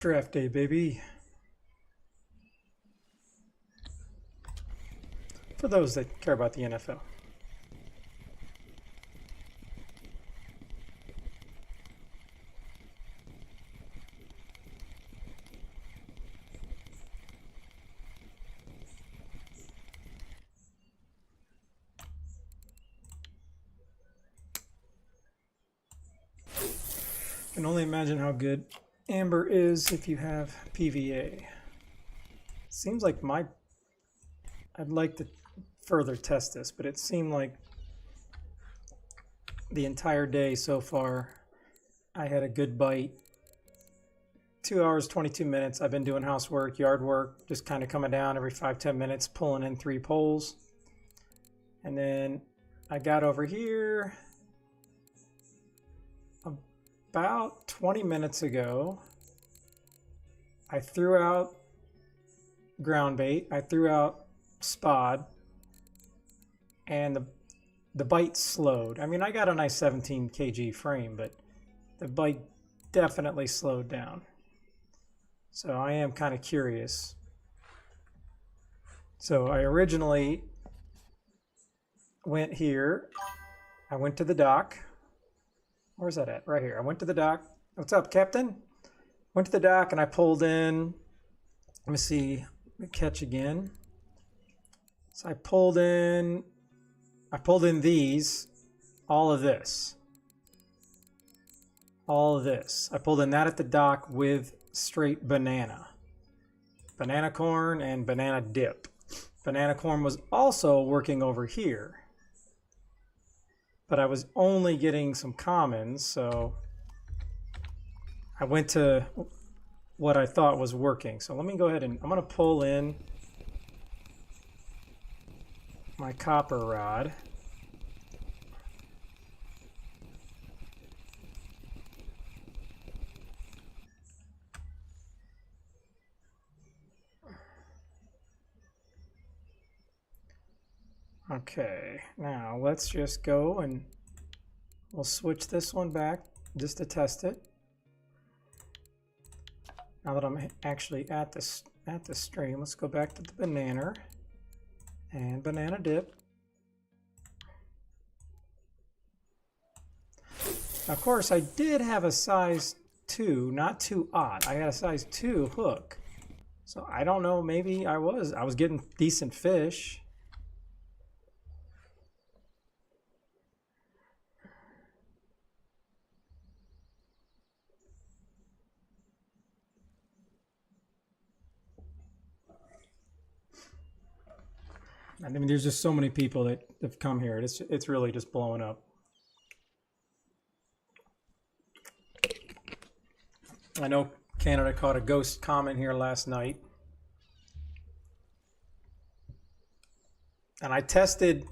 Draft day, baby. For those that care about the NFL. I can only imagine how good Amber is if you have PVA. Seems like I'd like to further test this, but it seemed like the entire day so far I had a good bite. 2 hours, 22 minutes. I've been doing housework, yard work, just kind of coming down every 5-10 minutes, pulling in 3 poles. And then I got over here about 20 minutes ago. I threw out ground bait, I threw out spod, and the bite slowed. I mean, I got a nice 17 kg frame, but the bite definitely slowed down. So I am kind of curious. So I originally went here. I went to the dock. Where's that at? Right here. I went to the dock. What's up, Captain? Went to the dock and I pulled in. Let me see. Let me catch again. So I pulled in these, all of this. All of this. I pulled in that at the dock with straight banana corn and banana dip. Banana corn was also working over here, but I was only getting some commons, so I went to what I thought was working. So let me go ahead and I'm going to pull in my copper rod. Okay, now let's just go and we'll switch this one back just to test it. Now that I'm actually at the stream, let's go back to the banana and banana dip. Now, of course, I did have a size 2, not 2/0. I had a size 2 hook. So I don't know, maybe I was getting decent fish. I mean, there's just so many people that have come here. It's really just blowing up. I know Canada caught a ghost comment here last night. And I tested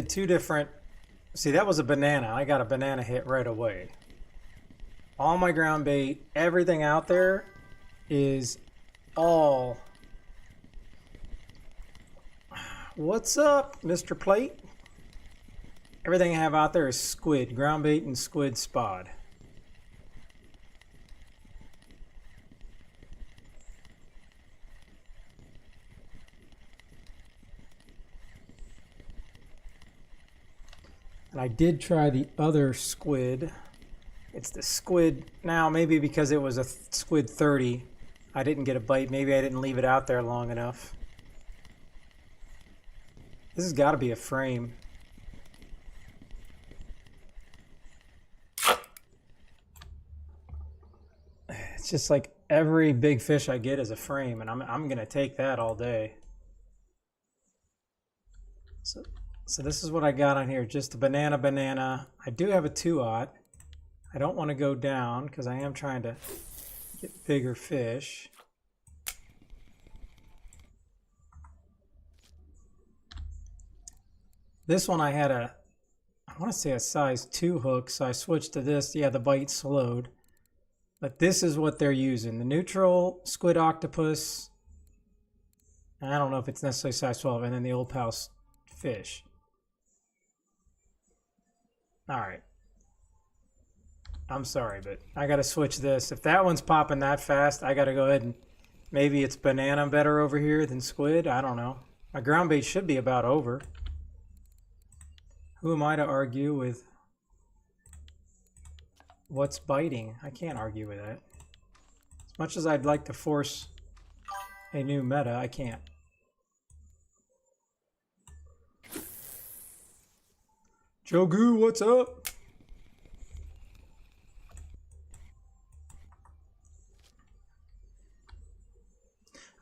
2 different. See, that was a banana. I got a banana hit right away. All my ground bait, everything out there is all. What's up, Mr. Plate? Everything I have out there is squid, ground bait, and squid spod. And I did try the other squid. It's the squid. Now, maybe because it was a squid 30, I didn't get a bite. Maybe I didn't leave it out there long enough. This has got to be a frame. It's just like every big fish I get is a frame, and I'm gonna take that all day. So this is what I got on here, just a banana. I do have a 2/0. I don't want to go down because I am trying to get bigger fish. This one I had I want to say a size 2 hook, so I switched to this. Yeah, the bite slowed. But this is what they're using. The neutral squid octopus. And I don't know if it's necessarily size 12. And then the old pal fish. All right. I'm sorry, but I got to switch this. If that one's popping that fast, I got to go ahead and maybe it's banana better over here than squid. I don't know. My ground bait should be about over. Who am I to argue with what's biting? I can't argue with that. As much as I'd like to force a new meta, I can't. Jogu, what's up?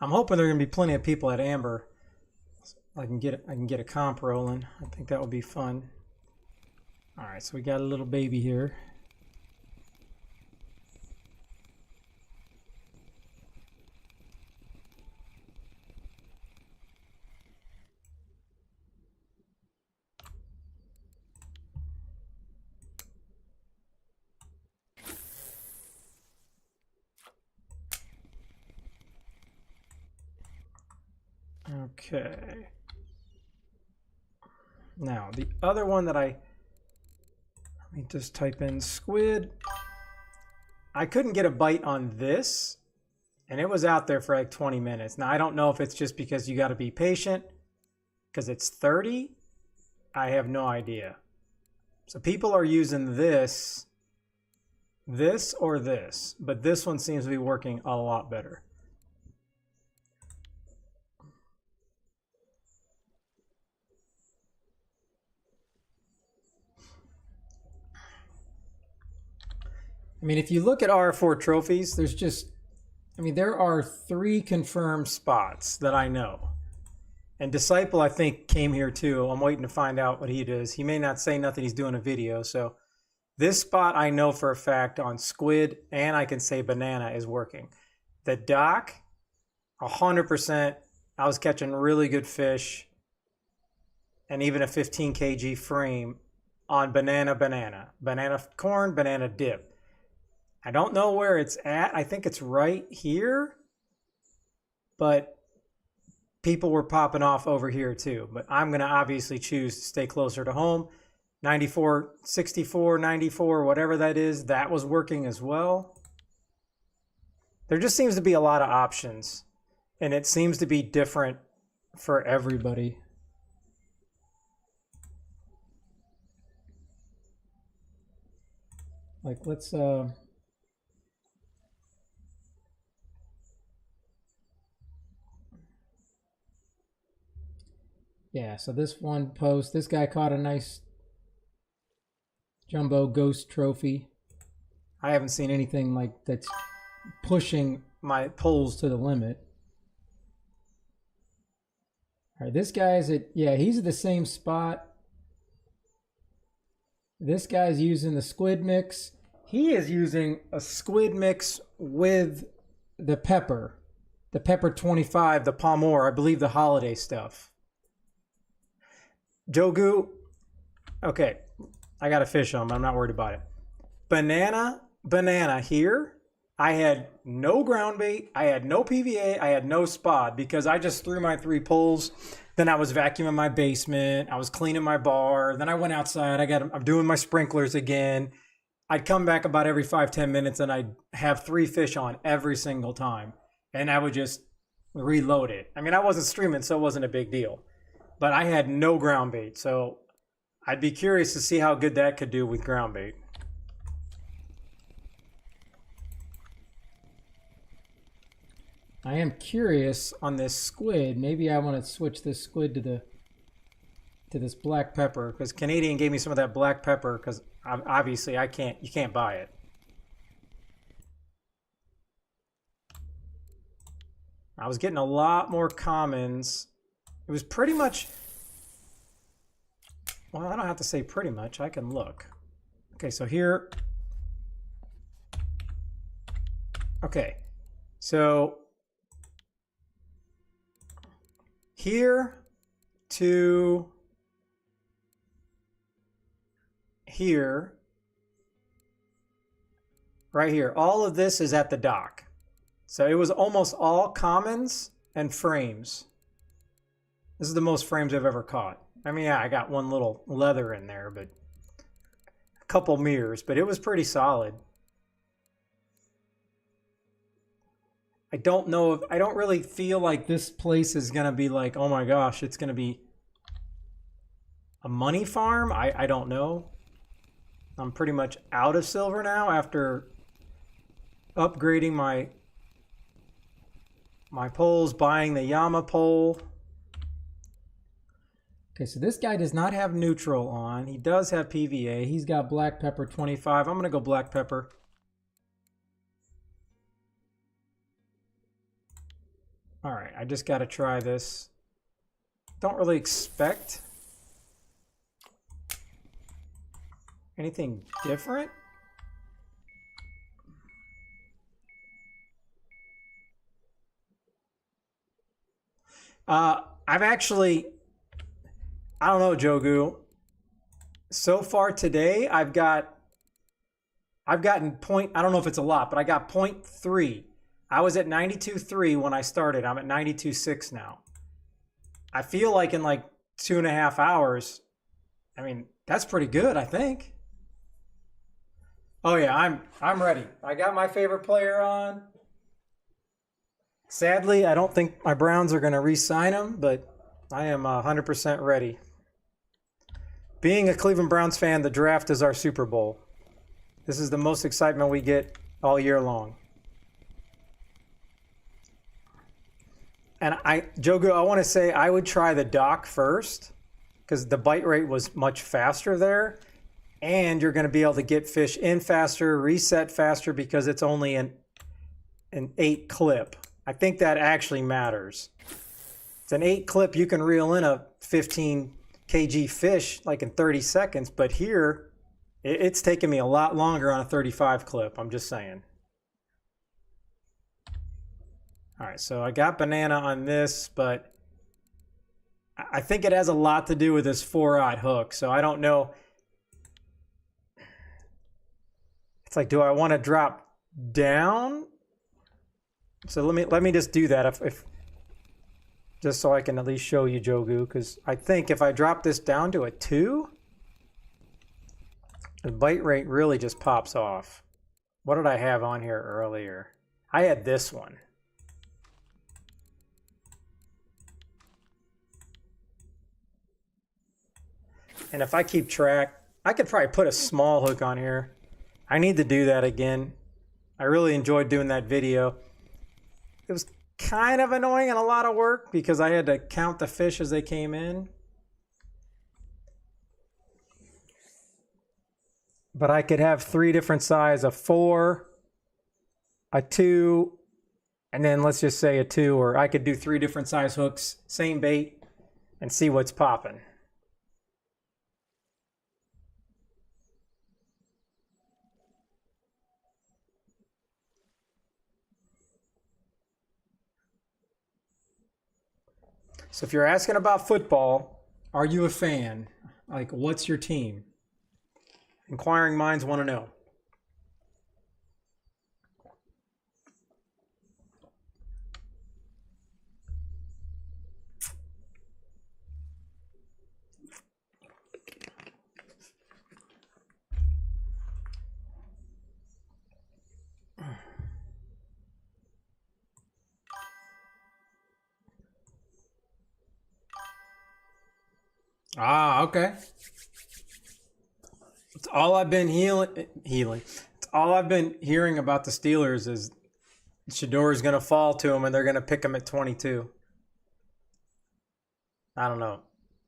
I'm hoping there are gonna be plenty of people at Amber. I can get a comp rolling. I think that would be fun. All right, so we got a little baby here. Okay. Now, the other one that let me just type in squid. I couldn't get a bite on this, and it was out there for like 20 minutes. Now, I don't know if it's just because you got to be patient, because it's 30. I have no idea. So people are using this or this, but this one seems to be working a lot better. I mean, if you look at R4 trophies, there's just, I mean, there are 3 confirmed spots that I know. And Disciple, I think, came here too. I'm waiting to find out what he does. He may not say nothing. He's doing a video. So this spot I know for a fact on squid, and I can say banana is working. The dock, 100%. I was catching really good fish and even a 15 kg frame on banana corn, banana dip. I don't know where it's at. I think it's right here, but people were popping off over here too. But I'm going to obviously choose to stay closer to home. 94, 64, 94, whatever that is, that was working as well. There just seems to be a lot of options, and it seems to be different for everybody. Like, let's yeah, so this one post, this guy caught a nice jumbo ghost trophy. I haven't seen anything like that's pushing my pulls to the limit. All right, this guy's at, yeah, he's at the same spot. This guy's using the squid mix. He is using a squid mix with the pepper 25, the Palmore, I believe the holiday stuff. Jogu, okay, I got a fish on, but I'm not worried about it. Banana here. I had no ground bait, I had no PVA, I had no spot because I just threw my 3 pulls. Then I was vacuuming my basement, I was cleaning my bar, then I went outside, I'm doing my sprinklers again. I'd come back about every 5-10 minutes and I'd have 3 fish on every single time. And I would just reload it. I mean, I wasn't streaming, so it wasn't a big deal. But I had no ground bait, so I'd be curious to see how good that could do with ground bait. I am curious on this squid. Maybe I want to switch this squid to this black pepper, because Canadian gave me some of that black pepper, because obviously you can't buy it. I was getting a lot more commons. It was pretty much, well, I don't have to say pretty much, I can look. Okay, so here, okay, so here to here, right here, all of this is at the dock. So it was almost all commons and frames. This is the most frames I've ever caught. I mean, yeah, I got one little leather in there, but couple mirrors, but it was pretty solid. I don't know if I don't really feel like this place is gonna be like, oh my gosh, it's gonna be a money farm. I don't know. I'm pretty much out of silver now after upgrading my poles, buying the Yama pole. Okay, so this guy does not have neutral on. He does have PVA. He's got black pepper 25. I'm gonna go black pepper. All right, I just got to try this. Don't really expect anything different. I've actually, I don't know, Jogu. So far today, I've gotten point, I don't know if it's a lot, but I got 0.3. I was at 92.3 when I started. I'm at 92.6 now. I feel like in like 2.5 hours, I mean, that's pretty good, I think. Oh yeah, I'm ready. I got my favorite player on. Sadly, I don't think my Browns are going to re-sign him, but I am 100% ready. Being a Cleveland Browns fan, the draft is our Super Bowl. This is the most excitement we get all year long. And Jogu, I want to say I would try the dock first because the bite rate was much faster there. And you're going to be able to get fish in faster, reset faster because it's only an 8 clip. I think that actually matters. It's an 8 clip. You can reel in a 15 kg fish like in 30 seconds. But here, it's taking me a lot longer on a 35 clip. I'm just saying. All right, so I got banana on this, but I think it has a lot to do with this 4-aught hook. So I don't know. It's like, do I want to drop down? So let me just do that if just so I can at least show you, Jogu, because I think if I drop this down to a 2, the bite rate really just pops off. What did I have on here earlier? I had this one. And if I keep track, I could probably put a small hook on here. I need to do that again. I really enjoyed doing that video. It was kind of annoying and a lot of work because I had to count the fish as they came in. But I could have 3 different sizes, a 4, a 2, and then let's just say a 2, or I could do 3 different size hooks, same bait, and see what's popping. So if you're asking about football, are you a fan? Like, what's your team? Inquiring minds want to know. Ah, okay. It's all I've been healing. It's all I've been hearing about the Steelers is Shedeur is going to fall to them and they're going to pick him at 22. I don't know.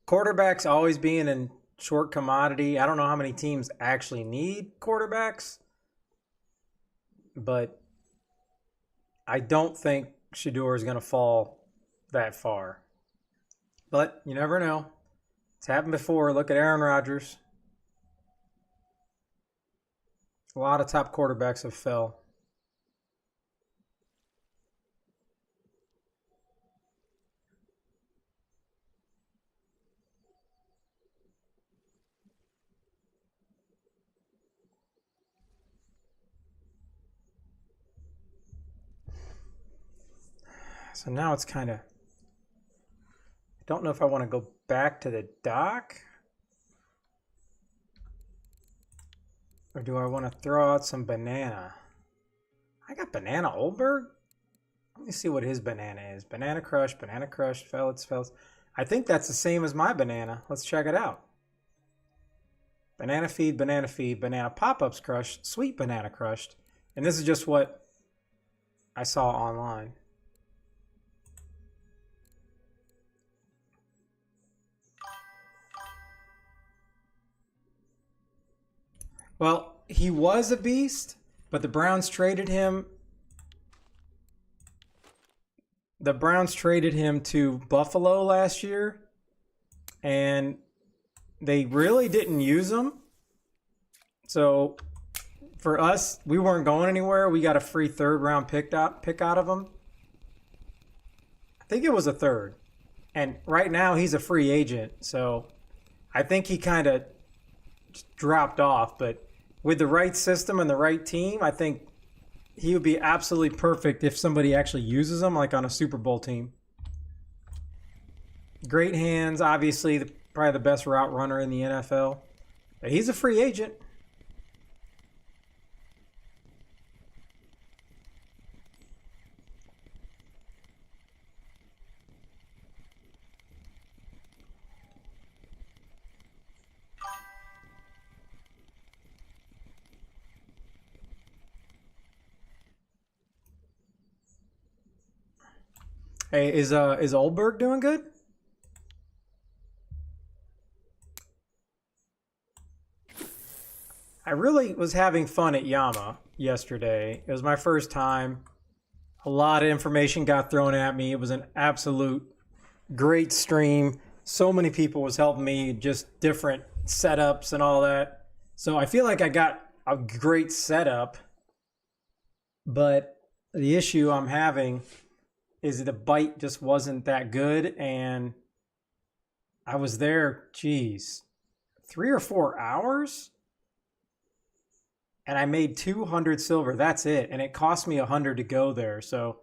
Quarterbacks always being in short commodity. I don't know how many teams actually need quarterbacks, but I don't think Shedeur is going to fall that far. But you never know. It's happened before. Look at Aaron Rodgers. A lot of top quarterbacks have fell. So now it's kind of, I don't know if I want to go back to the dock. Or do I want to throw out some banana? I got Banana Oldberg? Let me see what his banana is. Banana Crush, Felix. I think that's the same as my banana. Let's check it out. Banana Feed, Banana Pop-Ups Crushed, Sweet Banana Crushed. And this is just what I saw online. Well, he was a beast, but the Browns traded him. The Browns traded him to Buffalo last year, and they really didn't use him. So for us, we weren't going anywhere. We got a free third-round pick out of him. I think it was a third. And right now, he's a free agent. So I think he kind of dropped off. But with the right system and the right team, I think he would be absolutely perfect if somebody actually uses him, like on a Super Bowl team. Great hands, obviously, probably the best route runner in the NFL. But he's a free agent. Hey, is Oldberg doing good? I really was having fun at Yama yesterday. It was my first time. A lot of information got thrown at me. It was an absolute great stream. So many people was helping me, just different setups and all that. So I feel like I got a great setup, but the issue I'm having is the bite just wasn't that good, and I was there, geez, 3 or 4 hours, and I made 200 silver. That's it, and it cost me 100 to go there. So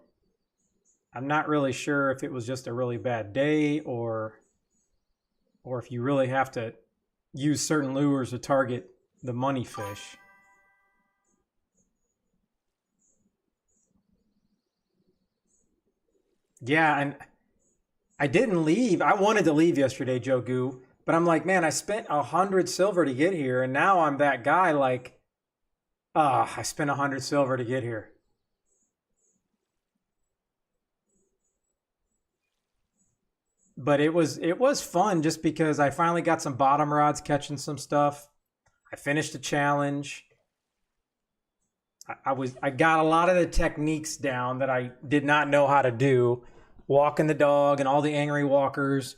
I'm not really sure if it was just a really bad day, or if you really have to use certain lures to target the money fish. Yeah, and I didn't leave. I wanted to leave yesterday, Joe Goo, but I'm like, man, I spent 100 silver to get here, and now I'm that guy like, I spent 100 silver to get here. But it was fun just because I finally got some bottom rods catching some stuff. I finished the challenge. I got a lot of the techniques down that I did not know how to do, walking the dog and all the angry walkers.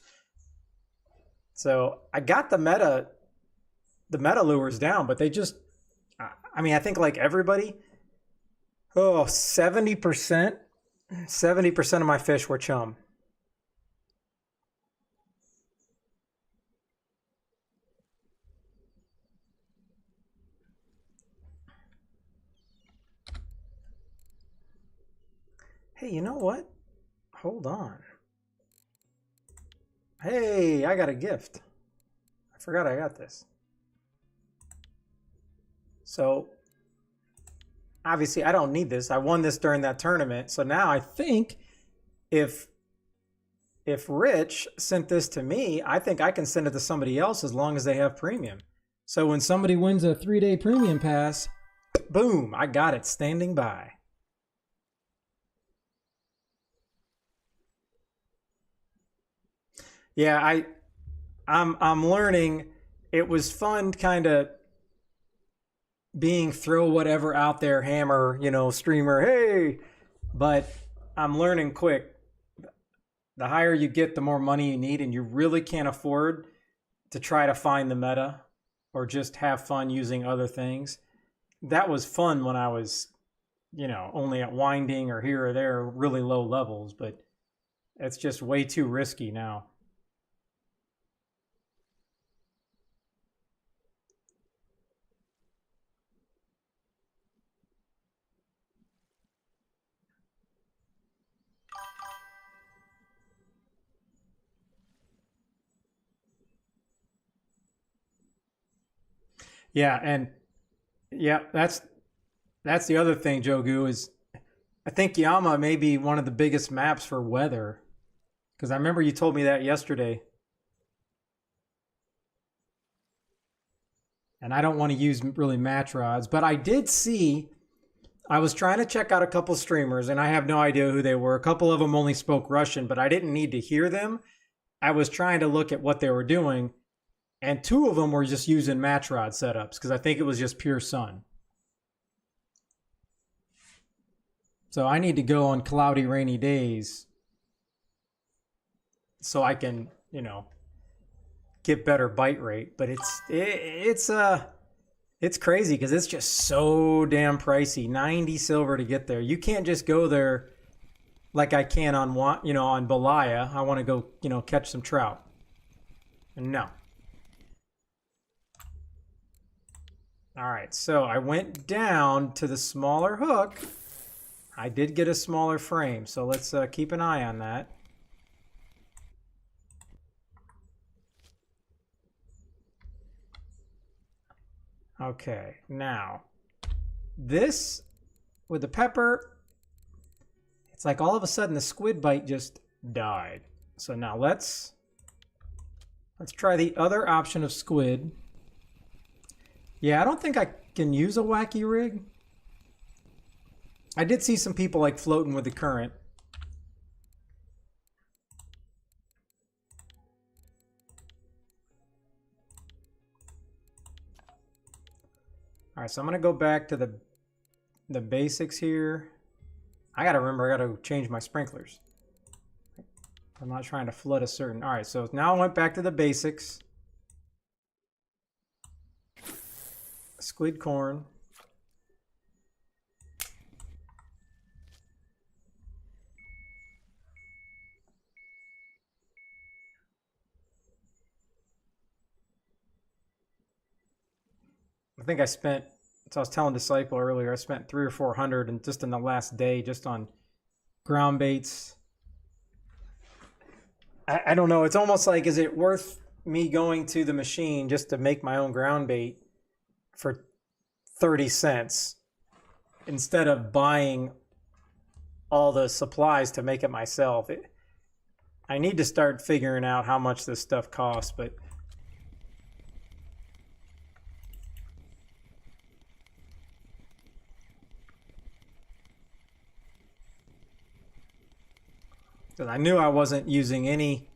So I got the meta lures down, but they just, I mean, I think like everybody, 70% of my fish were chum. Hey, you know what? Hold on. Hey, I got a gift. I forgot I got this. So obviously I don't need this. I won this during that tournament. So now I think if Rich sent this to me, I think I can send it to somebody else as long as they have premium. So when somebody wins a 3-day premium pass, boom, I got it standing by. Yeah, I'm learning. It was fun kind of being throw whatever out there hammer, streamer, hey, but I'm learning quick. The higher you get, the more money you need, and you really can't afford to try to find the meta or just have fun using other things. That was fun when I was, only at winding or here or there, really low levels, but it's just way too risky now. Yeah, and Yeah, that's the other thing, Jogu, is I think Yama may be one of the biggest maps for weather. Because I remember you told me that yesterday. And I don't want to use really match rods, but I did see, I was trying to check out a couple streamers and I have no idea who they were. A couple of them only spoke Russian, but I didn't need to hear them. I was trying to look at what they were doing, and two of them were just using match rod setups because I think it was just pure sun. So I need to go on cloudy, rainy days so I can, get better bite rate. But it's crazy because it's just so damn pricey. 90 silver to get there. You can't just go there like I can on on Belaya. I want to go, catch some trout. No. All right, so I went down to the smaller hook. I did get a smaller frame, so let's keep an eye on that. Okay, now this with the pepper, it's like all of a sudden the squid bite just died. So now let's try the other option of squid. Yeah, I don't think I can use a wacky rig. I did see some people like floating with the current. All right, so I'm gonna go back to the basics here. I gotta remember, I gotta change my sprinklers. I'm not trying to flood a certain. All right, so now I went back to the basics. Squid corn. I think I spent, so I was telling Disciple earlier, I spent 300 or 400 and just in the last day just on ground baits. I don't know. It's almost like, is it worth me going to the machine just to make my own ground bait for 30 cents instead of buying all the supplies to make it myself? I need to start figuring out how much this stuff costs, but because I knew I wasn't using any.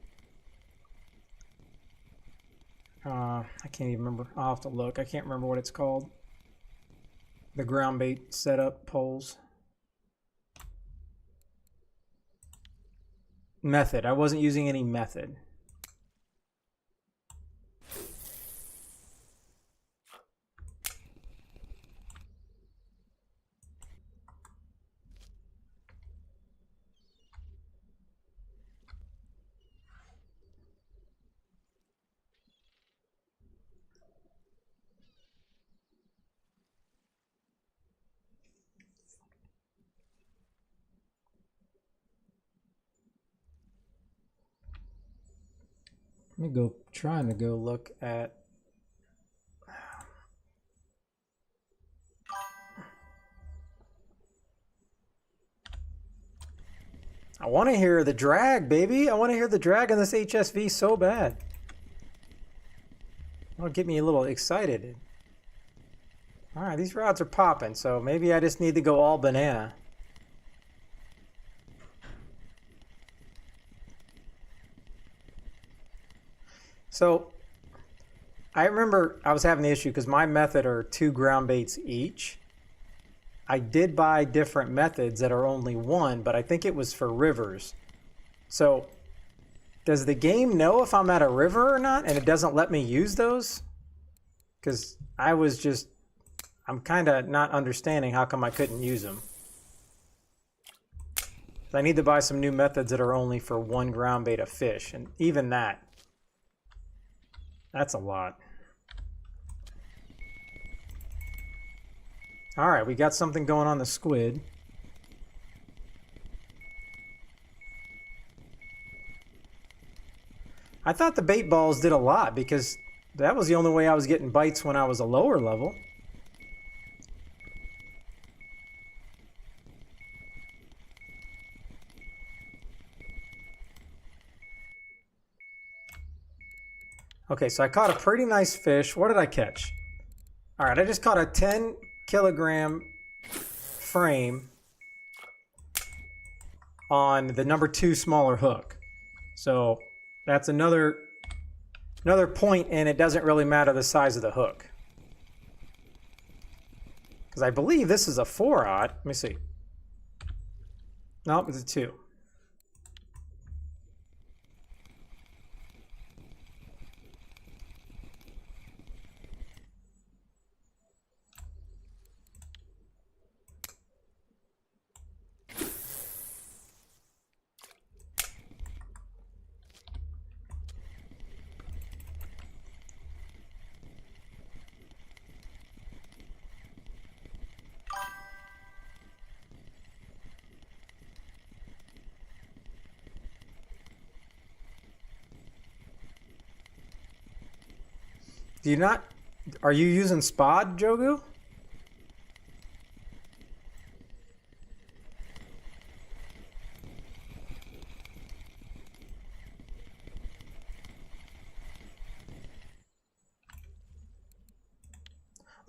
I can't even remember. I'll have to look. I can't remember what it's called. The ground bait setup poles. Method. I wasn't using any method. Let me go, trying to go look at. I want to hear the drag, baby. I want to hear the drag on this HSV so bad. That'll get me a little excited. All right, these rods are popping, so maybe I just need to go all banana. So I remember I was having the issue because my method are 2 ground baits each. I did buy different methods that are only 1, but I think it was for rivers. So does the game know if I'm at a river or not and it doesn't let me use those? Because I'm kind of not understanding how come I couldn't use them. I need to buy some new methods that are only for 1 ground bait of fish, and even that's a lot. All right, we got something going on the squid. I thought the bait balls did a lot because that was the only way I was getting bites when I was a lower level. Okay, so I caught a pretty nice fish. What did I catch? All right, I just caught a 10-kilogram frame on the number 2 smaller hook. So that's another point, and it doesn't really matter the size of the hook. Because I believe this is a 4-aught. Let me see. Nope, it's a 2. Do you not... Are you using Spod, Jogu?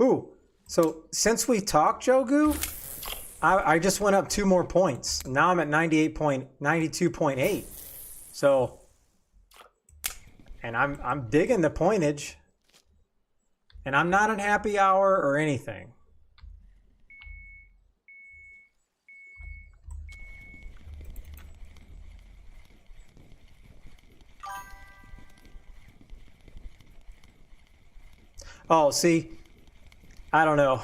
Ooh, so since we talked, Jogu, I just went up 2 more points. Now I'm at 92.8. So, and I'm digging the pointage. And I'm not in happy hour or anything. Oh, see, I don't know.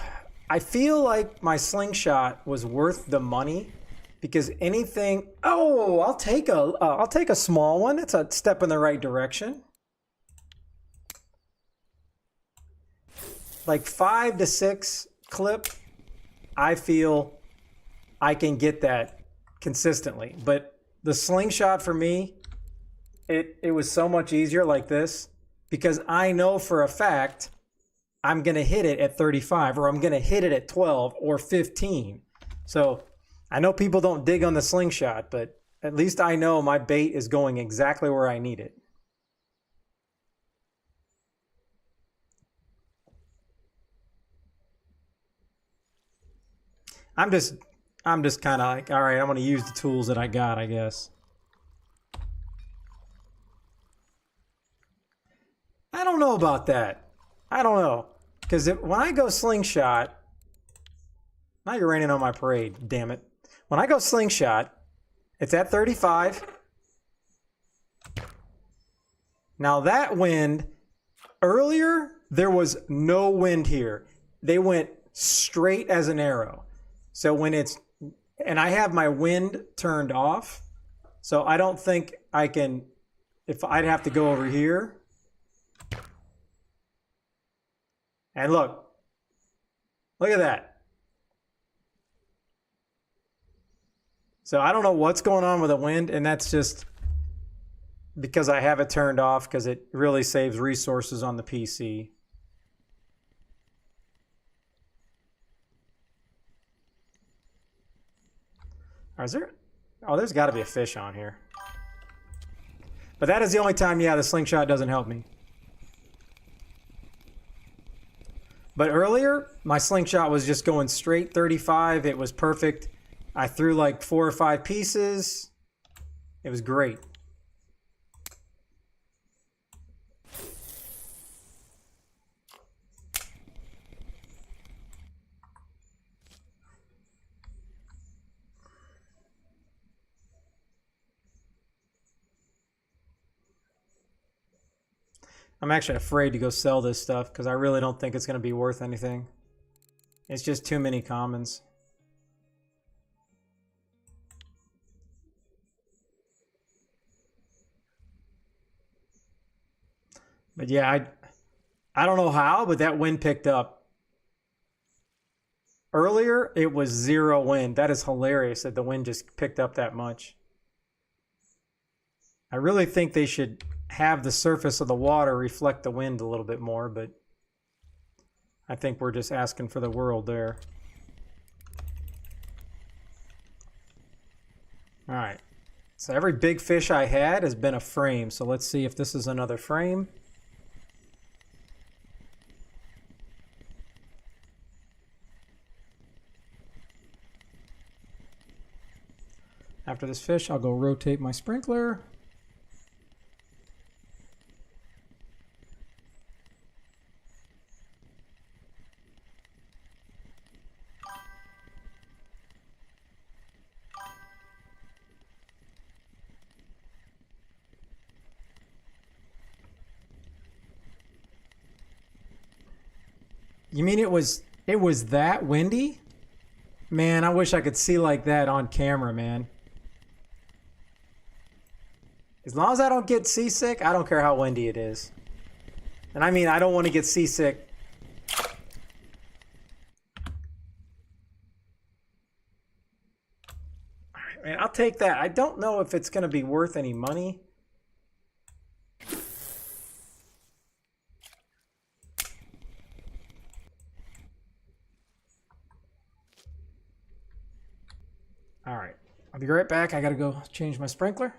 I feel like my slingshot was worth the money because anything. Oh, I'll take a small one. It's a step in the right direction. Like 5 to 6 clip, I feel I can get that consistently. But the slingshot for me, it was so much easier like this because I know for a fact I'm going to hit it at 35 or I'm going to hit it at 12 or 15. So I know people don't dig on the slingshot, but at least I know my bait is going exactly where I need it. I'm just kind of like, all right, I'm going to use the tools that I got, I guess. I don't know about that. I don't know. Because when I go slingshot, now you're raining on my parade, damn it. When I go slingshot, it's at 35. Now that wind, earlier, there was no wind here. They went straight as an arrow. So when it's, and I have my wind turned off, so I don't think I can, if I'd have to go over here. And look at that. So I don't know what's going on with the wind, and that's just because I have it turned off because it really saves resources on the PC. Is there? Oh, there's got to be a fish on here. But that is the only time, yeah, the slingshot doesn't help me. But earlier, my slingshot was just going straight 35. It was perfect. I threw like 4 or 5 pieces. It was great. I'm actually afraid to go sell this stuff because I really don't think it's going to be worth anything. It's just too many commons. But yeah, I don't know how, but that wind picked up. Earlier, it was 0 wind. That is hilarious that the wind just picked up that much. I really think they should have the surface of the water reflect the wind a little bit more, but I think we're just asking for the world there. All right. So every big fish I had has been a frame. So let's see if this is another frame. After this fish, I'll go rotate my sprinkler. You mean it was that windy? Man, I wish I could see like that on camera, man. As long as I don't get seasick, I don't care how windy it is. And I mean, I don't want to get seasick. All right, man, I'll take that. I don't know if it's going to be worth any money. All right, I'll be right back. I got to go change my sprinkler.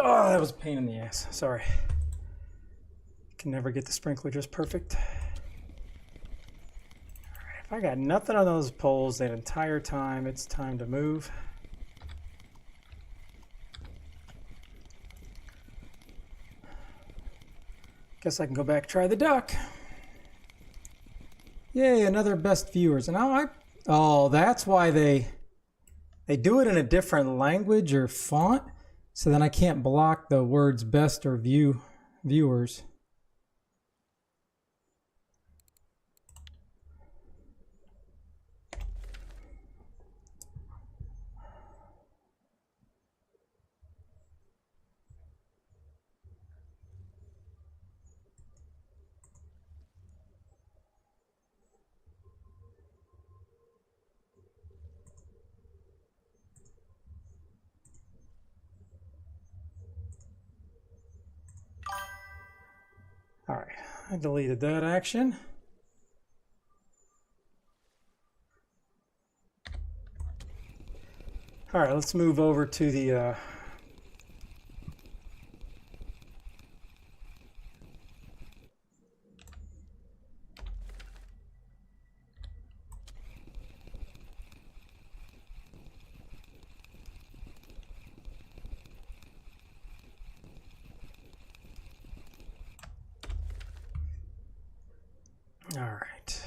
Oh, that was a pain in the ass. Sorry. Can never get the sprinkler just perfect. If I got nothing on those poles that entire time, it's time to move. Guess I can go back, try the duck. Yay, another best viewers. And now oh, that's why they do it in a different language or font, so then I can't block the words best or viewers. All right, I deleted that action. All right, let's move over to the all right.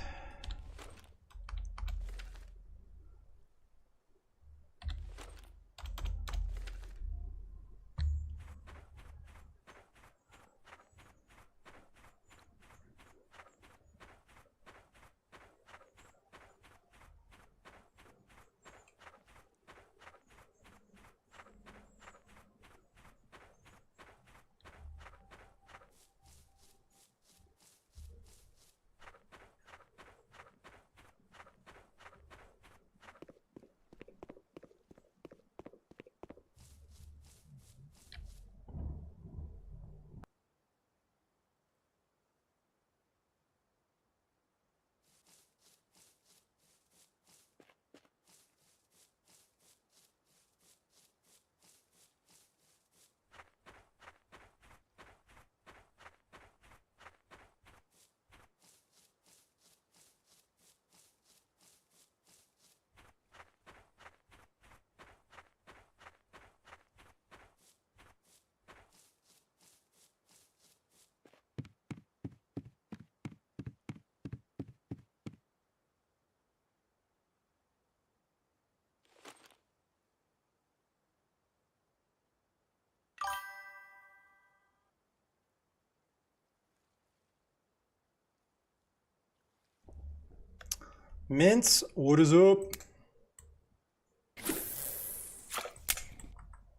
Mince, what is up?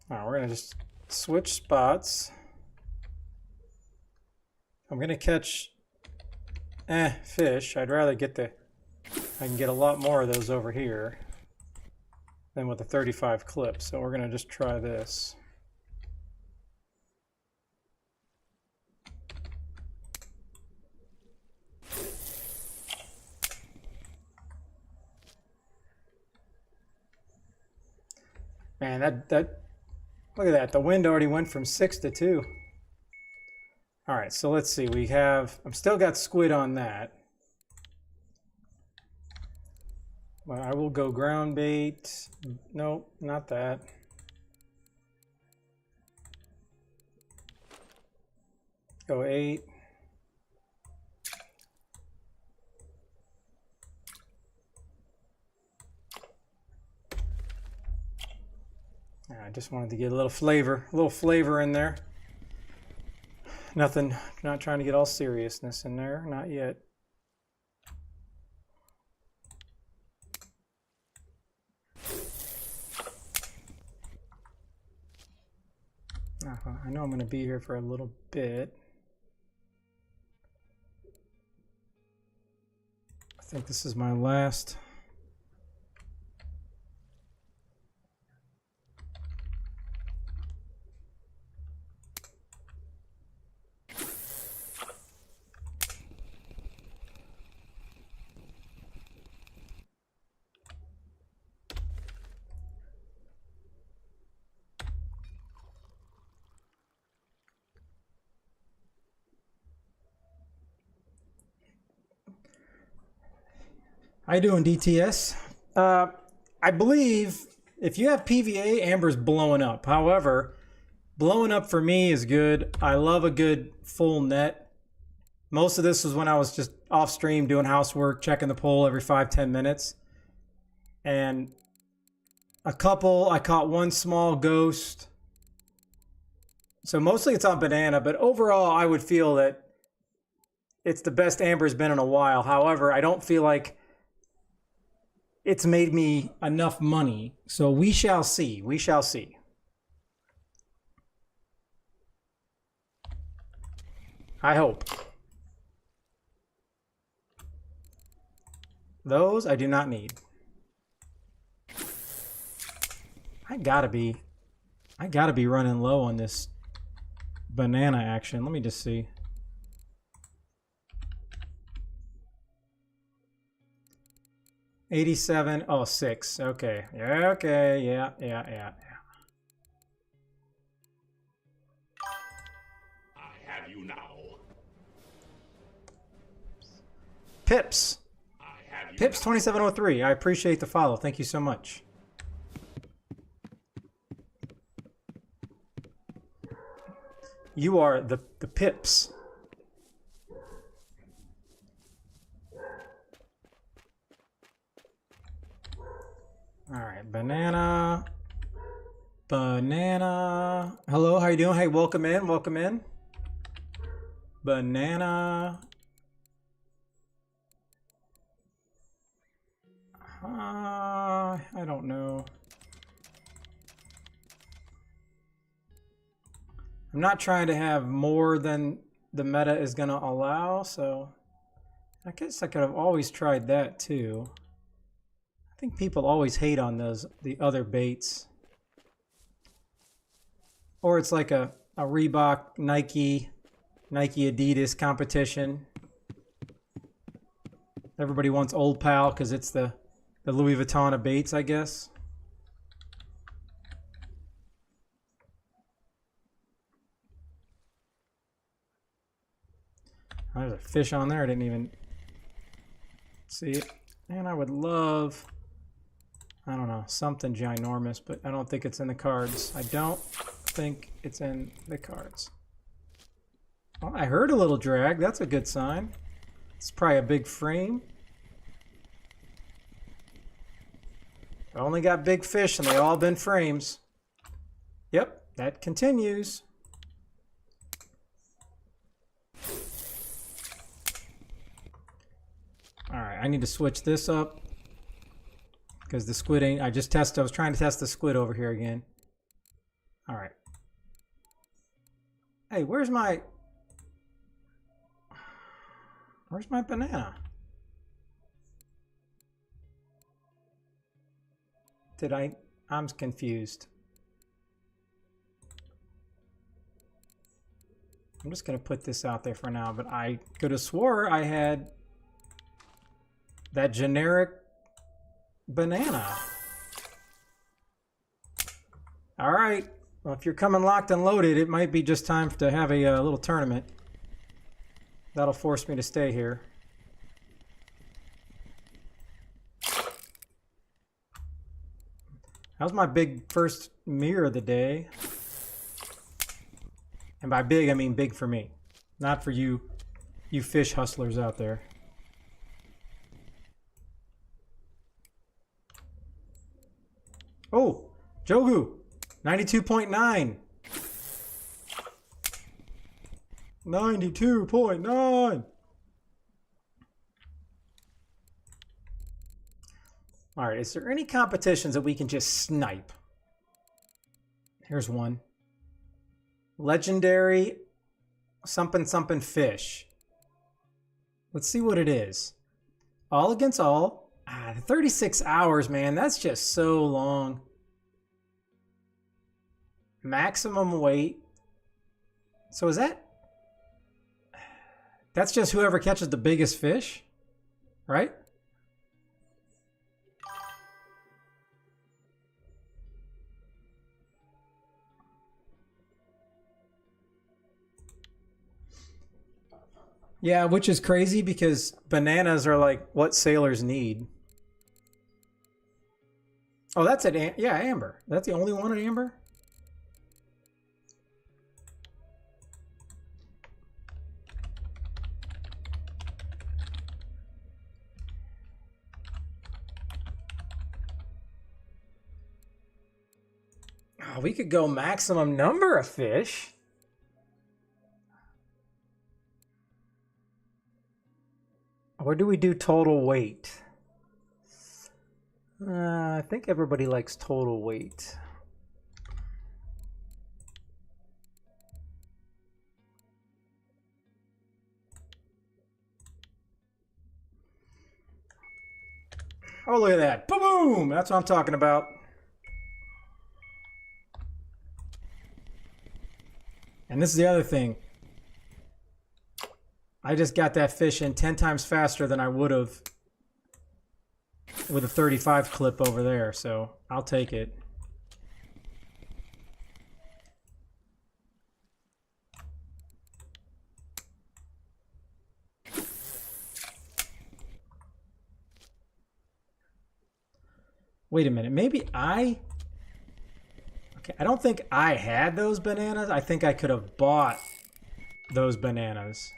All right, we're gonna just switch spots. I'm gonna catch fish. I'd rather get I can get a lot more of those over here than with the 35 clip. So we're gonna just try this. Man, that look at that. The wind already went from 6 to 2. All right, so let's see. I've still got squid on that. But I will go ground bait. Nope, not that. Go 8. I just wanted to get a little flavor in there. Nothing, not trying to get all seriousness in there, not yet. I know I'm going to be here for a little bit. I think this is my last. How you doing, DTS? I believe if you have PVA, Amber's blowing up. However, blowing up for me is good. I love a good full net. Most of this was when I was just off stream doing housework, checking the poll every 5-10 minutes. And I caught one small ghost. So mostly it's on banana, but overall I would feel that it's the best Amber's been in a while. However, I don't feel like it's made me enough money. So we shall see. We shall see. I hope. Those I do not need. I gotta be running low on this banana action. Let me just see. $87. Oh, 6. Okay. Yeah, okay. Yeah. I have you now. Pips. Pips 2703. I appreciate the follow. Thank you so much. You are the Pips. All right, banana. Hello, how you doing? Hey, welcome in. Banana. I don't know. I'm not trying to have more than the meta is going to allow, so I guess I could have always tried that too. I think people always hate on the other baits. Or it's like a Reebok, Nike, Adidas competition. Everybody wants Old Pal because it's the Louis Vuitton of baits, I guess. Oh, there's a fish on there. I didn't even see it. And I would love, I don't know, something ginormous, but I don't think it's in the cards. I don't think it's in the cards. Oh, I heard a little drag. That's a good sign. It's probably a big frame. I only got big fish and they all been frames. Yep, that continues. All right, I need to switch this up because the squid ain't, I was trying to test the squid over here again. All right. Hey, where's my banana? I'm confused. I'm just gonna put this out there for now, but I could have swore I had that generic banana. All right, well, if you're coming locked and loaded, it might be just time to have a little tournament. That'll force me to stay here. That was my big first mirror of the day. And by big, I mean big for me. Not for you fish hustlers out there. Oh, Jogu, 92.9. 92.9. All right, is there any competitions that we can just snipe? Here's one. Legendary something fish. Let's see what it is. All against all. 36 hours, man. That's just so long. Maximum weight. So is that... That's just whoever catches the biggest fish, right? Yeah, which is crazy because bananas are like what sailors need. Oh, that's it. Yeah, amber. That's the only one at amber? Oh, we could go maximum number of fish. Or do we do total weight? I think everybody likes total weight. Oh, look at that. Boom! That's what I'm talking about. And this is the other thing. I just got that fish in 10 times faster than I would have with a 35 clip over there, so I'll take it. Wait a minute, maybe I... Okay, I don't think I had those bananas. I think I could have bought those bananas.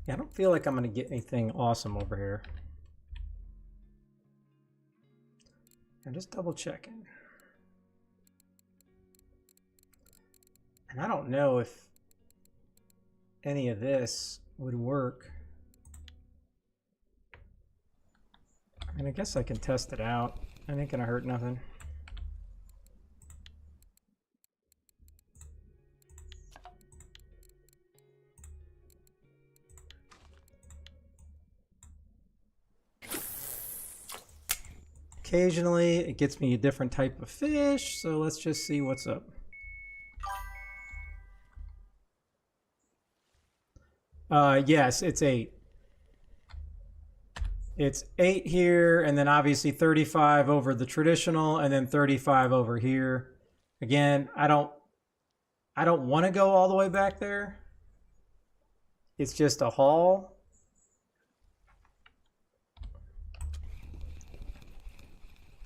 Yeah, I don't feel like I'm going to get anything awesome over here. I'm just double checking. And I don't know if any of this would work. I mean, I guess I can test it out. It ain't gonna hurt nothing. Occasionally, it gets me a different type of fish, so let's just see what's up. Yes, it's 8. It's 8 here, and then obviously 35 over the traditional, and then 35 over here. Again, I don't want to go all the way back there. It's just a haul.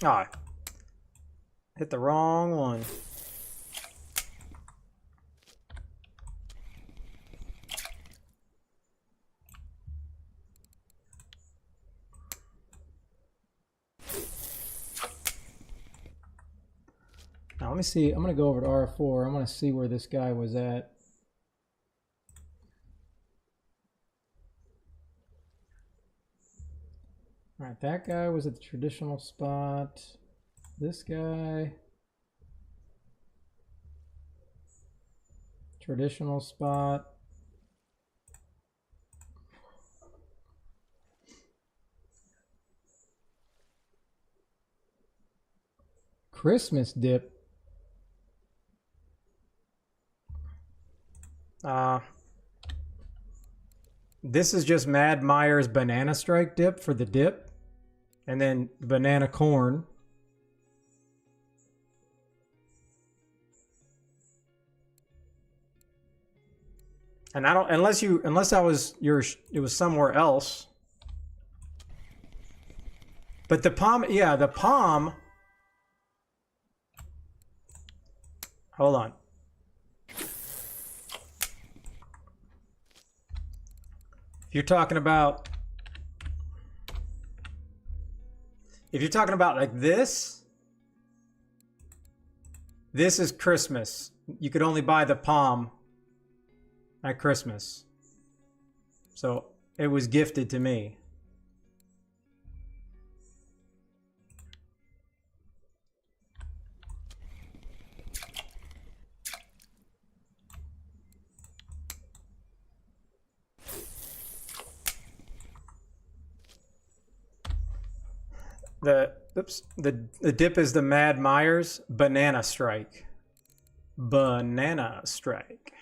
Ah, hit the wrong one. Now let me see. I'm going to go over to R4. I'm going to see where this guy was at. All right, that guy was at the traditional spot. This guy, traditional spot. Christmas dip. This is just Mad Myers Banana Strike dip for the dip. And then banana corn. And I don't, unless that was it was somewhere else. But the palm, yeah, the palm. Hold on. If you're talking about like this is Christmas. You could only buy the palm at Christmas. So it was gifted to me. The dip is the Mad Myers Banana Strike. Banana Strike.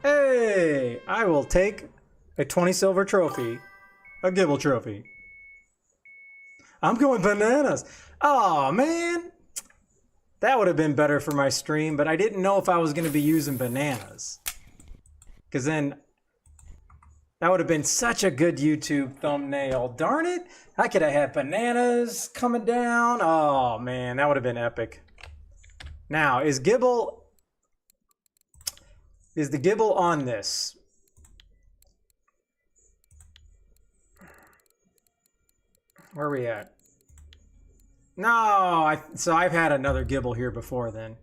Hey, I will take a 20 silver trophy. A Gibble trophy. I'm going bananas. Oh, man. That would have been better for my stream, but I didn't know if I was going to be using bananas. Because then that would have been such a good YouTube thumbnail. Darn it. I could have had bananas coming down. Oh, man, that would have been epic. Now, is the Gibble on this? Where are we at? No, so I've had another Gibble here before then.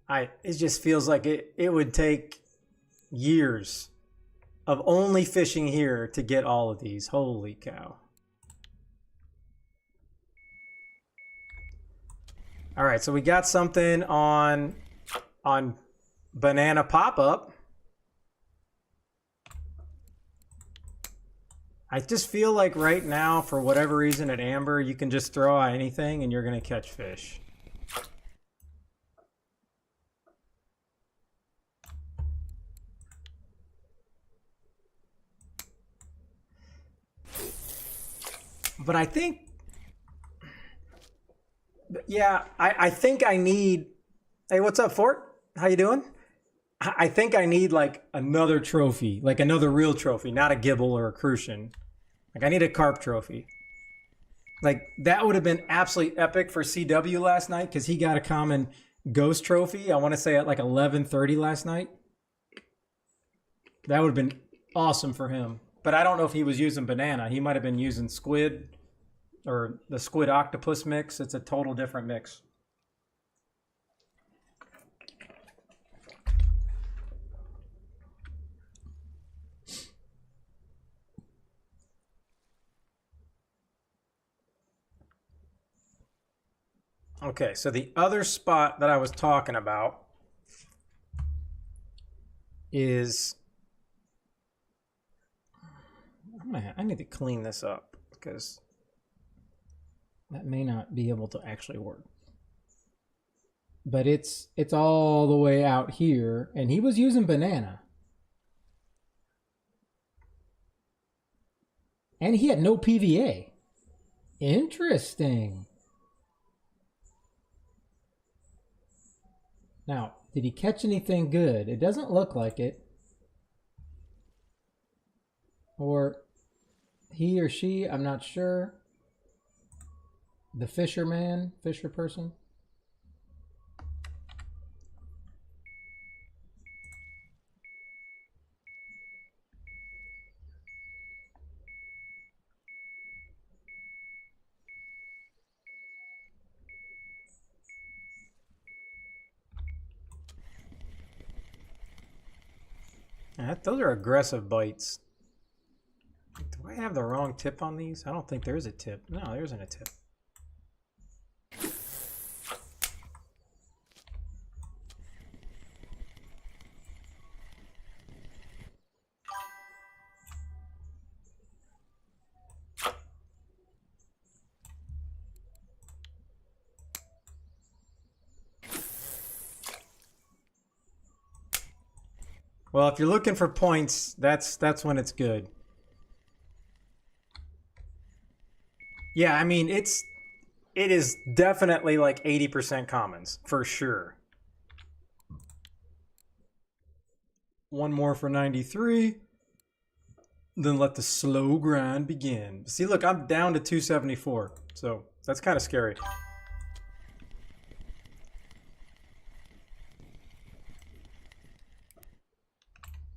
It just feels like it would take years of only fishing here to get all of these. Holy cow. All right, so we got something on Banana Pop-Up. I just feel like right now, for whatever reason at Amber, you can just throw out anything and you're going to catch fish. But I think, yeah, I think I need, hey, what's up, Fort? How you doing? I think I need like another trophy, like another real trophy, not a Gibble or a Crucian. Like I need a carp trophy. Like that would have been absolutely epic for CW last night because he got a common ghost trophy. I want to say at like 11:30 last night. That would have been awesome for him. But I don't know if he was using banana. He might have been using squid or the squid octopus mix. It's a total different mix. Okay, so the other spot that I was talking about is I need to clean this up because that may not be able to actually work. But it's all the way out here, and he was using banana. And he had no PVA. Interesting. Now, did he catch anything good? It doesn't look like it. Or he or she, I'm not sure. The fisher person. Those are aggressive bites. Do I have the wrong tip on these? I don't think there's a tip. No, there isn't a tip. Well, if you're looking for points, that's when it's good. Yeah, I mean it is definitely like 80% commons for sure. One more for 93. Then let the slow grind begin. See, look, I'm down to 274, so that's kind of scary.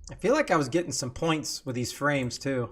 I feel like I was getting some points with these frames too.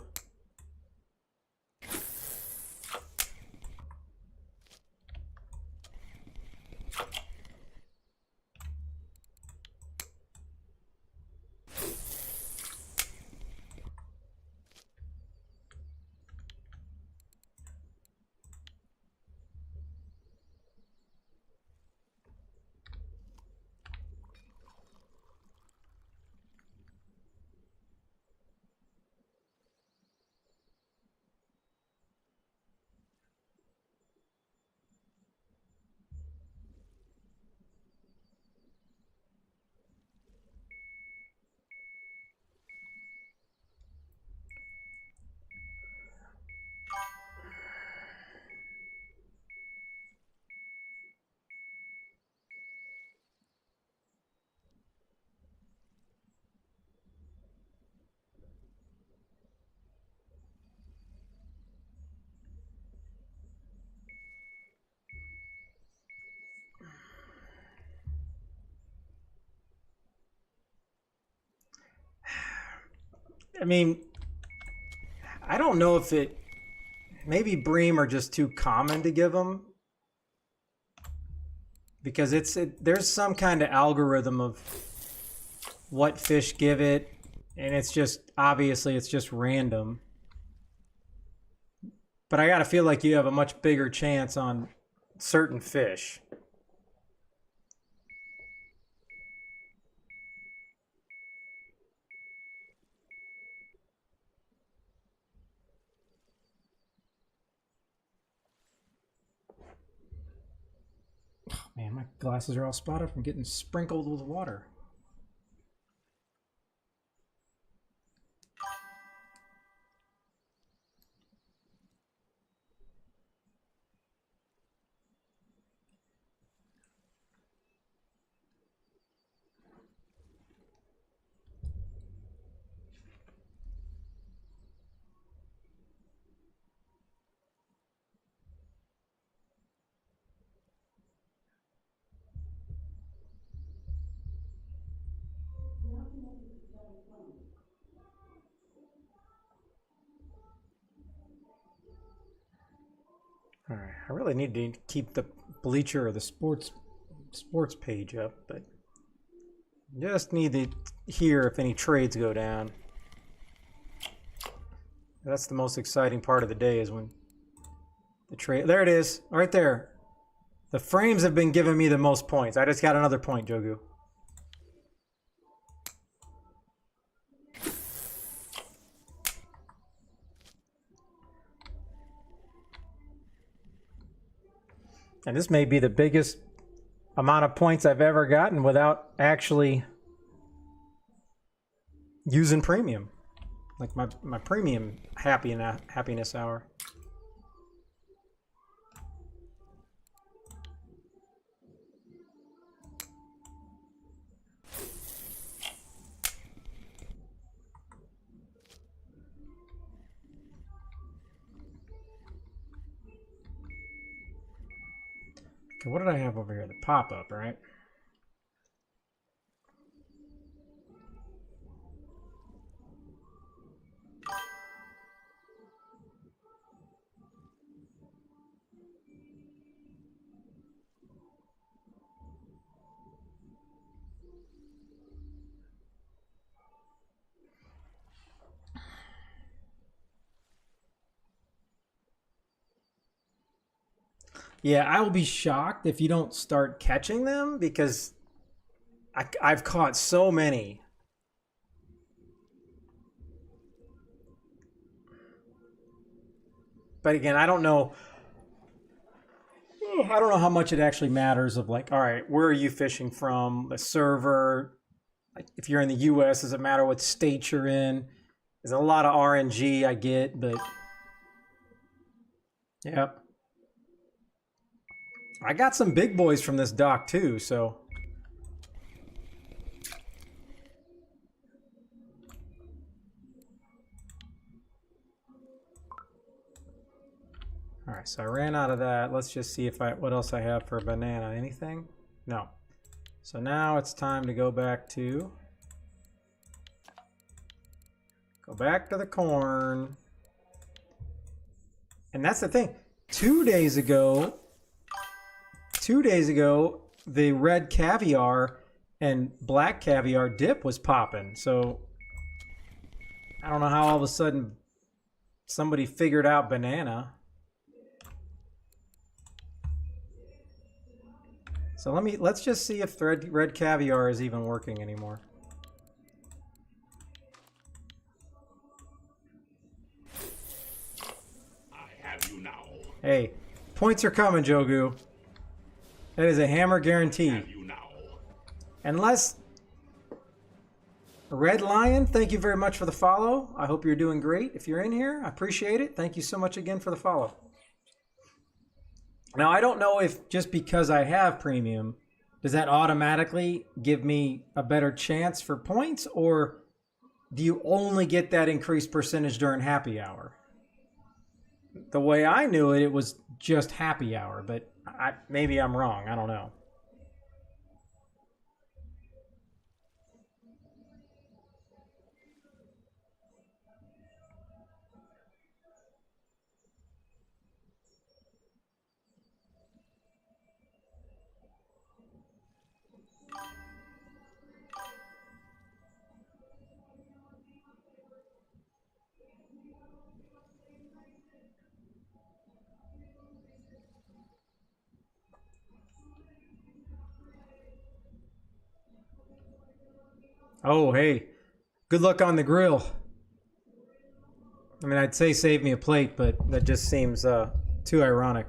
I mean, I don't know if it... Maybe bream are just too common to give them. Because there's some kind of algorithm of what fish give it. And it's just, obviously, it's just random. But I gotta feel like you have a much bigger chance on certain fish. Oh, man, my glasses are all spotted from getting sprinkled with water. All right, I really need to keep the bleacher or the sports page up, but just need to hear if any trades go down. That's the most exciting part of the day, is when the trade... There it is, right there. The frames have been giving me the most points. I just got another point, Jogu. And this may be the biggest amount of points I've ever gotten without actually using premium. Like my premium happiness hour. Okay, what did I have over here? The pop-up, right? Yeah, I will be shocked if you don't start catching them, because I've caught so many. But again, I don't know how much it actually matters of, like, all right, where are you fishing from? The server. Like, if you're in the US, does it matter what state you're in? There's a lot of RNG I get, but yep. I got some big boys from this dock too, so. All right, so I ran out of that. Let's just see if what else I have for banana. Anything? No. So now it's time to go back to the corn. And that's the thing. 2 days ago, the red caviar and black caviar dip was popping. So I don't know how all of a sudden somebody figured out banana. So let's just see if the red caviar is even working anymore. I have you now. Hey, points are coming, Jogu. That is a hammer guarantee. Have you now. Unless Red Lion, thank you very much for the follow. I hope you're doing great. If you're in here, I appreciate it. Thank you so much again for the follow. Now, I don't know if just because I have premium, does that automatically give me a better chance for points, or do you only get that increased percentage during happy hour? The way I knew it, it was just happy hour, but maybe I'm wrong. I don't know. Oh, hey. Good luck on the grill. I mean, I'd say save me a plate, but that just seems too ironic.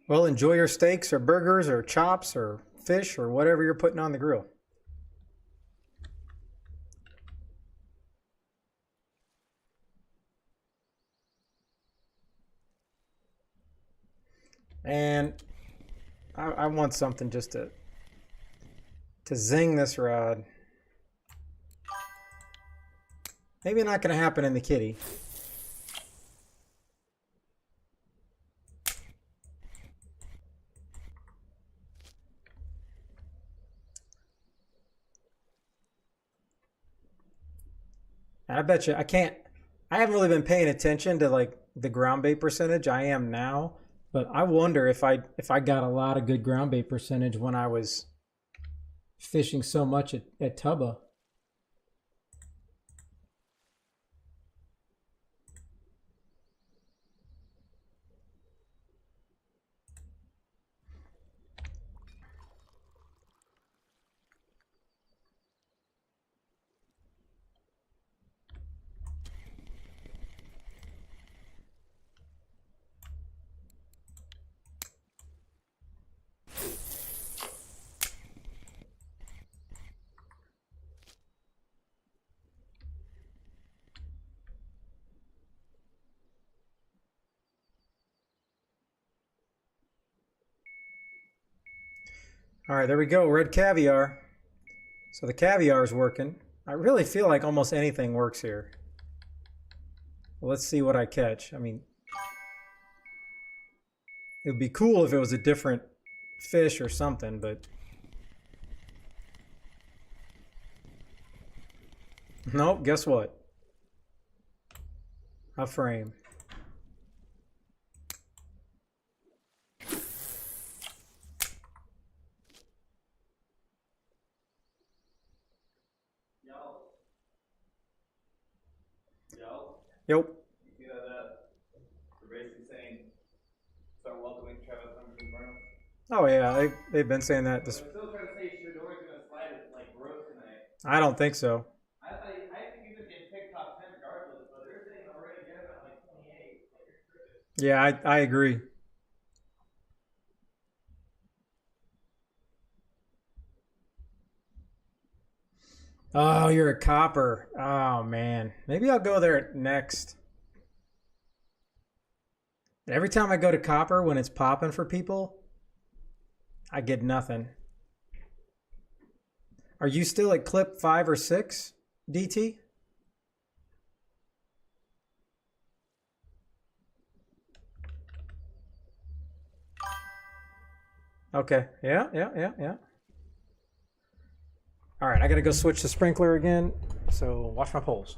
Well, enjoy your steaks or burgers or chops or fish or whatever you're putting on the grill. And I want something just to zing this rod. Maybe not going to happen in the kitty. And I bet you I can't. I haven't really been paying attention to like the ground bait percentage. I am now, but I wonder if I got a lot of good ground bait percentage when I was fishing so much at Tubba. All right, there we go. Red caviar. So the caviar is working. I really feel like almost anything works here. Well, let's see what I catch. I mean, it would be cool if it was a different fish or something, but nope, guess what? A frame. Yep. You see that they're basically saying start welcoming Travis Hunter to tomorrow? Oh yeah, they've been saying that. They're still trying to say Shador's gonna slide it like gross tonight. I don't think so. I think he's gonna get picked top 10 regardless, but they're saying already get him at like 28. Like you're tripping. Yeah, I agree. Oh, you're a copper. Oh man, maybe I'll go there next. Every time I go to copper when it's popping for people, I get nothing. Are you still at clip 5 or 6, DT? Okay. Yeah. All right, I gotta go switch to sprinkler again. So watch my poles.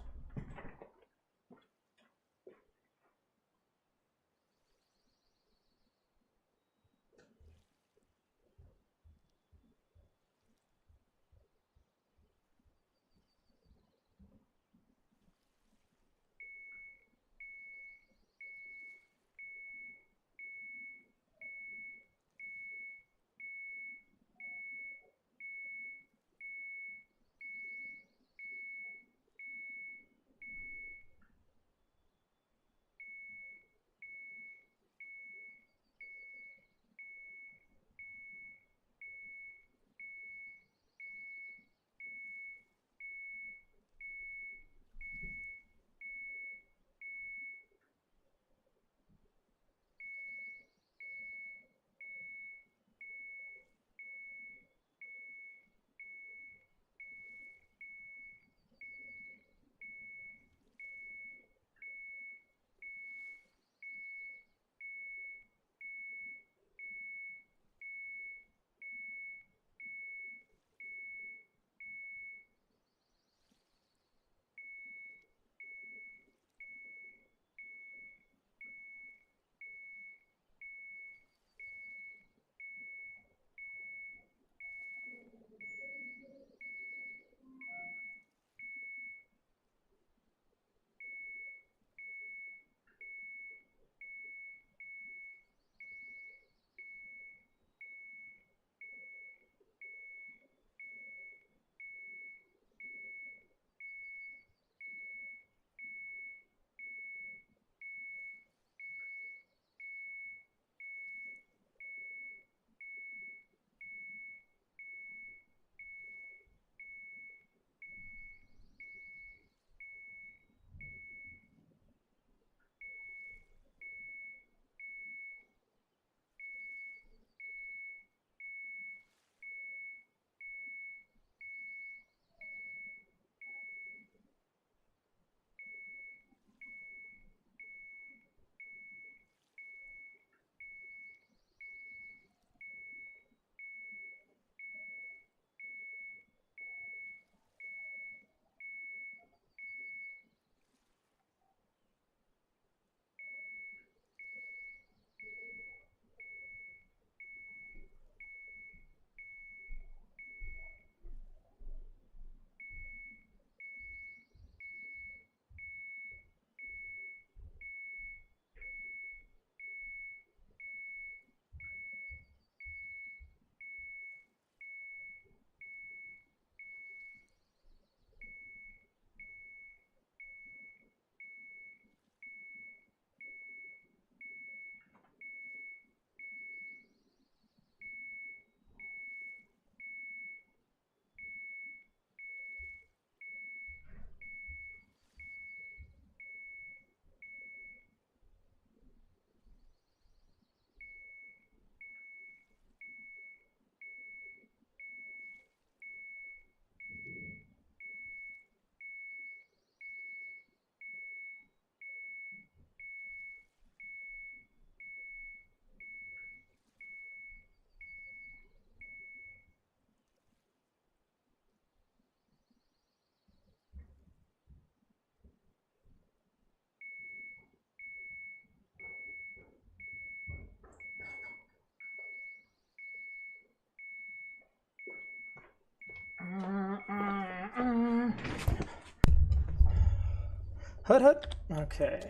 Hut hut. Okay.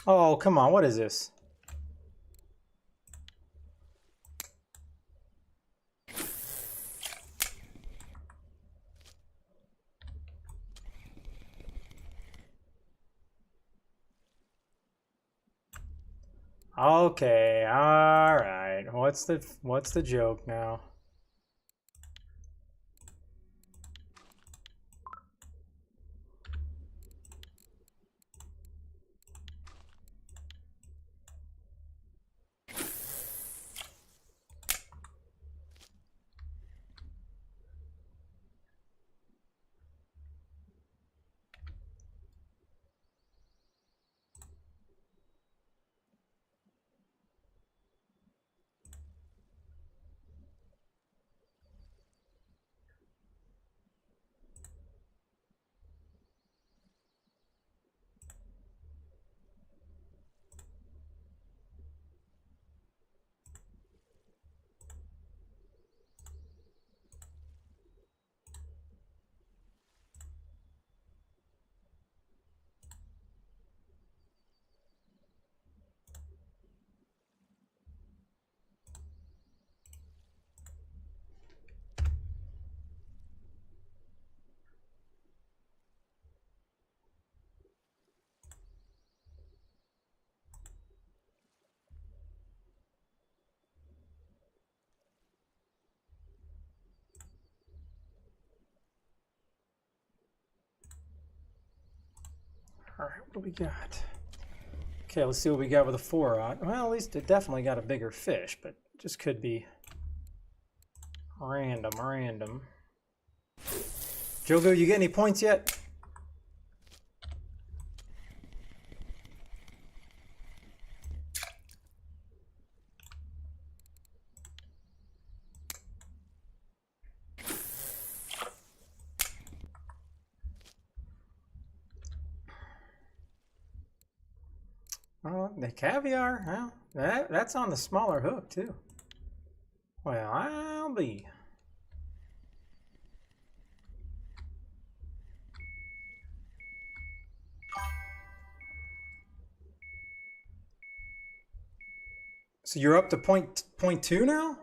Oh, come on. What is this? Okay, all right. What's the joke now? All right, what do we got? Okay, let's see what we got with a 4-aught. Well, at least it definitely got a bigger fish, but just could be random. Jogo, you get any points yet? Oh, the caviar, well, that's on the smaller hook too. Well, I'll be. So you're up to point two now?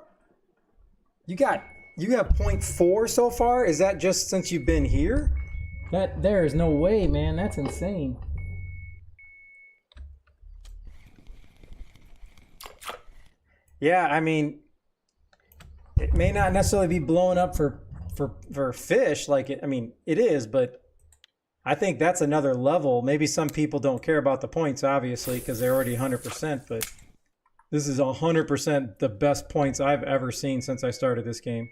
You got 0.4 so far? Is that just since you've been here? There is no way, man. That's insane. Yeah, I mean, it may not necessarily be blowing up for fish like it. I mean, it is, but I think that's another level. Maybe some people don't care about the points, obviously, because they're already 100%. But this is 100% the best points I've ever seen since I started this game.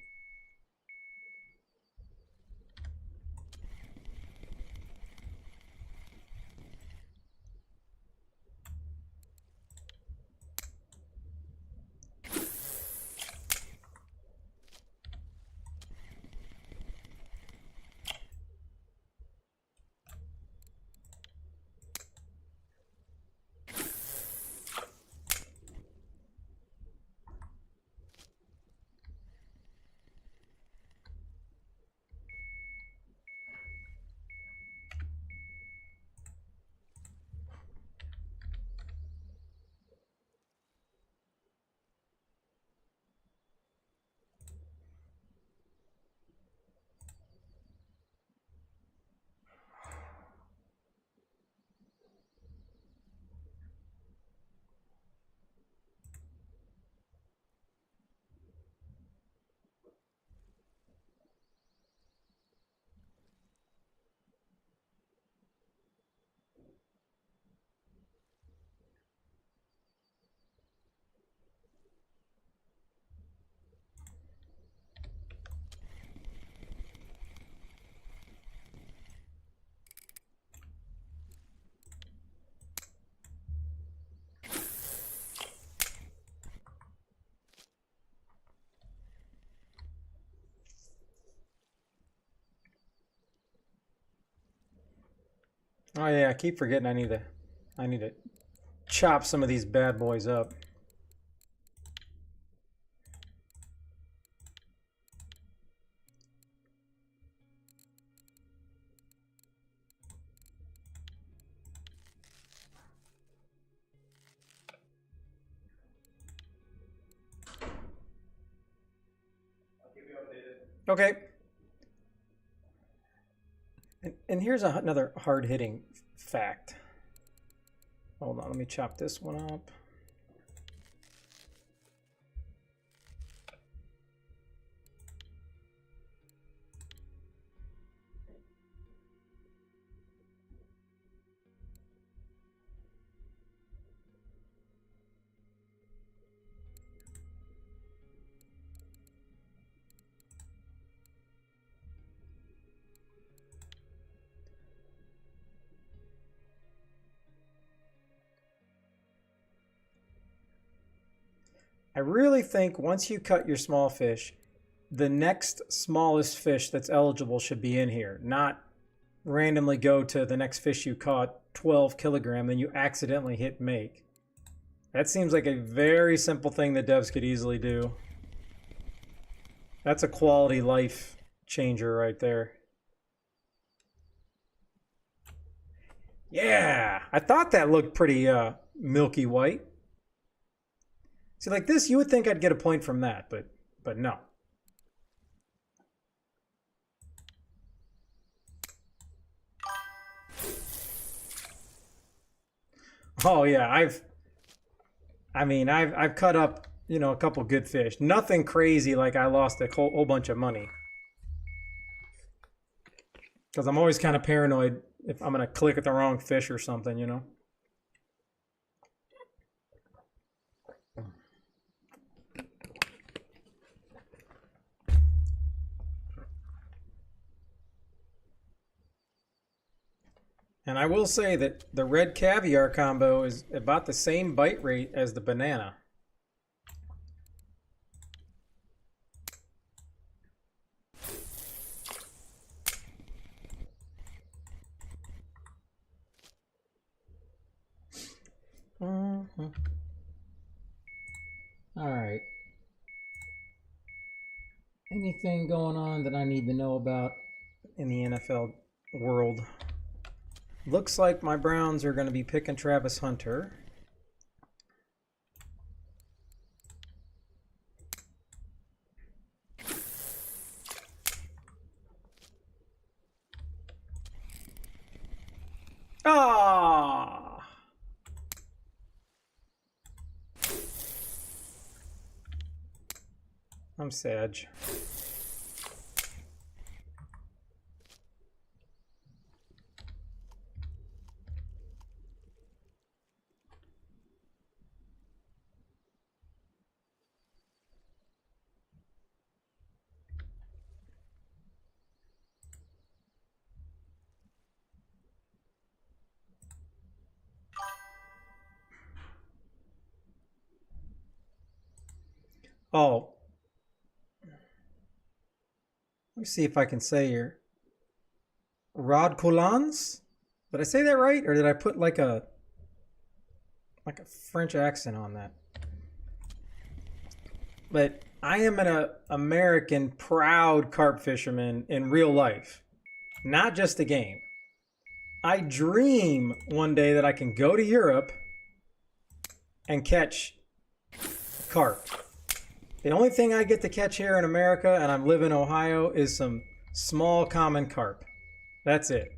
Oh yeah, I keep forgetting I need to I need to chop some of these bad boys up. Okay. And here's another hard-hitting fact. Hold on, let me chop this one up. I really think once you cut your small fish, the next smallest fish that's eligible should be in here, not randomly go to the next fish you caught, 12 kilogram, then you accidentally hit make. That seems like a very simple thing that devs could easily do. That's a quality life changer right there. Yeah, I thought that looked pretty milky white. See, like this, you would think I'd get a point from that, but no. Oh yeah, I've cut up, you know, a couple good fish. Nothing crazy like I lost a whole bunch of money. Because I'm always kind of paranoid if I'm gonna click at the wrong fish or something, you know. And I will say that the red caviar combo is about the same bite rate as the banana. All right. Anything going on that I need to know about in the NFL world? Looks like my Browns are going to be picking Travis Hunter. Ah! I'm sad. Oh. Let me see if I can say here. Rod Coulans? Did I say that right? Or did I put like a French accent on that? But I am an American proud carp fisherman in real life, not just a game. I dream one day that I can go to Europe and catch carp. The only thing I get to catch here in America, and I'm living in Ohio, is some small common carp. That's it.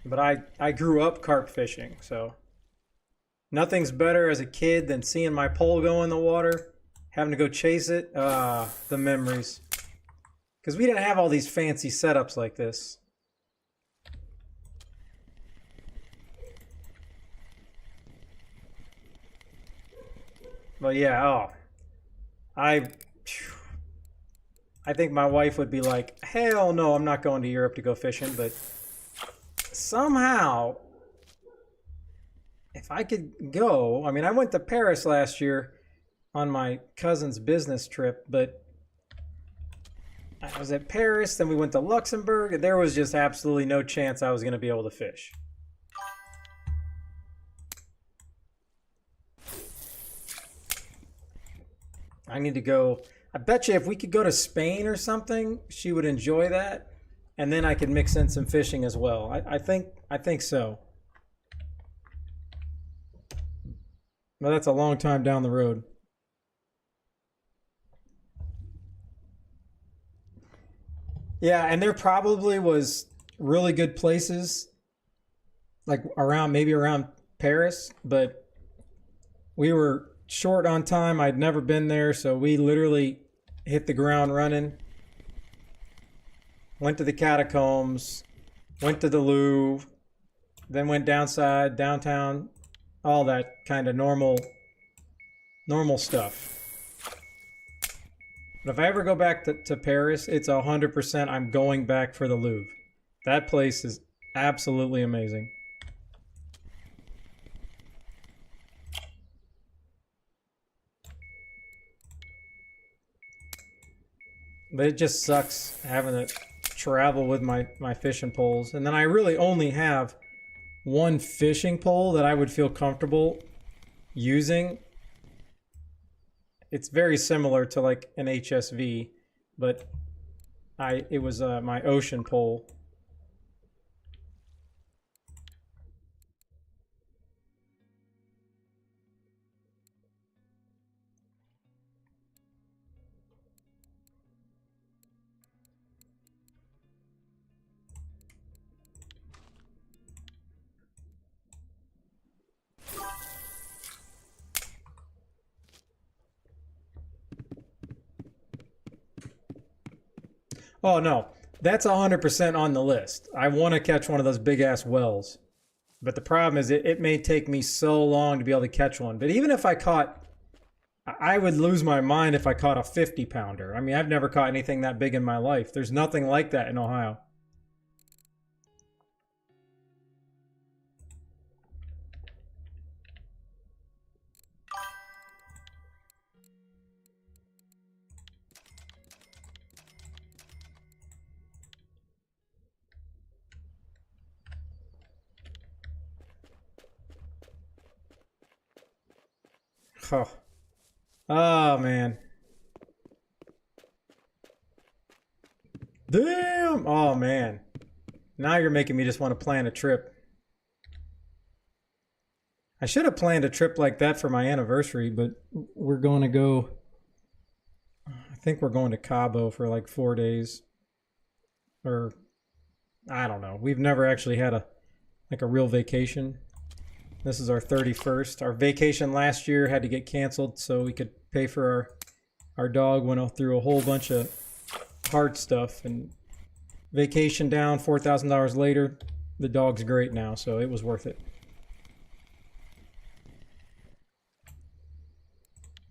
But I grew up carp fishing, so nothing's better as a kid than seeing my pole go in the water, having to go chase it. The memories. Because we didn't have all these fancy setups like this. But yeah, oh, I think my wife would be like, hell no, I'm not going to Europe to go fishing. But somehow, if I could go, I mean, I went to Paris last year on my cousin's business trip, but I was at Paris, then we went to Luxembourg. There was just absolutely no chance I was going to be able to fish. I need to go. I bet you if we could go to Spain or something, she would enjoy that, and then I could mix in some fishing as well. I think so. But that's a long time down the road. Yeah, and there probably was really good places like around maybe around Paris, but we were short on time. I'd never been there, so we literally hit the ground running. Went to the catacombs, went to the Louvre, then went downtown, all that kind of normal stuff. But if I ever go back to Paris, it's 100% I'm going back for the Louvre. That place is absolutely amazing. But it just sucks having to travel with my fishing poles. And then I really only have one fishing pole that I would feel comfortable using. It's very similar to like an HSV, but it was my ocean pole. Oh no, that's 100% on the list. I want to catch one of those big ass whales. But the problem is it may take me so long to be able to catch one. But even if I would lose my mind if I caught a 50 pounder. I mean, I've never caught anything that big in my life. There's nothing like that in Ohio. Oh, oh man. Damn! Oh man. Now you're making me just want to plan a trip. I should have planned a trip like that for my anniversary, but we're going to go. I think we're going to Cabo for like 4 days. Or I don't know. We've never actually had a real vacation. This is our 31st. Our vacation last year had to get canceled so we could pay for our dog. Went through a whole bunch of hard stuff, and vacation down, $4,000 later. The dog's great now, so it was worth it.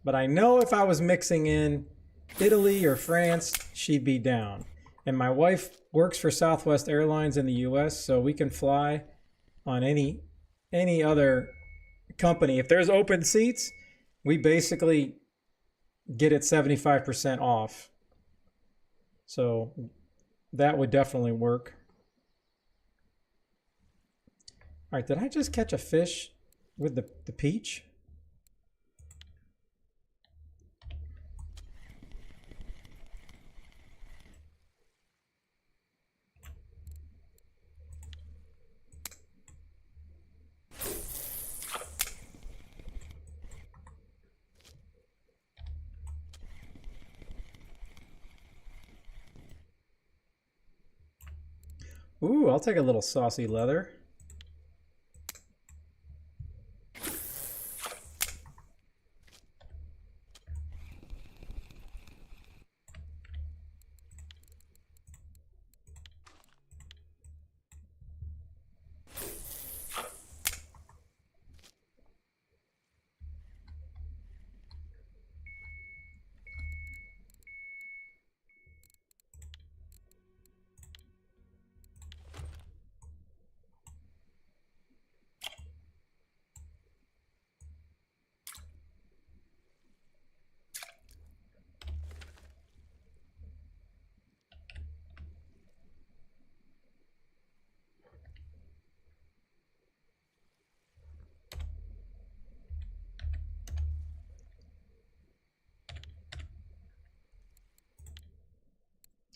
But I know if I was mixing in Italy or France, she'd be down. And my wife works for Southwest Airlines in the US, so we can fly on any other company. If there's open seats, we basically get it 75% off. So that would definitely work. All right, did I just catch a fish with the peach? Ooh, I'll take a little saucy leather.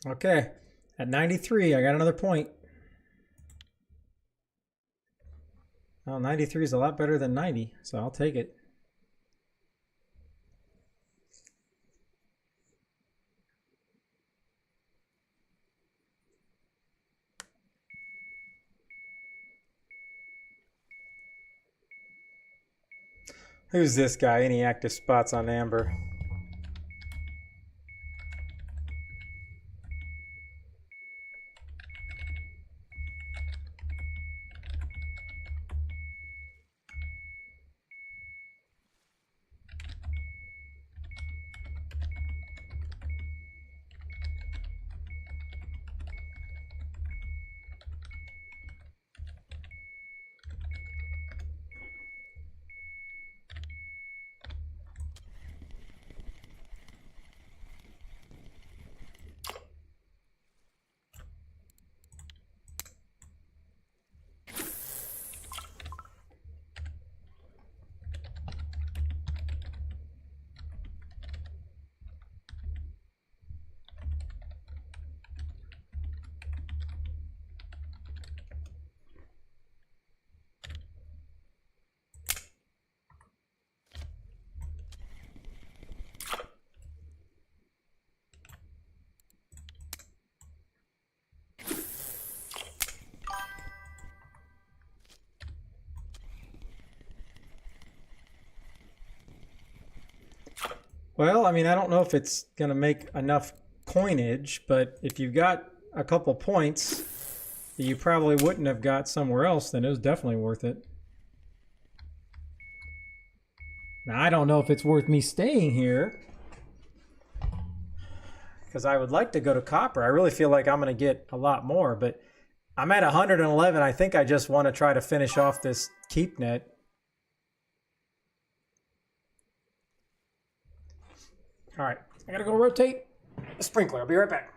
Okay, at 93, I got another point. Well, 93 is a lot better than 90, so I'll take it. Who's this guy? Any active spots on Amber? Well, I mean, I don't know if it's going to make enough coinage, but if you've got a couple points that you probably wouldn't have got somewhere else, then it was definitely worth it. Now, I don't know if it's worth me staying here, because I would like to go to copper. I really feel like I'm going to get a lot more, but I'm at 111. I think I just want to try to finish off this keep net. All right, I gotta go rotate the sprinkler. I'll be right back.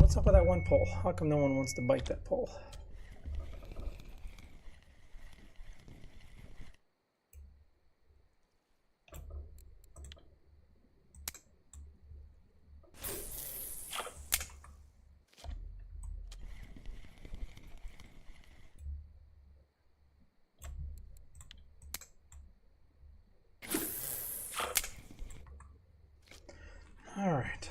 What's up with that one pole? How come no one wants to bite that pole? All right.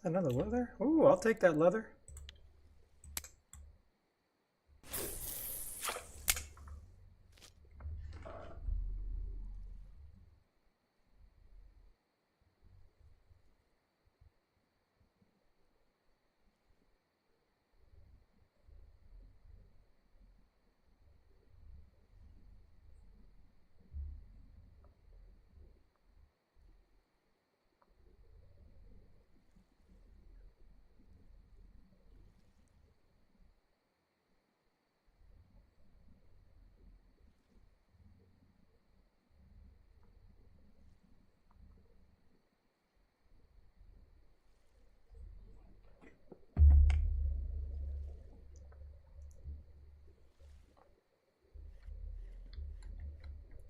Another leather? Ooh, I'll take that leather.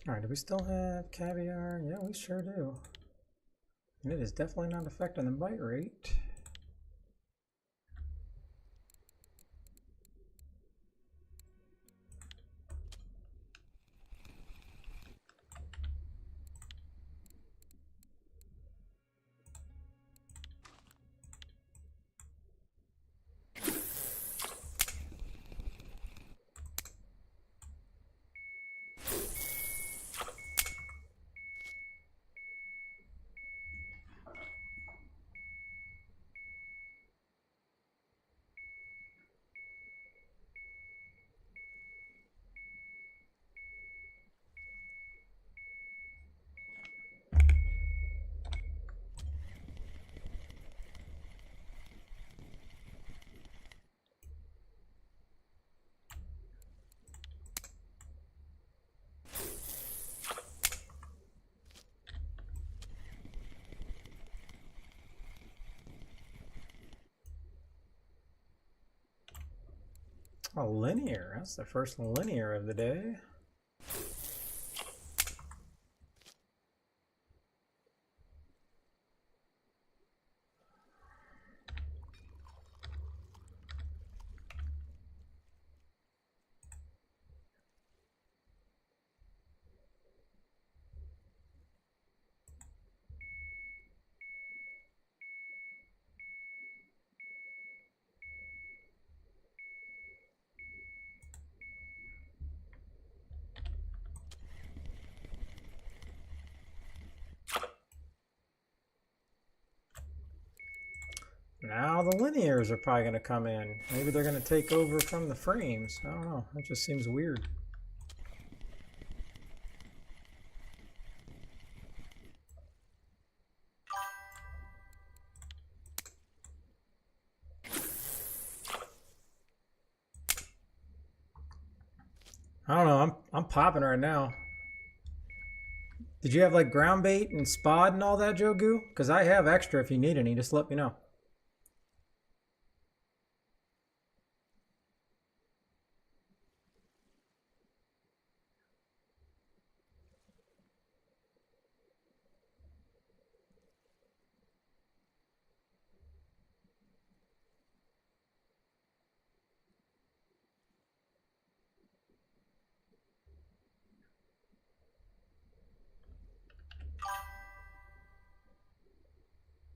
All right, do we still have caviar? Yeah, we sure do. And it is definitely not affecting the bite rate. Oh, linear. That's the first linear of the day. Now the linears are probably going to come in. Maybe they're going to take over from the frames. I don't know. That just seems weird. I don't know. I'm popping right now. Did you have like ground bait and spod and all that, Joe Goo? Because I have extra if you need any. Just let me know.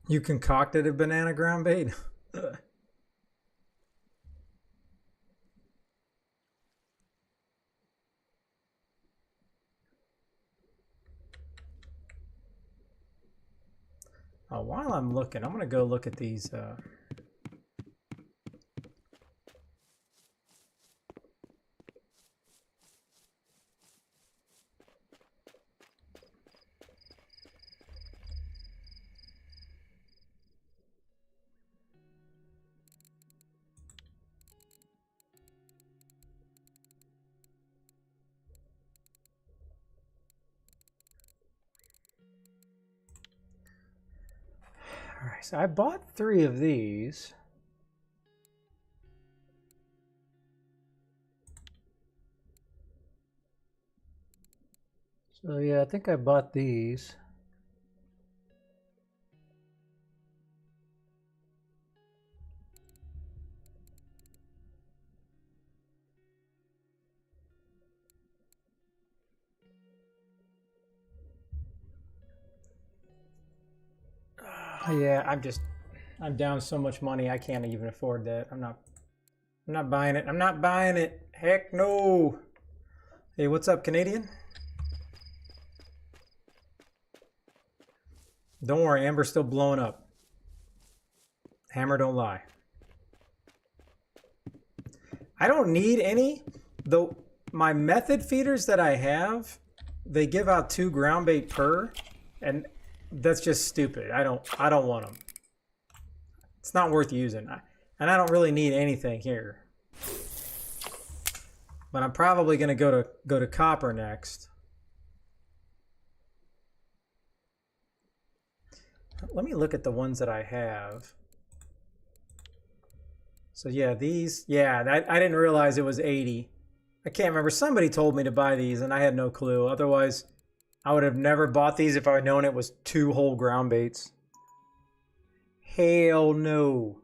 You concocted a banana ground bait? While I'm looking, I'm going to go look at these. All right, so I bought 3 of these. So yeah, I think I bought these. Yeah, I'm down so much money I can't even afford that. I'm not buying it. I'm not buying it. Heck no. Hey, what's up, Canadian? Don't worry, Amber's still blowing up. Hammer don't lie. I don't need any. Though my method feeders that I have, they give out 2 ground bait per, and that's just stupid. I don't want them. It's not worth using. And I don't really need anything here. But I'm probably going to go to copper next. Let me look at the ones that I have. So yeah, these, yeah, I didn't realize it was 80. I can't remember. Somebody told me to buy these and I had no clue. Otherwise, I would have never bought these if I had known it was 2 whole ground baits. Hell no.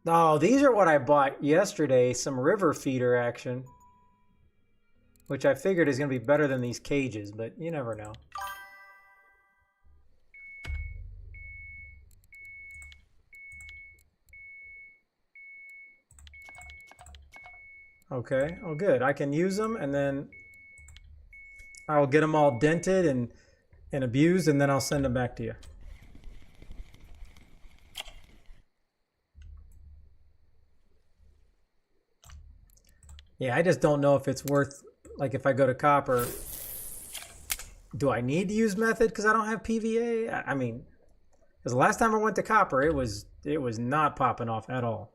Oh, these are what I bought yesterday, some river feeder action. Which I figured is going to be better than these cages, but you never know. Okay, oh good. I can use them and then I'll get them all dented and abused and then I'll send them back to you. Yeah, I just don't know if it's worth, like if I go to copper, do I need to use method because I don't have PVA? I mean, because the last time I went to copper, it was not popping off at all.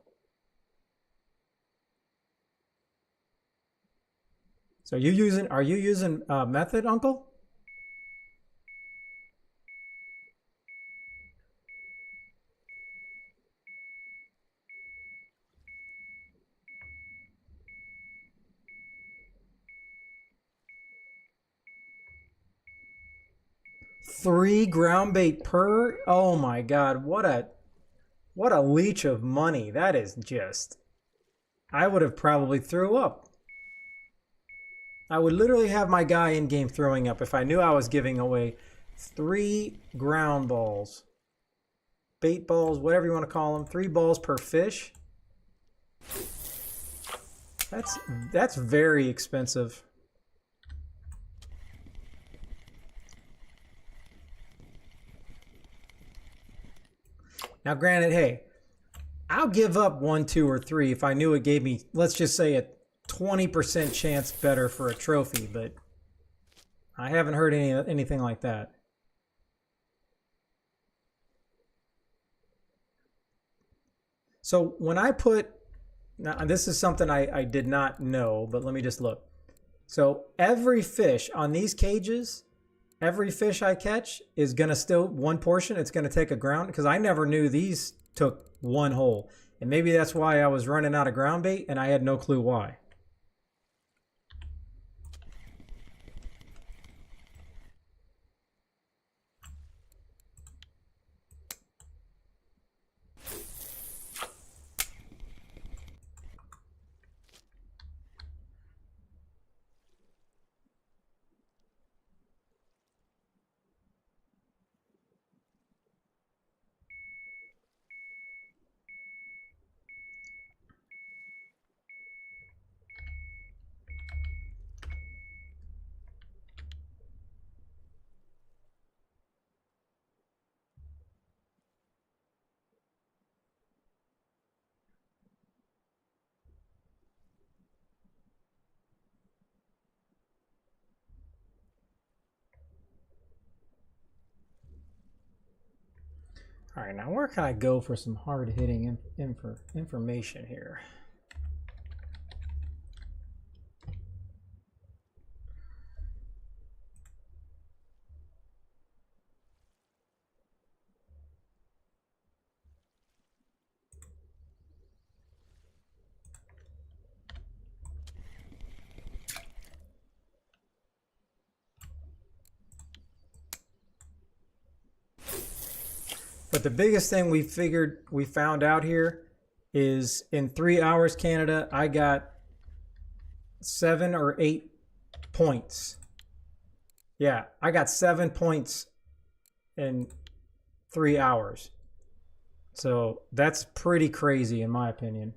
So are you using method, Uncle? Three ground bait per? Oh my God, what a leech of money. That is just, I would have probably threw up. I would literally have my guy in game throwing up if I knew I was giving away 3 ground balls. Bait balls, whatever you want to call them. 3 balls per fish. That's very expensive. Now granted, hey, I'll give up 1, 2, or 3 if I knew it gave me, let's just say, a 20% chance better for a trophy, but I haven't heard anything like that. So when I put, now this is something I did not know, but let me just look. So every fish on these cages, every fish I catch is going to still, one portion, it's going to take a ground, because I never knew these took 1 hole. And maybe that's why I was running out of ground bait and I had no clue why. All right, now where can I go for some hard-hitting information here? But the biggest thing we found out here is in 3 hours, Canada, I got 7 or 8 points. Yeah, I got 7 points in 3 hours. So that's pretty crazy in my opinion.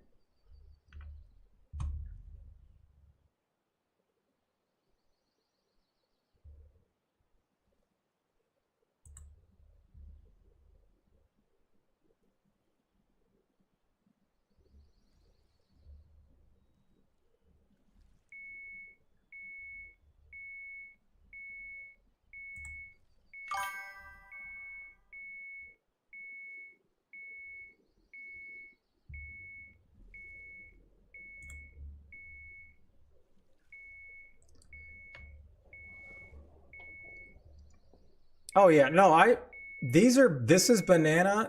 Oh yeah, no, this is banana,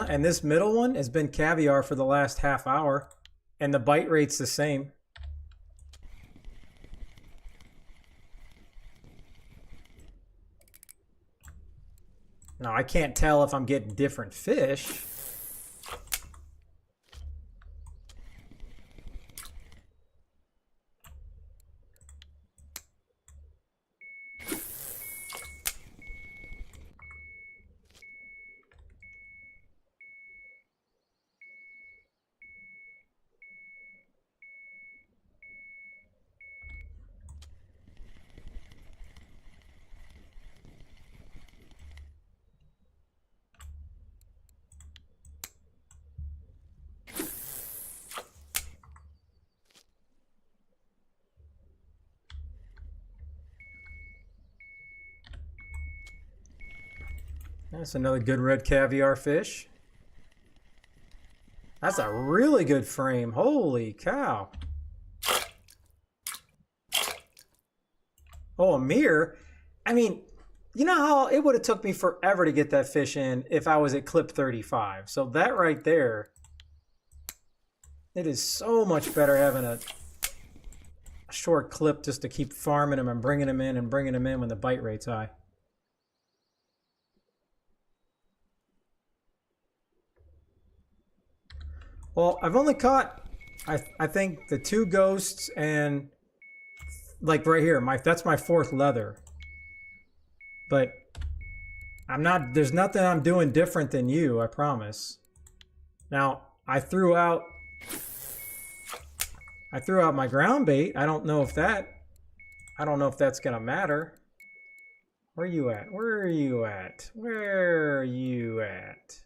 and this middle one has been caviar for the last half hour, and the bite rate's the same. Now I can't tell if I'm getting different fish. That's another good red caviar fish. That's a really good frame. Holy cow. Oh, a mirror. I mean, you know how it would have took me forever to get that fish in if I was at clip 35. So that right there, it is so much better having a short clip just to keep farming them and bringing them in and bringing them in when the bite rate's high. Well, I've only caught, I think, the 2 ghosts and, like right here, that's my 4th leather. But there's nothing I'm doing different than you, I promise. Now, I threw out my ground bait. I don't know if that's gonna matter. Where are you at? Where are you at? Where are you at?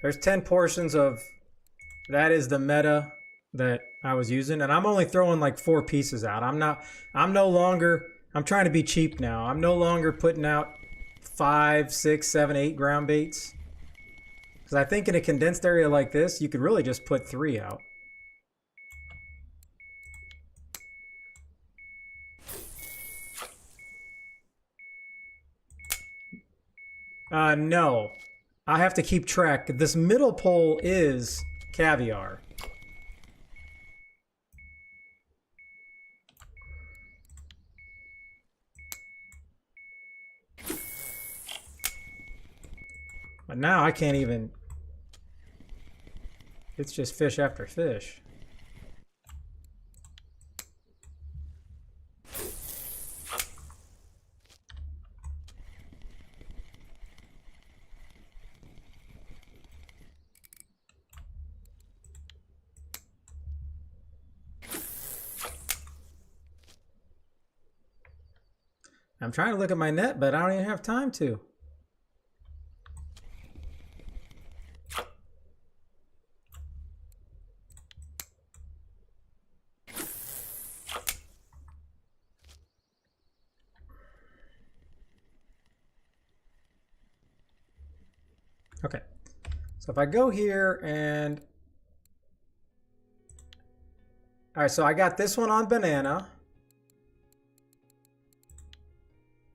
There's 10 portions of, that is the meta that I was using, and I'm only throwing like 4 pieces out. I'm trying to be cheap now. I'm no longer putting out 5, 6, 7, 8 ground baits. Because I think in a condensed area like this, you could really just put 3 out. No. I have to keep track. This middle pole is caviar. But now I can't even... It's just fish after fish. I'm trying to look at my net, but I don't even have time to. Okay, so if I go here and... All right, so I got this one on banana.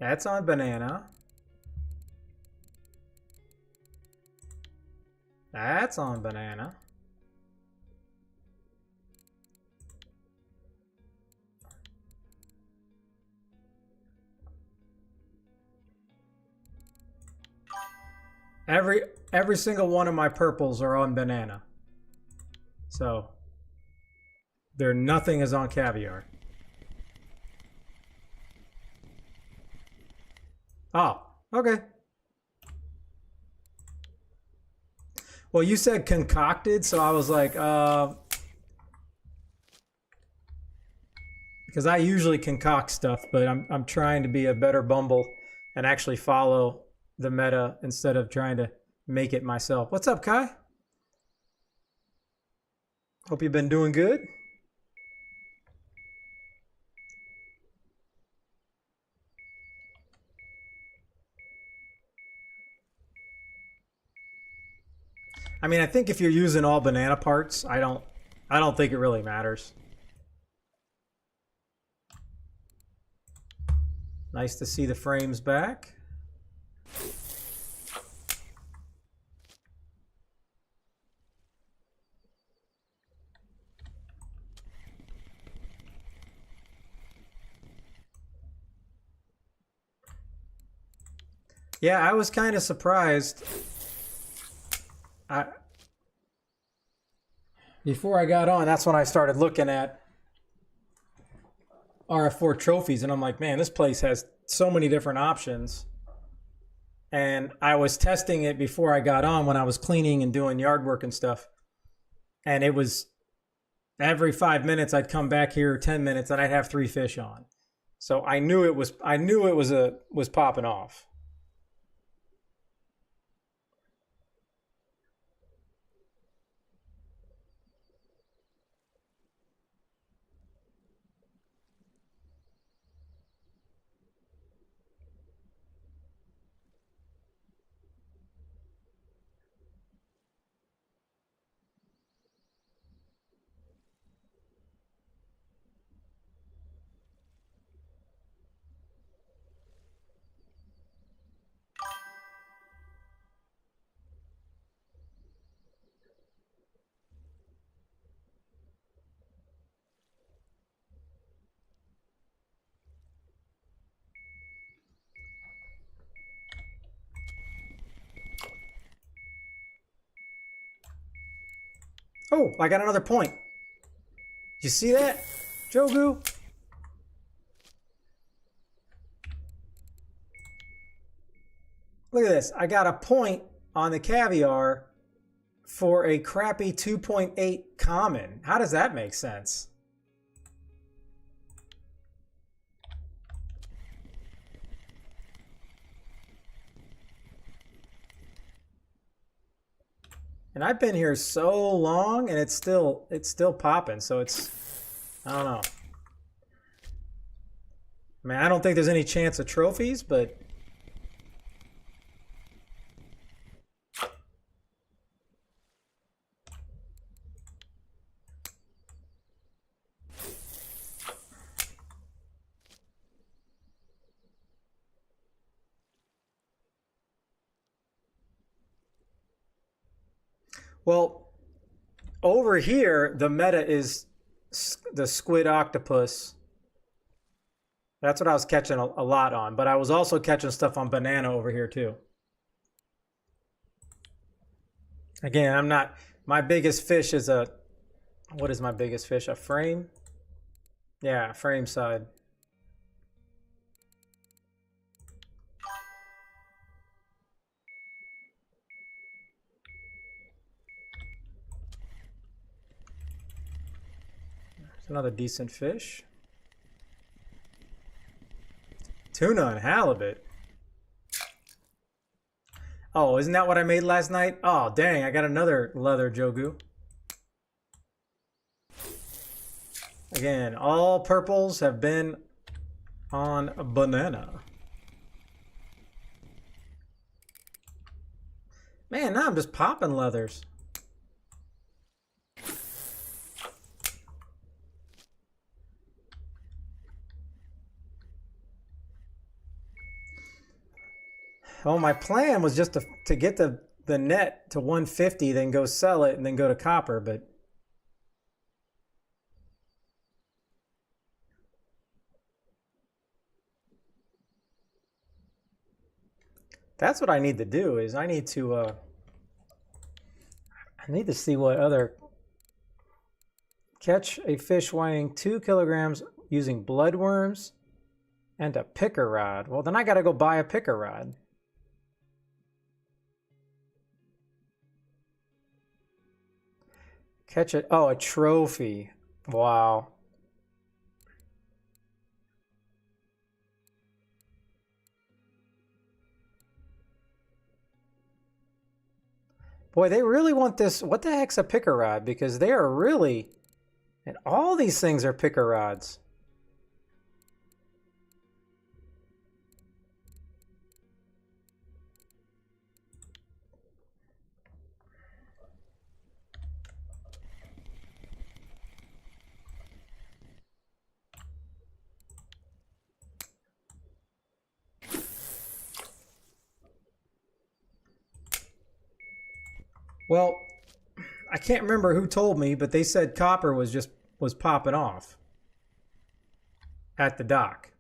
That's on banana. That's on banana. Every single one of my purples are on banana. So nothing is on caviar. Oh, okay. Well, you said concocted, so I was like, because I usually concoct stuff, but I'm trying to be a better Bumble and actually follow the meta instead of trying to make it myself. What's up, Kai? Hope you've been doing good. I mean, I think if you're using all banana parts, I don't think it really matters. Nice to see the frames back. Yeah, I was kind of surprised. Before I got on, that's when I started looking at RF4 trophies, and I'm like, man, this place has so many different options. And I was testing it before I got on when I was cleaning and doing yard work and stuff. And it was every 5 minutes I'd come back here, 10 minutes, and I'd have 3 fish on. So I knew it was popping off. Oh, I got another point. You see that, Jogu? Look at this. I got a point on the caviar for a crappy 2.8 common. How does that make sense? And I've been here so long, and it's still popping. So it's, I don't know. I mean, I don't think there's any chance of trophies, but well, over here the meta is the squid octopus. That's what I was catching a lot on, but I was also catching stuff on banana over here too. Again, I'm not, my biggest fish is a, what is my biggest fish? A frame? Yeah, frame side. There's another decent fish. Tuna and halibut. Oh, isn't that what I made last night? Oh, dang, I got another leather Jogu. Again, all purples have been on banana. Man, now I'm just popping leathers. Oh, my plan was just to get the net to 150, then go sell it, and then go to copper, but that's what I need to do. Is I need to see what other catch a fish weighing 2 kilograms using bloodworms and a picker rod. Well, then I got to go buy a picker rod. Catch it. Oh, a trophy. Wow. Boy, they really want this. What the heck's a picker rod? Because they are really, and all these things are picker rods. Well, I can't remember who told me, but they said copper was popping off at the dock.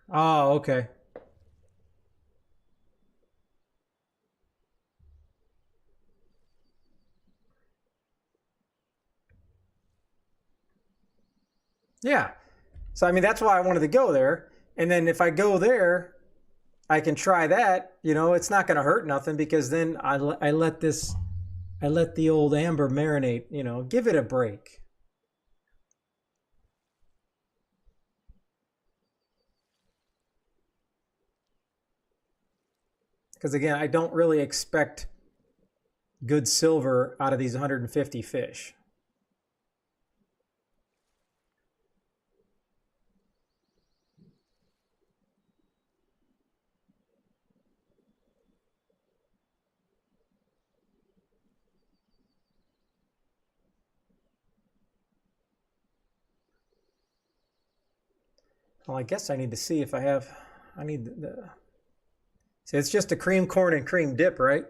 Oh, okay. Yeah. So I mean that's why I wanted to go there. And then if I go there, I can try that. You know, it's not going to hurt nothing because then I let the old amber marinate. You know, give it a break. Because again, I don't really expect good silver out of these 150 fish. Well, I guess I need to see if I have. I need the. See, it's just a cream corn and cream dip, right?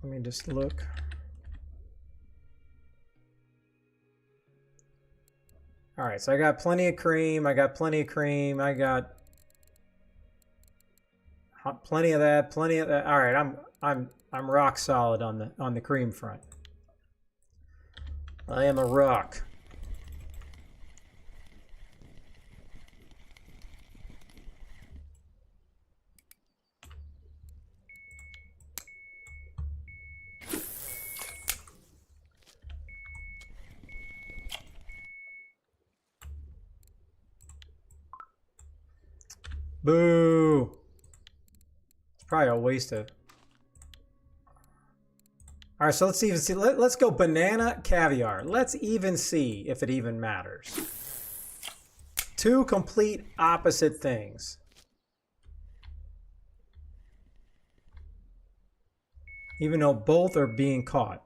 Let me just look. All right, so I got plenty of cream. I got plenty of cream. I got plenty of that. Plenty of that. All right, I'm rock solid on the cream front. I am a rock. Boo! It's probably a waste of. All right, so let's even see. Let's go banana caviar. Let's even see if it even matters. Two complete opposite things. Even though both are being caught.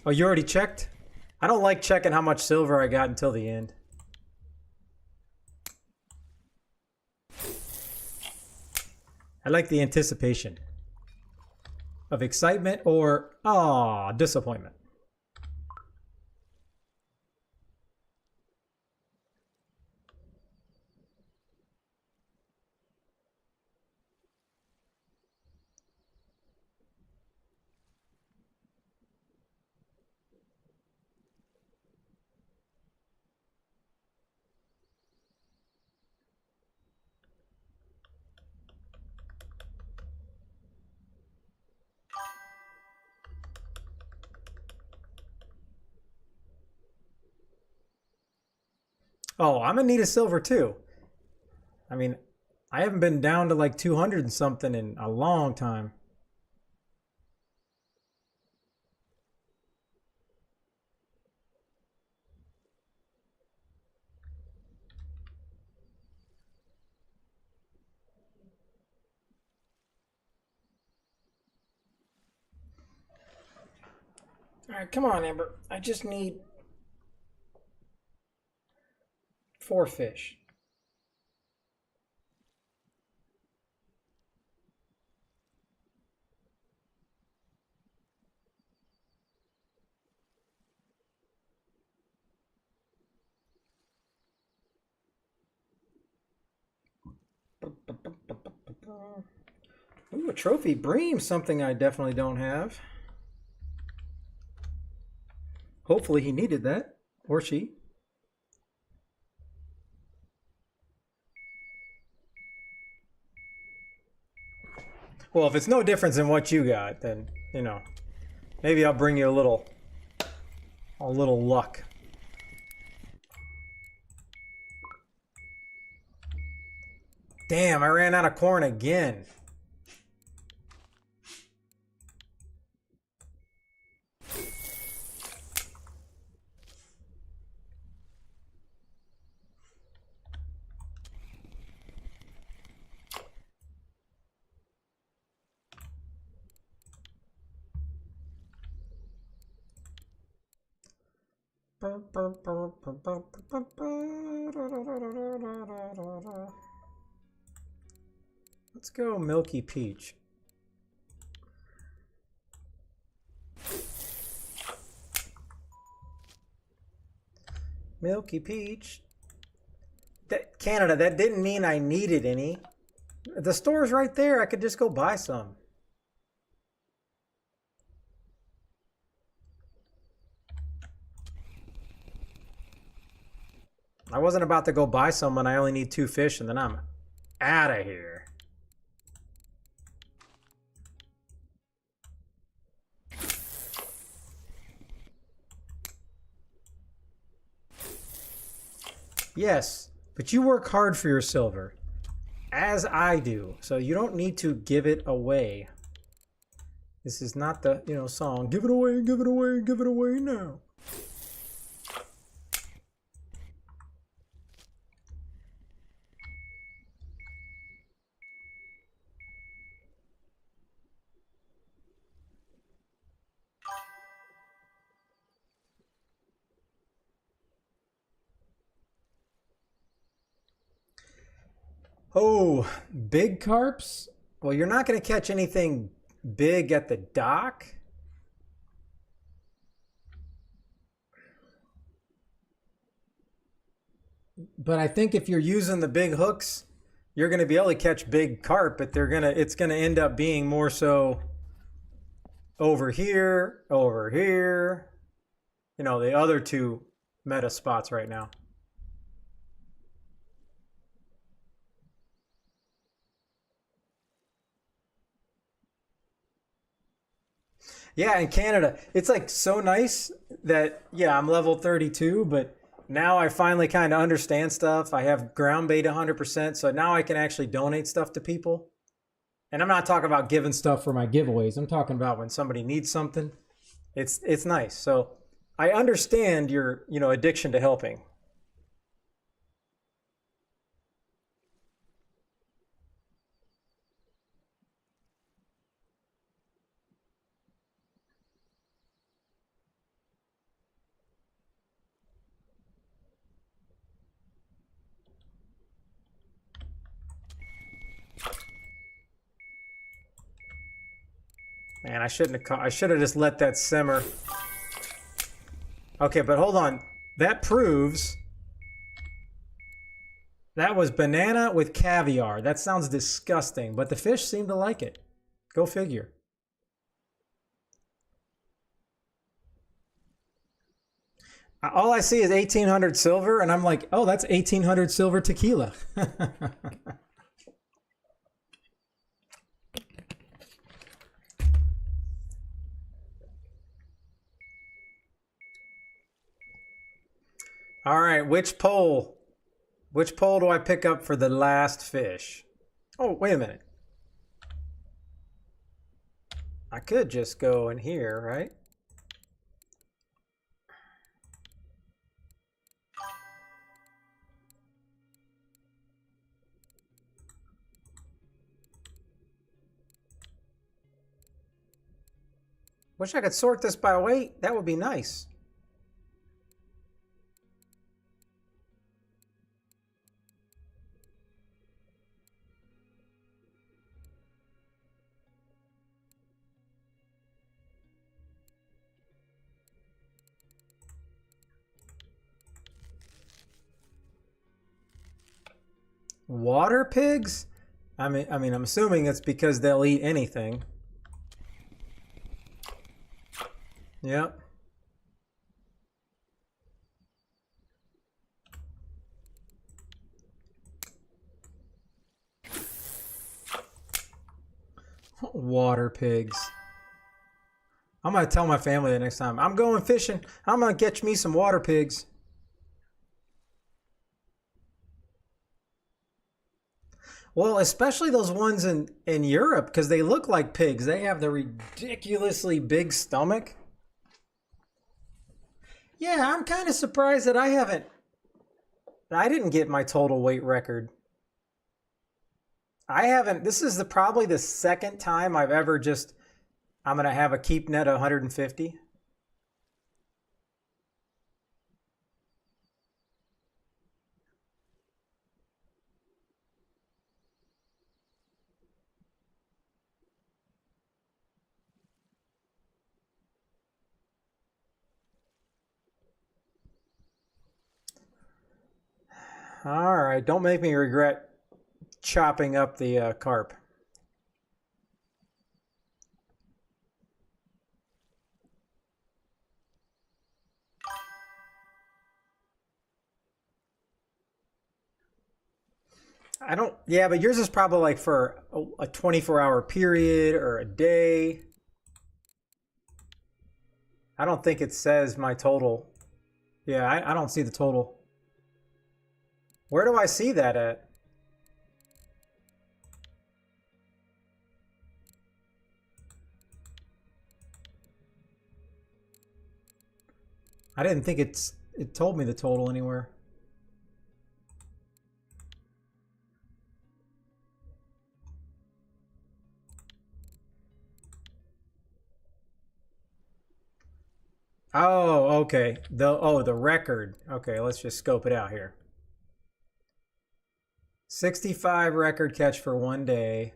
Oh, you already checked? I don't like checking how much silver I got until the end. I like the anticipation of excitement or, disappointment. Oh, I'm gonna need a silver too. I mean, I haven't been down to like 200 and something in a long time. All right, come on, Amber. I just need 4 fish. Ooh, a trophy bream, something I definitely don't have. Hopefully he needed that, or she. Well, if it's no difference than what you got, then, you know, maybe I'll bring you a little luck. Damn, I ran out of corn again. Let's go Milky Peach. Milky Peach. That, Canada, that didn't mean I needed any. The store's right there. I could just go buy some. I wasn't about to go buy some when I only need 2 fish and then I'm out of here. Yes, but you work hard for your silver, as I do, so you don't need to give it away. This is not the, you know, song, give it away, give it away, give it away now. Oh, big carps? Well, you're not going to catch anything big at the dock. But I think if you're using the big hooks, you're going to be able to catch big carp, but it's going to end up being more so over here, you know, the other 2 meta spots right now. Yeah, in Canada, it's like so nice that, yeah, I'm level 32, but now I finally kind of understand stuff. I have ground bait 100%, so now I can actually donate stuff to people. And I'm not talking about giving stuff for my giveaways. I'm talking about when somebody needs something. It's nice. So I understand your, you know, addiction to helping. Man, I should have just let that simmer. Okay, but hold on. That proves that was banana with caviar. That sounds disgusting, but the fish seem to like it. Go figure. All I see is 1,800 silver, and I'm like, oh, that's 1,800 silver tequila. All right, which pole Which pole do I pick up for the last fish? Oh, wait a minute. I could just go in here, right? Wish I could sort this by weight. That would be nice. Water pigs? I mean, I'm assuming it's because they'll eat anything. Yep. Water pigs. I'm gonna tell my family the next time I'm going fishing. I'm gonna catch me some water pigs. Well, especially those ones in Europe, because they look like pigs. They have the ridiculously big stomach. Yeah, I'm kind of surprised that I didn't get my total weight record. I haven't, this is probably the second time I've ever just, I'm going to have a keep net of 150. All right, don't make me regret chopping up the carp. I don't, yeah, but yours is probably like for a 24-hour period or a day. I don't think it says my total. Yeah, I don't see the total. Where do I see that at? I didn't think it told me the total anywhere. Oh, okay. The record. Okay, let's just scope it out here. 65 record catch for one day.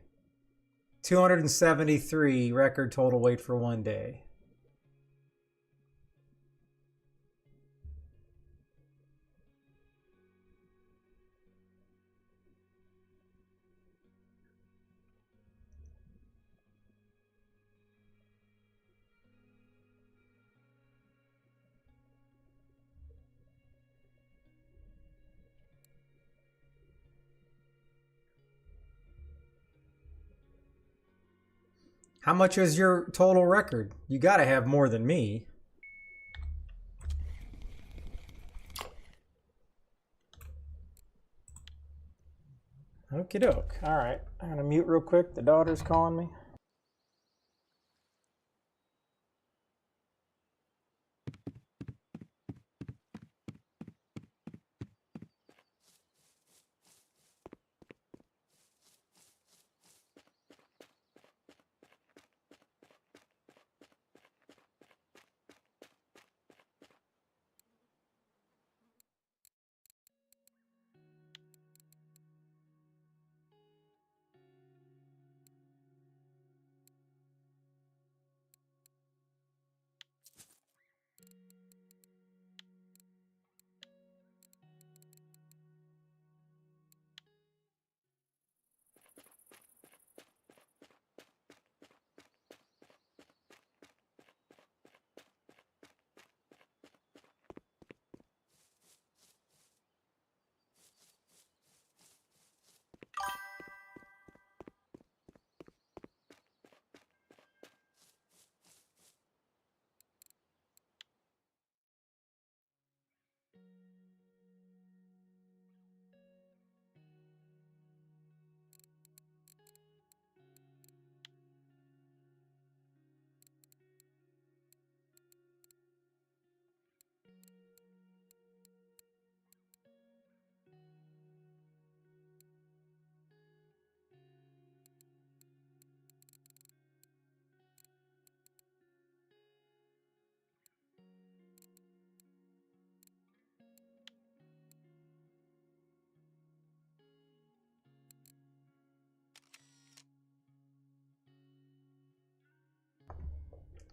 273 record total weight for one day. How much is your total record? You got to have more than me. Okie doke. All right. I'm going to mute real quick. The daughter's calling me.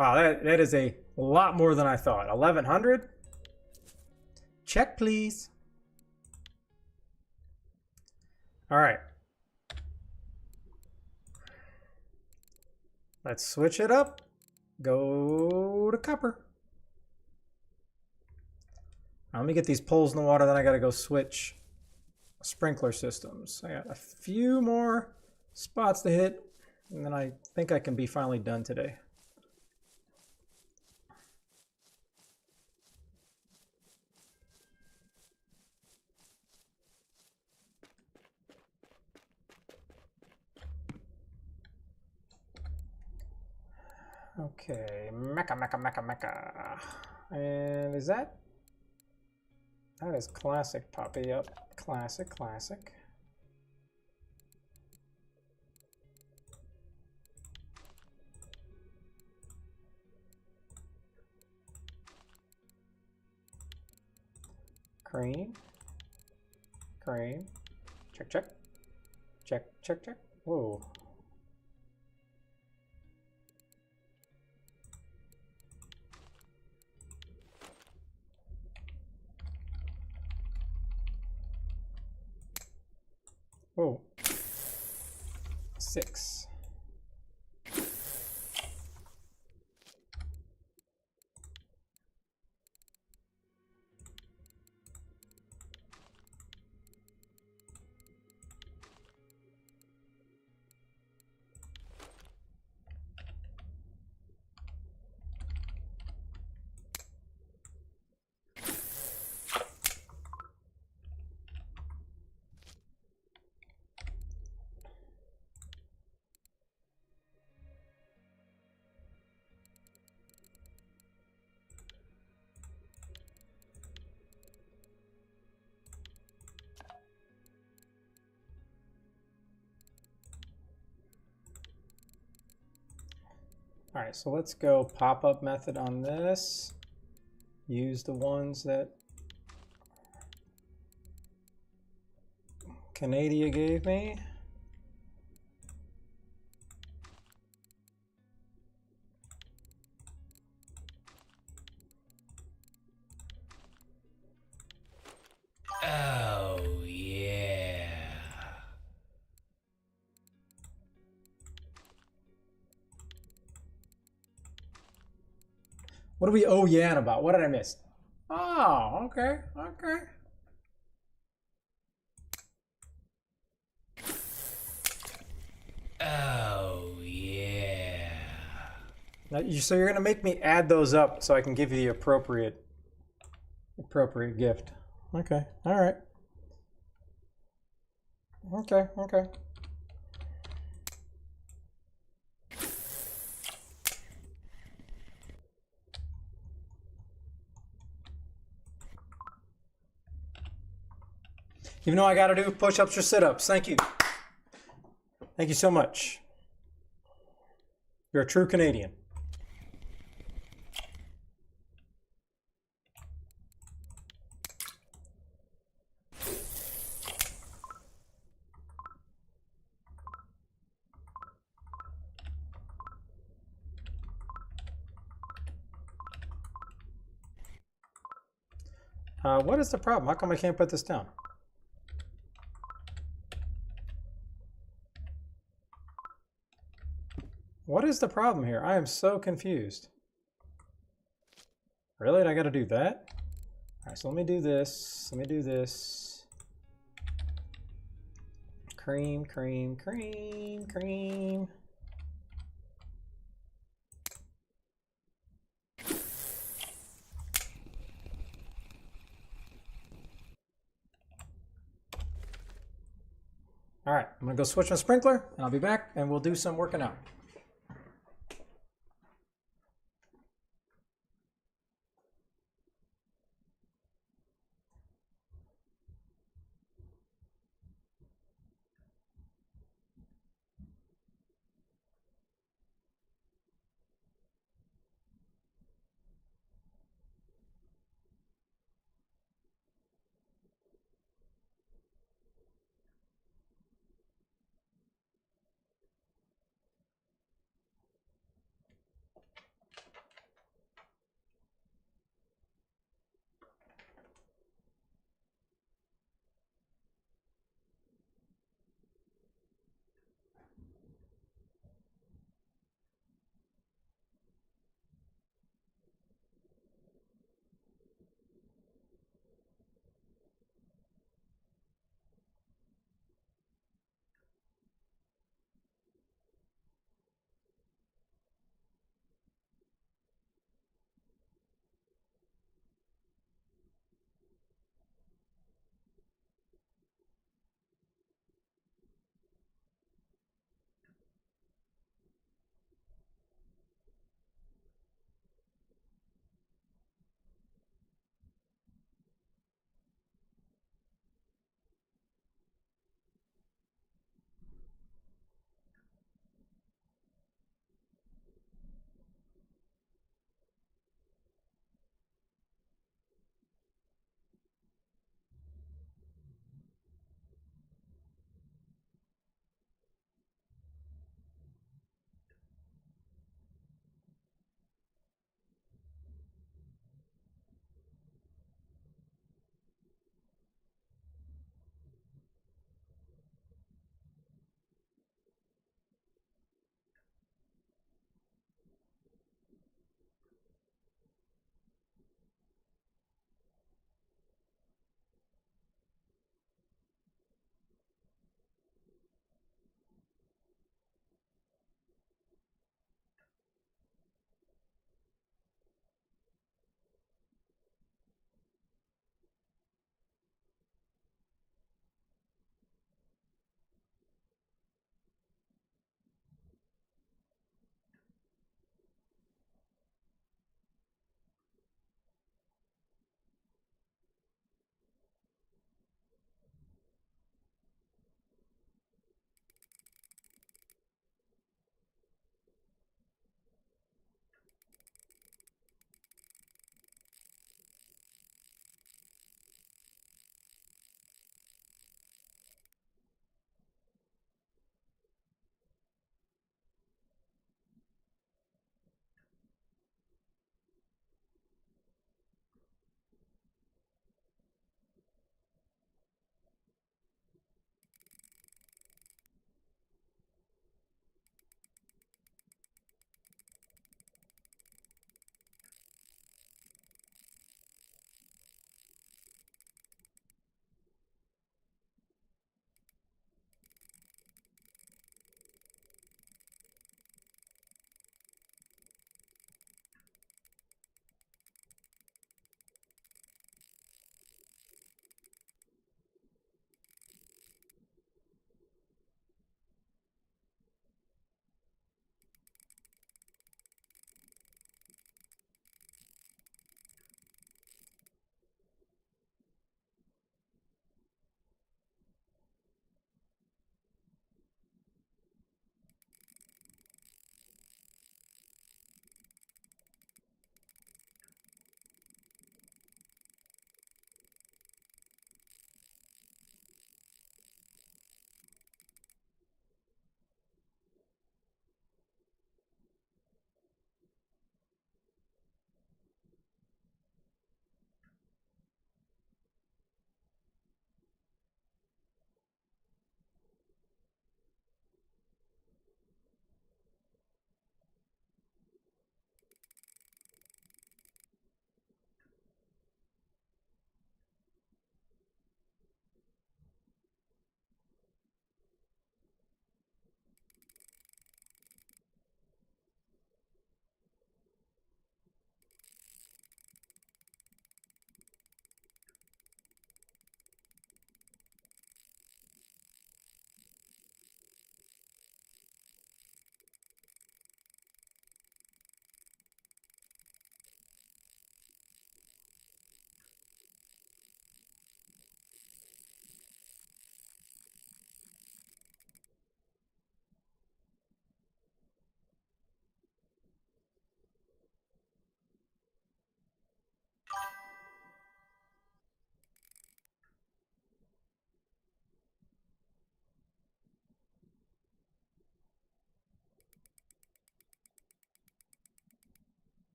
Wow, that is a lot more than I thought. 1100? Check, please. All right. Let's switch it up. Go to copper. Now, let me get these poles in the water, then I got to go switch sprinkler systems. I got a few more spots to hit, and then I think I can be finally done today. Okay, mecha. And is that? That is classic Poppy. Yep, classic. Cream. Check. Whoa. Whoa. 6. All right, so let's go pop-up method on this. Use the ones that Canadia gave me. Oh, yeah. What are we oh yeah about? What did I miss? Oh, okay. Oh, yeah. Now, so you're gonna make me add those up so I can give you the appropriate gift. Okay. All right. Okay. Even though I gotta do push-ups or sit-ups. Thank you. Thank you so much. You're a true Canadian. What is the problem? How come I can't put this down? What is the problem here? I am so confused. Really? I got to do that? All right, so let me do this. Cream. All right, I'm gonna go switch my sprinkler and I'll be back and we'll do some working out.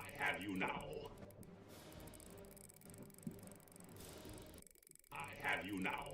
I have you now. I have you now.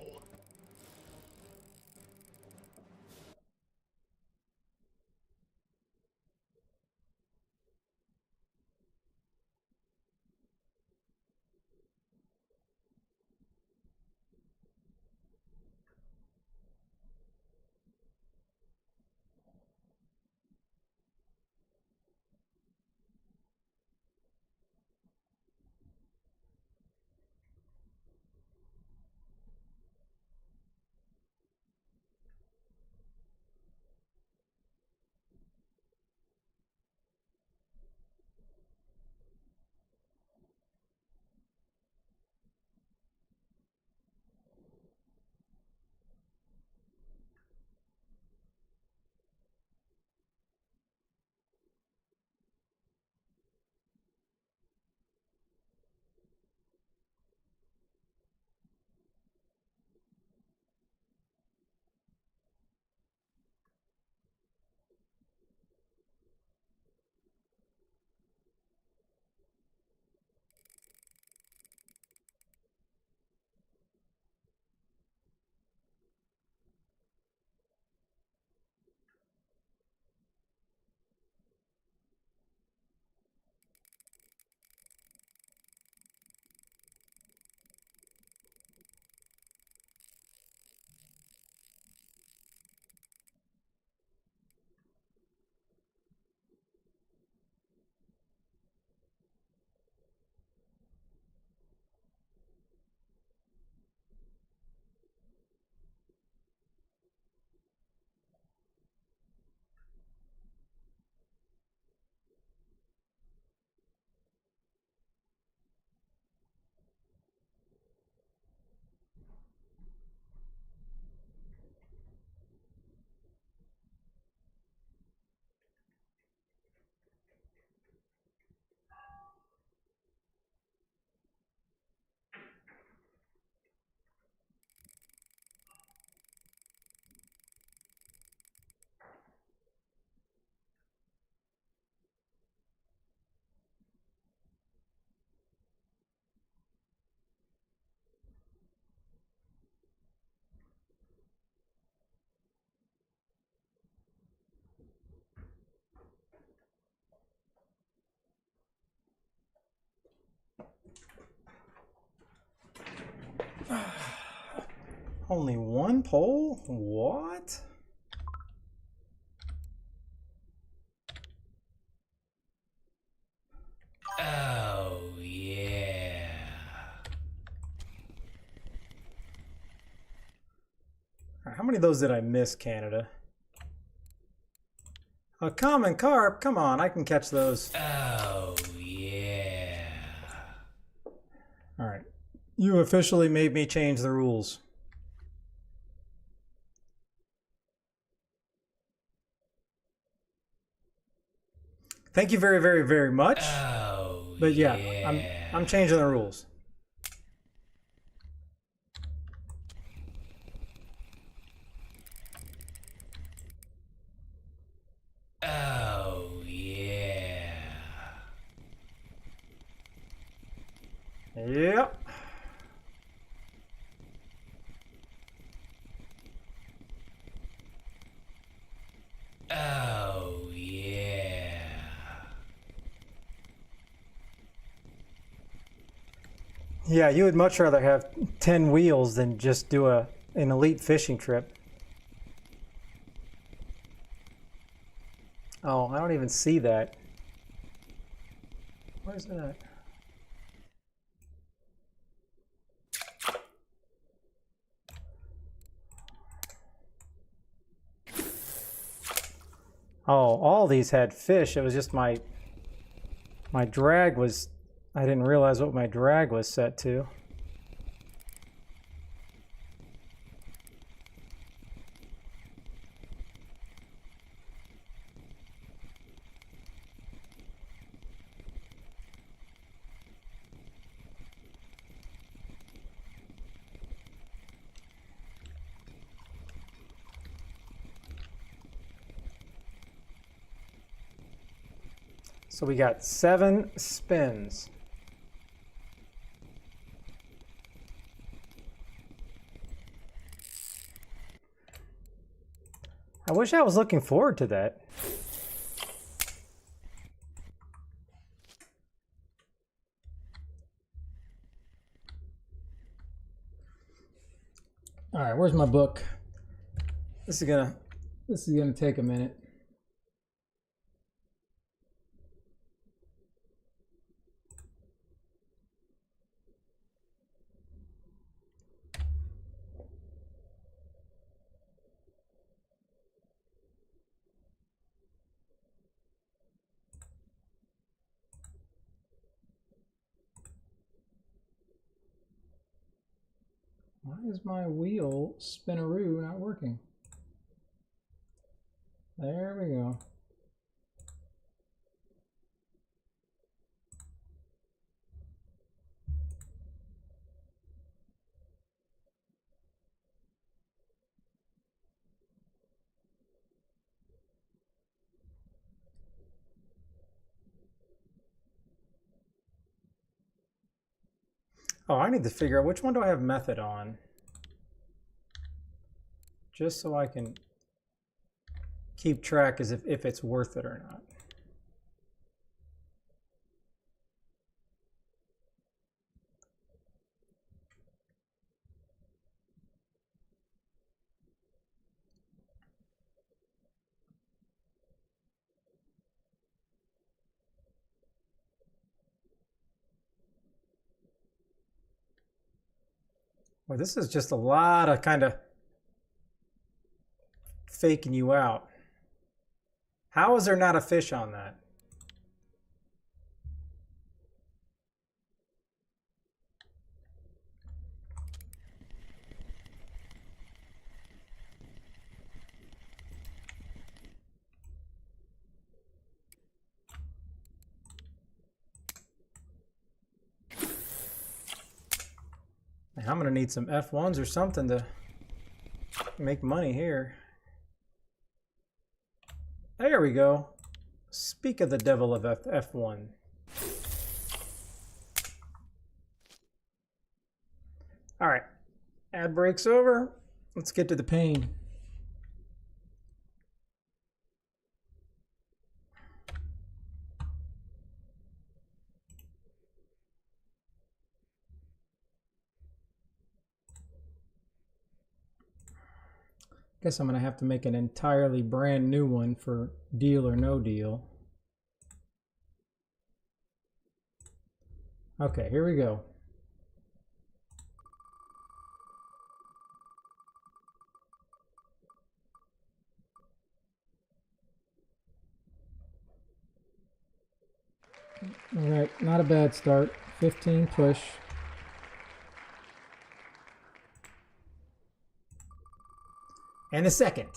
Only one poll? What? Oh, yeah. How many of those did I miss, Canada? A common carp? Come on, I can catch those. Oh, yeah. All right. You officially made me change the rules. Thank you very, very, very much. Oh, But yeah, yeah. I'm changing the rules. Oh, yeah. Yep. Oh, yeah. Yeah, you would much rather have 10 wheels than just do an elite fishing trip. Oh, I don't even see that. Where's that? Oh, all these had fish. It was just my drag was, I didn't realize what my drag was set to. So we got 7 spins. I wish I was looking forward to that. All right, where's my book? This is gonna take a minute. Why is my wheel spinaroo not working? There we go. Oh, I need to figure out which one do I have method on? Just so I can keep track as if it's worth it or not. Well, this is just a lot of kind of faking you out. How is there not a fish on that? I'm gonna need some F1s or something to make money here. There we go. Speak of the devil of F1. All right, ad break's over. Let's get to the pain. Guess I'm gonna have to make an entirely brand new one for Deal or No Deal. Okay, here we go. All right, not a bad start. 15 push. And a second.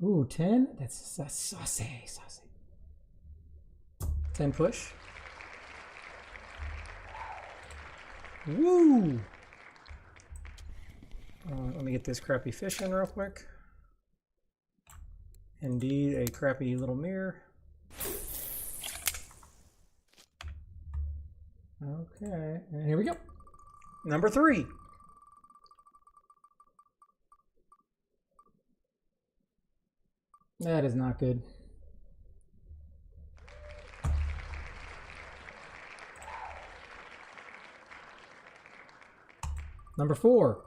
Ooh, 10? That's saucy. 10 push. Woo! Let me get this crappy fish in real quick. Indeed, a crappy little mirror. Okay, and here we go. Number 3. That is not good. Number 4.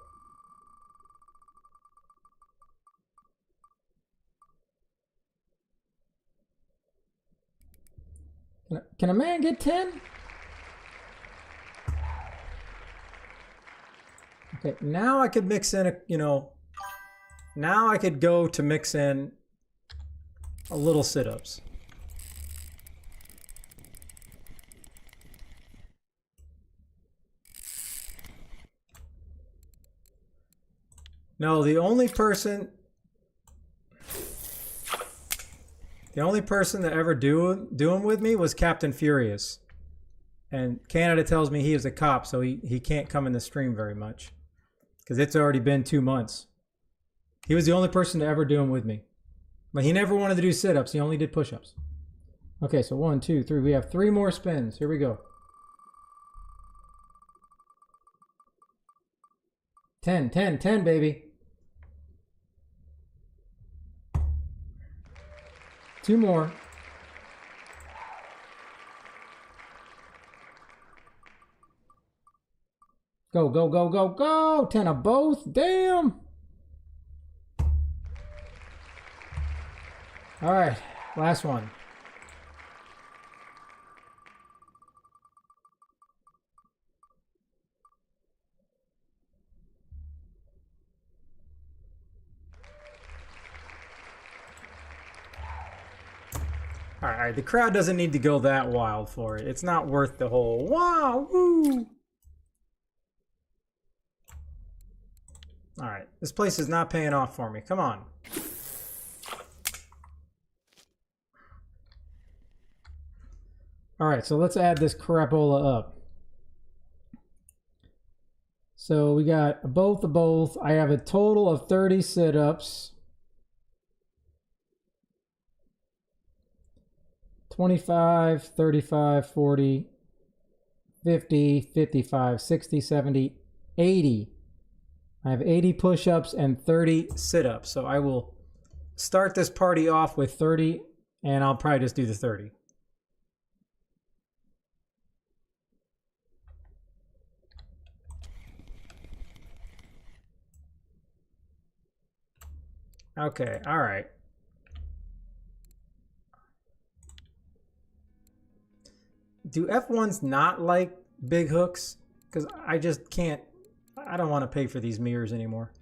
Can a man get 10? Okay, now I could mix in now I could go to mix in a little sit-ups. No, the only person that ever do them with me was Captain Furious. And Canada tells me he is a cop, so he can't come in the stream very much. Because it's already been 2 months. He was the only person to ever do them with me. But he never wanted to do sit-ups. He only did push-ups. Okay, so 1, 2, 3. We have 3 more spins. Here we go. 10, 10, 10, baby. 2 more. Go, go, go, go, go. 10 of both. Damn. All right, last one. All right, the crowd doesn't need to go that wild for it. It's not worth the whole wow, woo. All right, this place is not paying off for me. Come on. All right, so let's add this crapola up. So we got both of both. I have a total of 30 sit-ups. 25, 35, 40, 50, 55, 60, 70, 80. I have 80 push-ups and 30 sit-ups. So I will start this party off with 30, and I'll probably just do the 30. Okay, all right. Do F1s not like big hooks? Because I just can't, I don't want to pay for these mirrors anymore.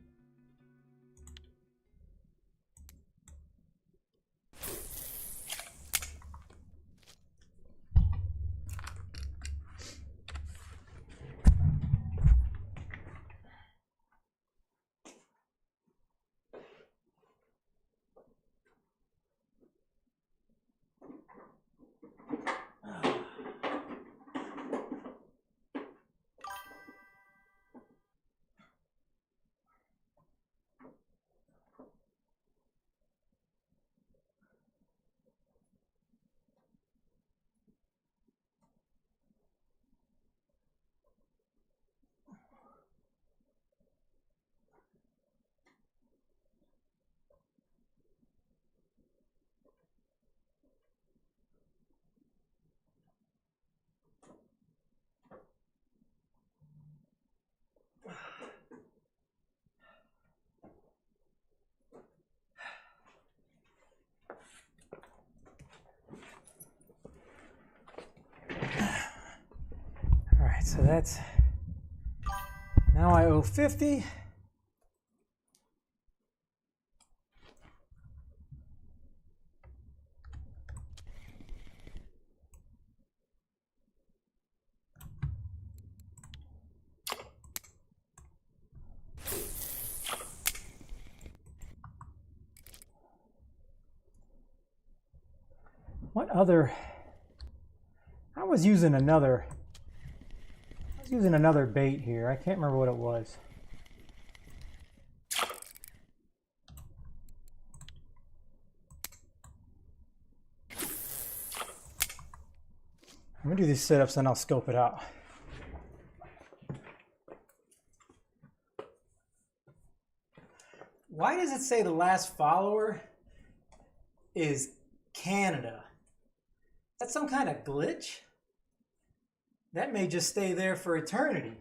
So that's, now I owe 50. What other, I was using another bait here. I can't remember what it was. I'm gonna do these sit-ups and I'll scope it out. Why does it say the last follower is Canada? Is that some kind of glitch? That may just stay there for eternity.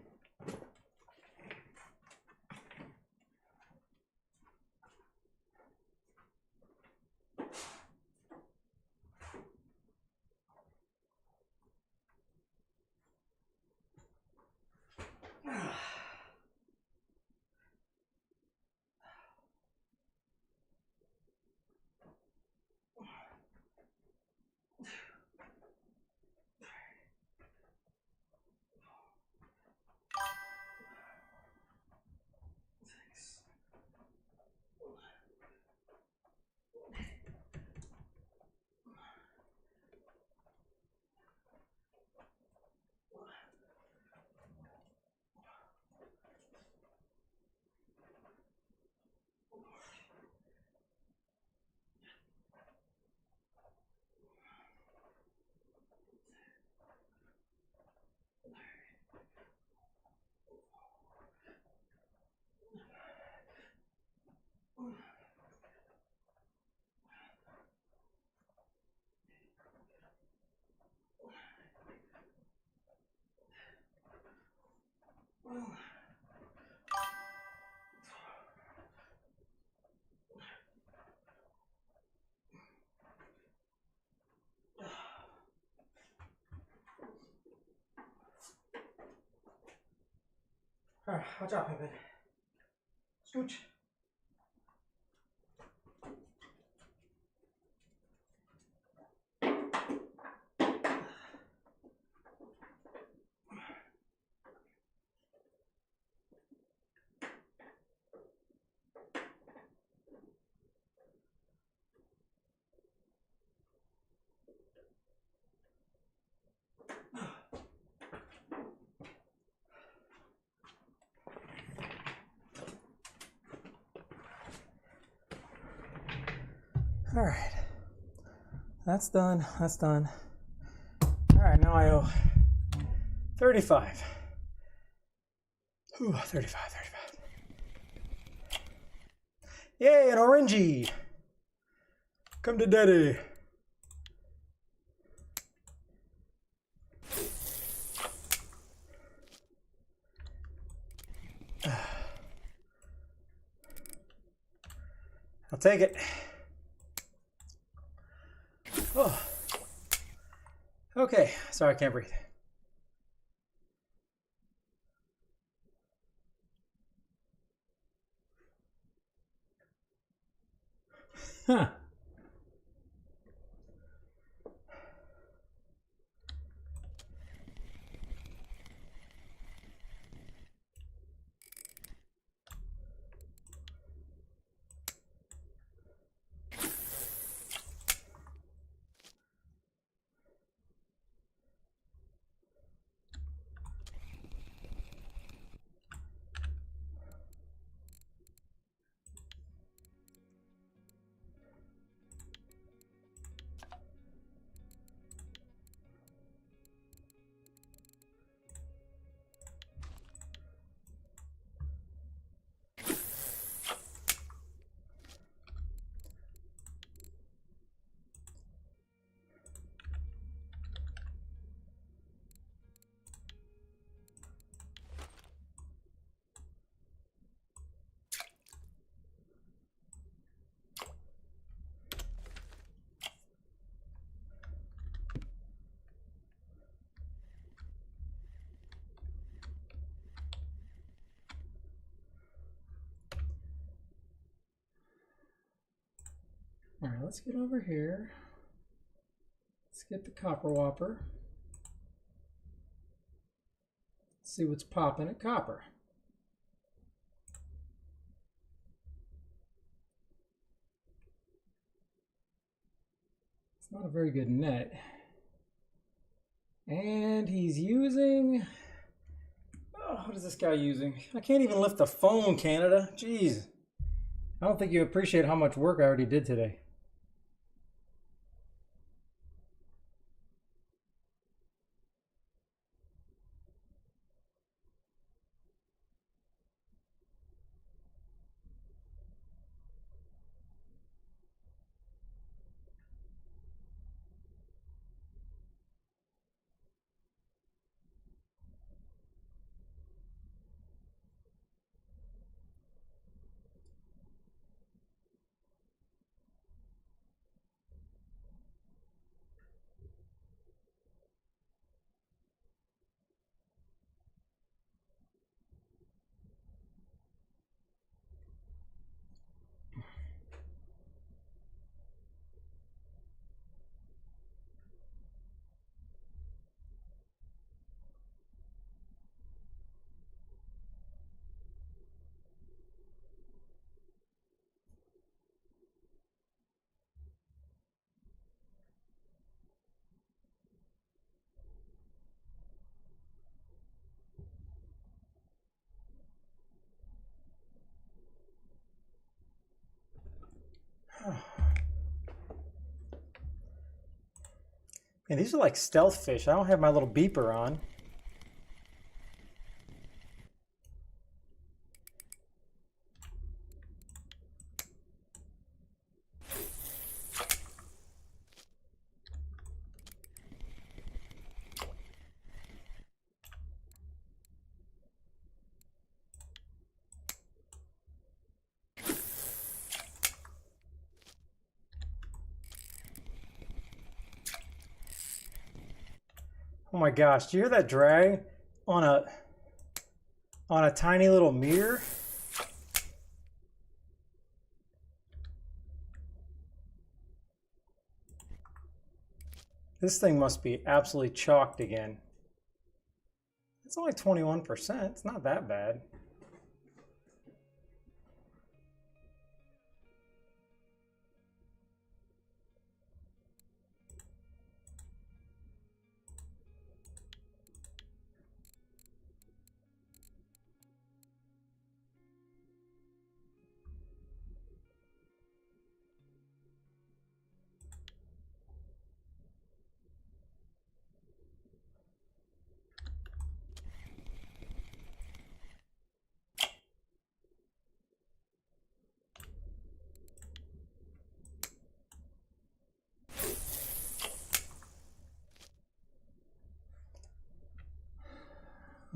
All right, watch out, Pippin. Scooch. All right, that's done, that's done. All right, now I owe 35. Ooh, 35. Yay, an orangey. Come to daddy. I'll take it. Oh. Okay, sorry, I can't breathe. Huh. All right, let's get over here. Let's get the copper whopper. See what's popping at copper. It's not a very good net. And he's using, oh, what is this guy using? I can't even lift the phone, Canada. Jeez. I don't think you appreciate how much work I already did today. Man, these are like stealth fish. I don't have my little beeper on. Oh my gosh, do you hear that drag on a tiny little mirror? This thing must be absolutely chalked again. It's only 21%. It's not that bad.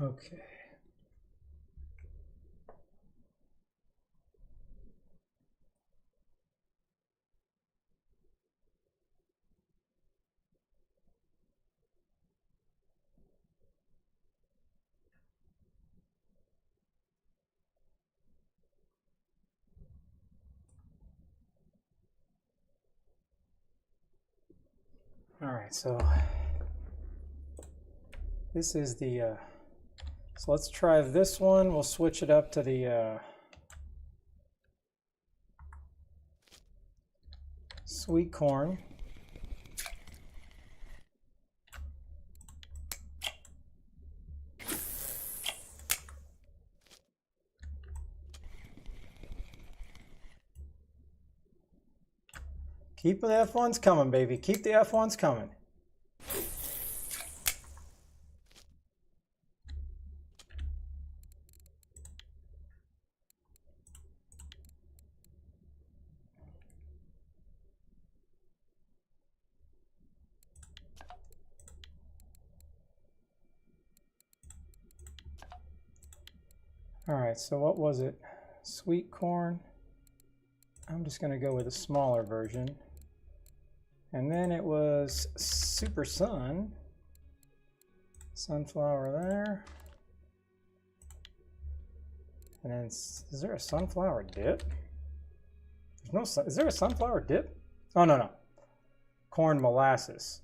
Okay. All right, so this is the, so let's try this one. We'll switch it up to the sweet corn. Keep the F1s coming, baby. Keep the F1s coming. All right, so what was it? Sweet corn. I'm just going to go with a smaller version. And then it was Super Sun. Sunflower there. And then, is there a sunflower dip? There's no, is there a sunflower dip? Oh, no. Corn molasses.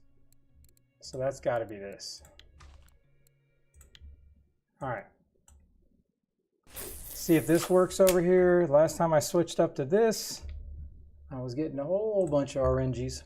So that's got to be this. All right. See if this works over here. Last time I switched up to this, I was getting a whole bunch of oranges.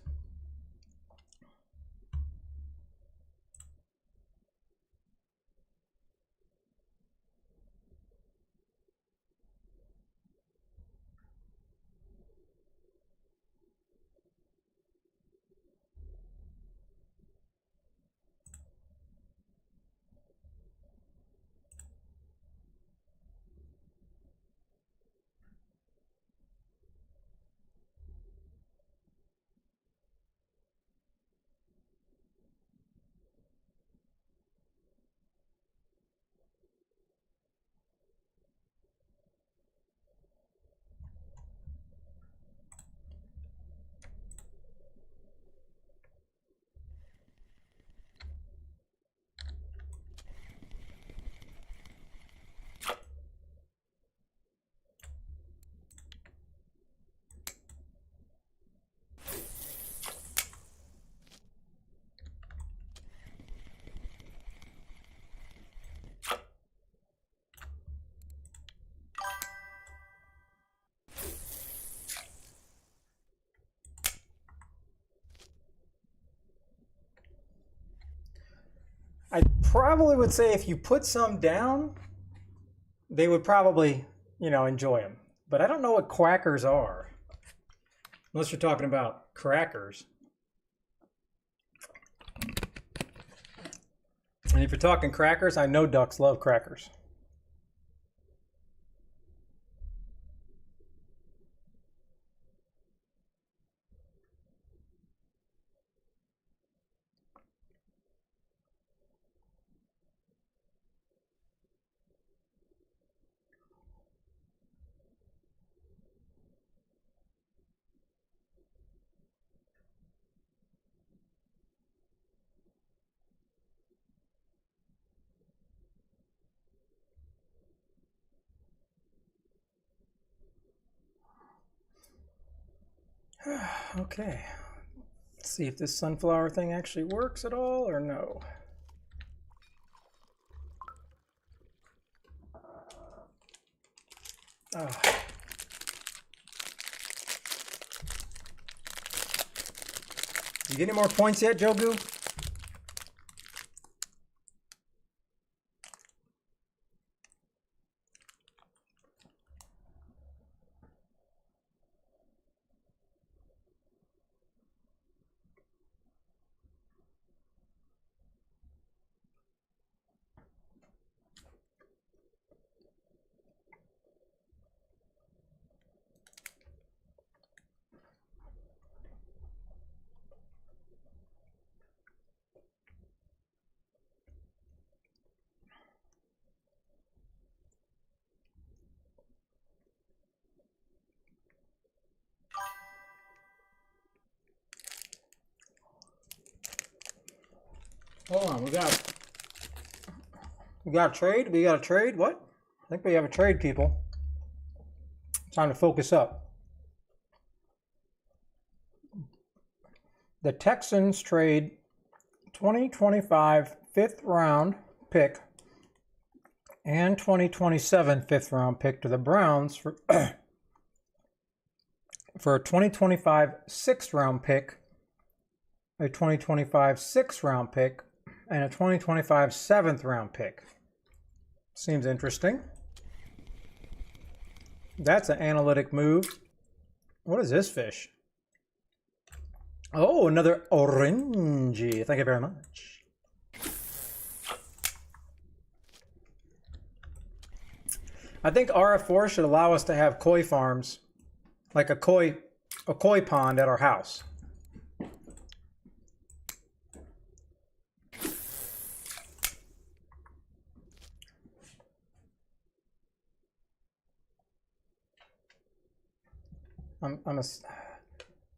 I probably would say if you put some down, they would probably, enjoy them. But I don't know what quackers are. Unless you're talking about crackers. And if you're talking crackers, I know ducks love crackers. Okay. Let's see if this sunflower thing actually works at all or no. Oh. You get any more points yet, Jogu? Hold on, we got a trade? We got a trade? What? I think we have a trade, people. Time to focus up. The Texans trade 2025 fifth round pick and 2027 fifth round pick to the Browns for for a 2025 sixth round pick, a 2025 sixth round pick, and a 2025 seventh round pick. Seems interesting. That's an analytic move. What is this fish? Oh, another orangey. Thank you very much. I think RF4 should allow us to have koi farms, like a koi pond at our house.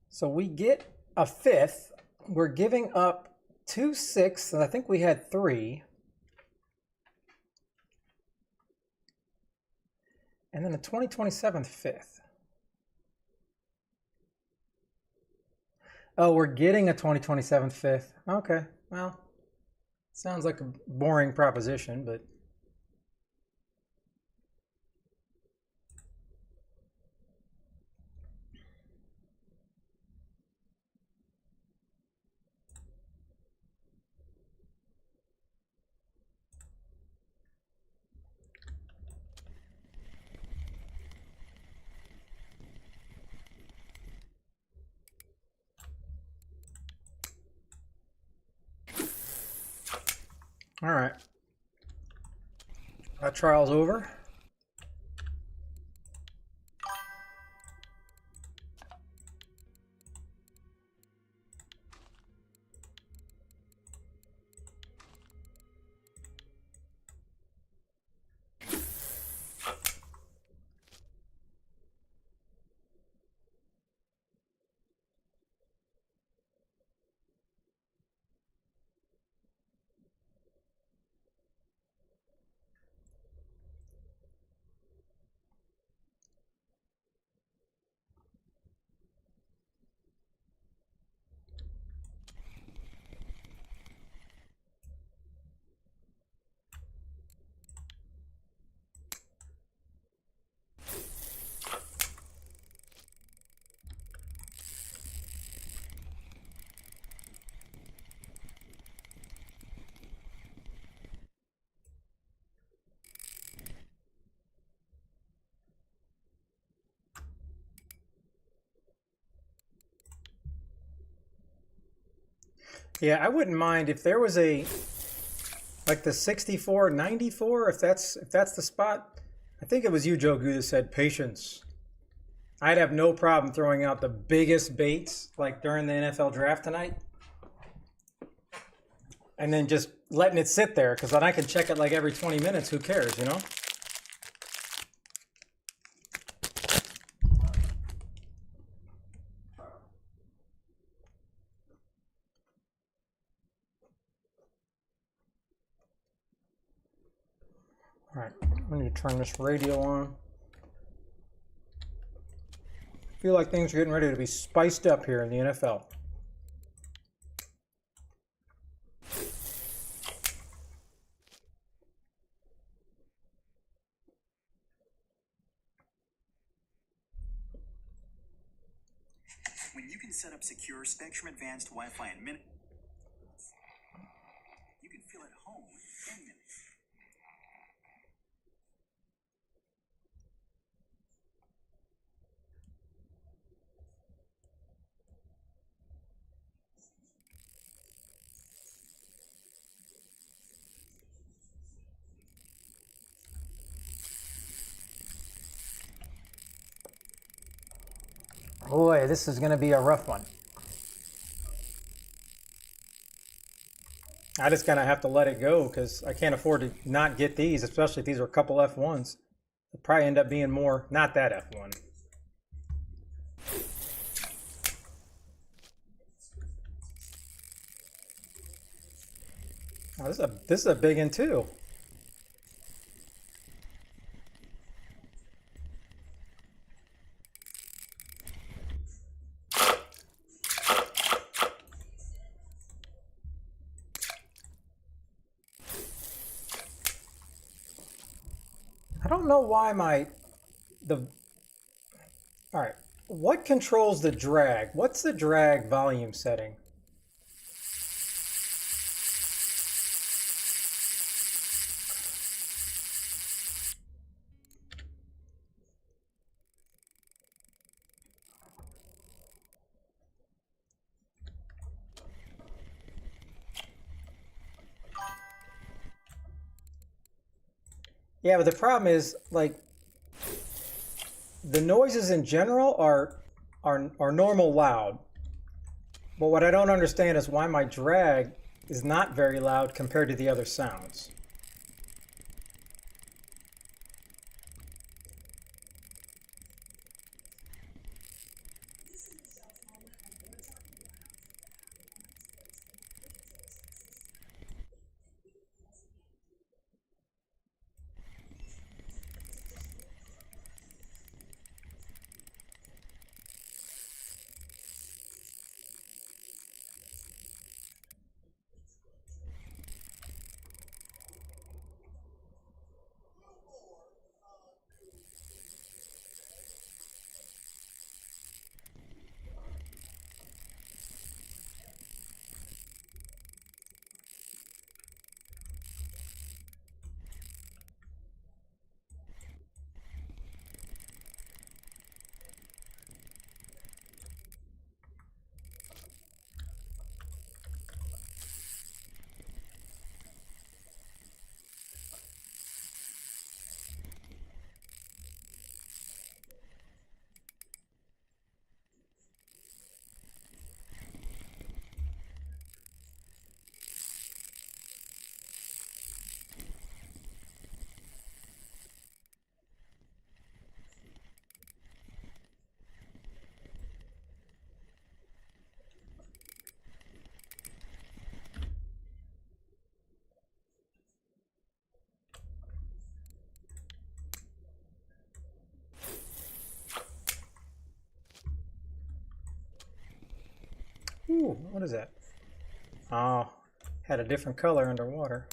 So we get a fifth. We're giving up 2 sixths, and I think we had 3. And then a 2027 fifth. Oh, we're getting a 2027 fifth. Okay, well, sounds like a boring proposition, but... All right. That trial's over. Yeah, I wouldn't mind if there was a like the 64-94, if that's the spot. I think it was you, Jogu, that said patience. I'd have no problem throwing out the biggest baits like during the NFL draft tonight. And then just letting it sit there, because then I can check it like every 20 minutes. Who cares, you know? All right, I need to turn this radio on. feel like things are getting ready to be spiced up here in the NFL. When you can set up secure Spectrum Advanced Wi-Fi in minutes, you can feel at home in minutes. Boy, this is going to be a rough one. I just kind of have to let it go because I can't afford to not get these, especially if these are a couple F1s. They'll probably end up being more, not that F1. Oh, this is a big one too. I don't know why all right, what controls the drag? What's the drag volume setting? Yeah, but the problem is, like, the noises in general are normal loud. But what I don't understand is why my drag is not very loud compared to the other sounds. Ooh, what is that? Oh, had a different color underwater.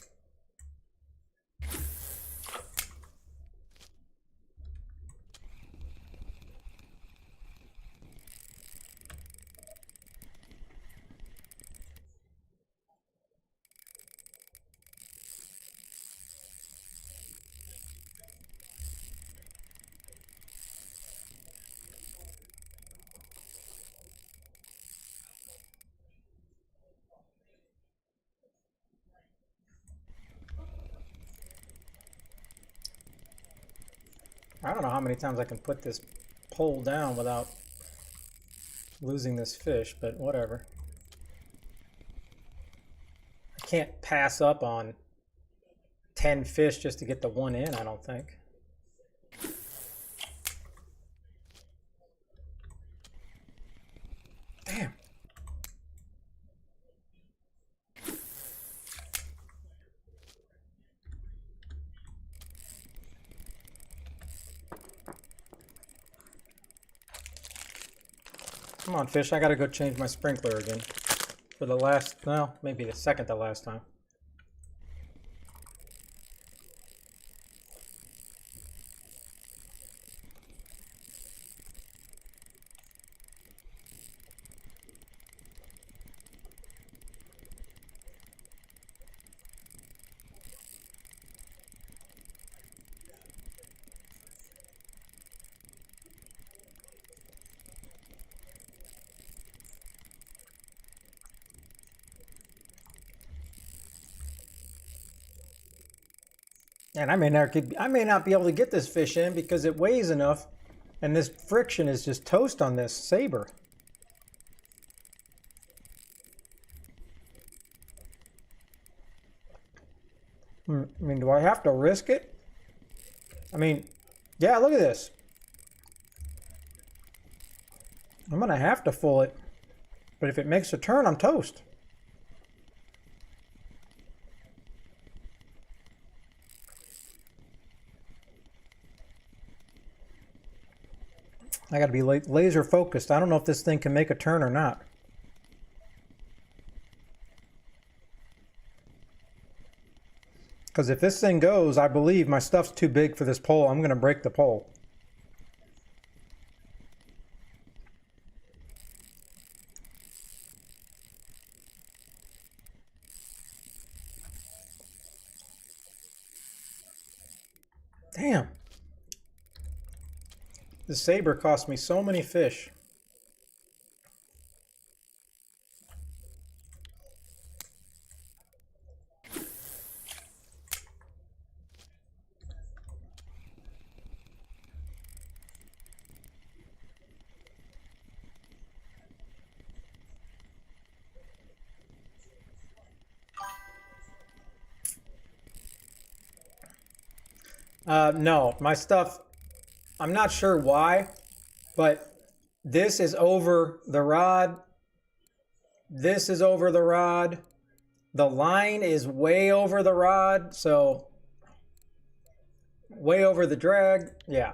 I don't know how many times I can put this pole down without losing this fish, but whatever. I can't pass up on 10 fish just to get the one in, I don't think. Damn. Come on, fish. I gotta go change my sprinkler again. For the last, well, maybe the second to last time. And I may not be able to get this fish in because it weighs enough, and this friction is just toast on this saber. I mean, do I have to risk it? I mean, yeah, look at this. I'm gonna have to full it, but if it makes a turn, I'm toast. I got to be laser focused. I don't know if this thing can make a turn or not. Because if this thing goes, I believe my stuff's too big for this pole. I'm going to break the pole. Damn. The saber cost me so many fish. No, my stuff, I'm not sure why, but this is over the rod. This is over the rod. The line is way over the rod, so way over the drag. Yeah.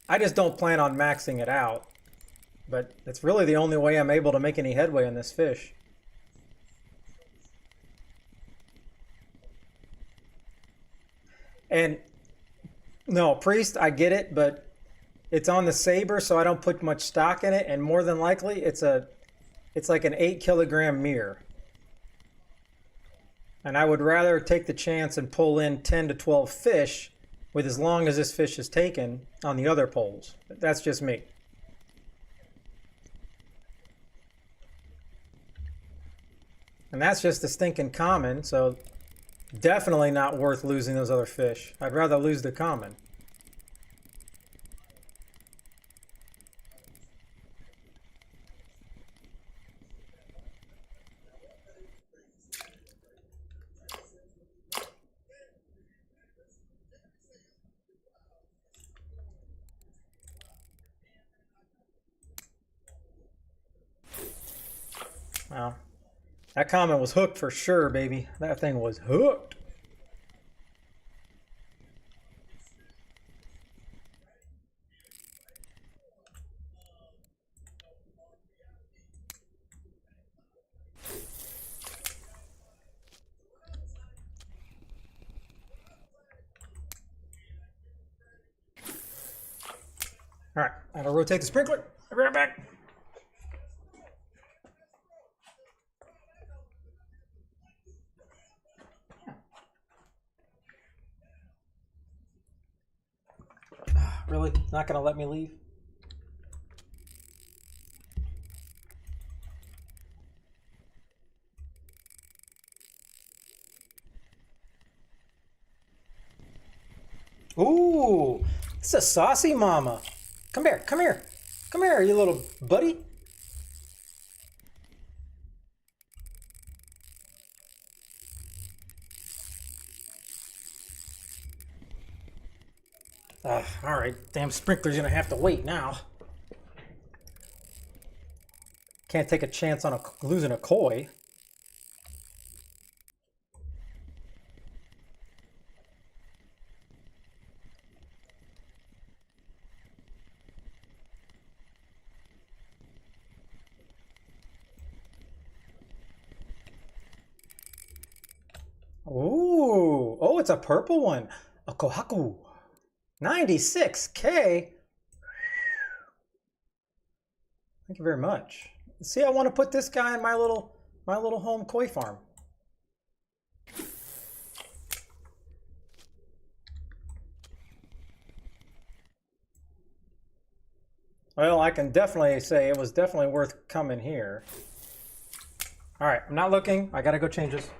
I just don't plan on maxing it out, but it's really the only way I'm able to make any headway on this fish. And no, Priest, I get it, but it's on the saber, so I don't put much stock in it, and more than likely it's like an 8-kilogram mirror. And I would rather take the chance and pull in 10 to 12 fish with as long as this fish is taken on the other poles. That's just me. And that's just the stinking common, so definitely not worth losing those other fish. I'd rather lose the common. Wow. That common was hooked for sure, baby. That thing was hooked. All right, I'll rotate the sprinkler. I'll be right back. Really? Not gonna let me leave? Ooh, it's a saucy mama. Come here, come here. Come here, you little buddy. All right, damn sprinkler's gonna have to wait now. Can't take a chance on losing a koi. Oh, it's a purple one. A Kohaku. 96K. Thank you very much. See, I want to put this guy in my little home koi farm. Well, I can definitely say it was definitely worth coming here. All right, I'm not looking. I gotta go change this.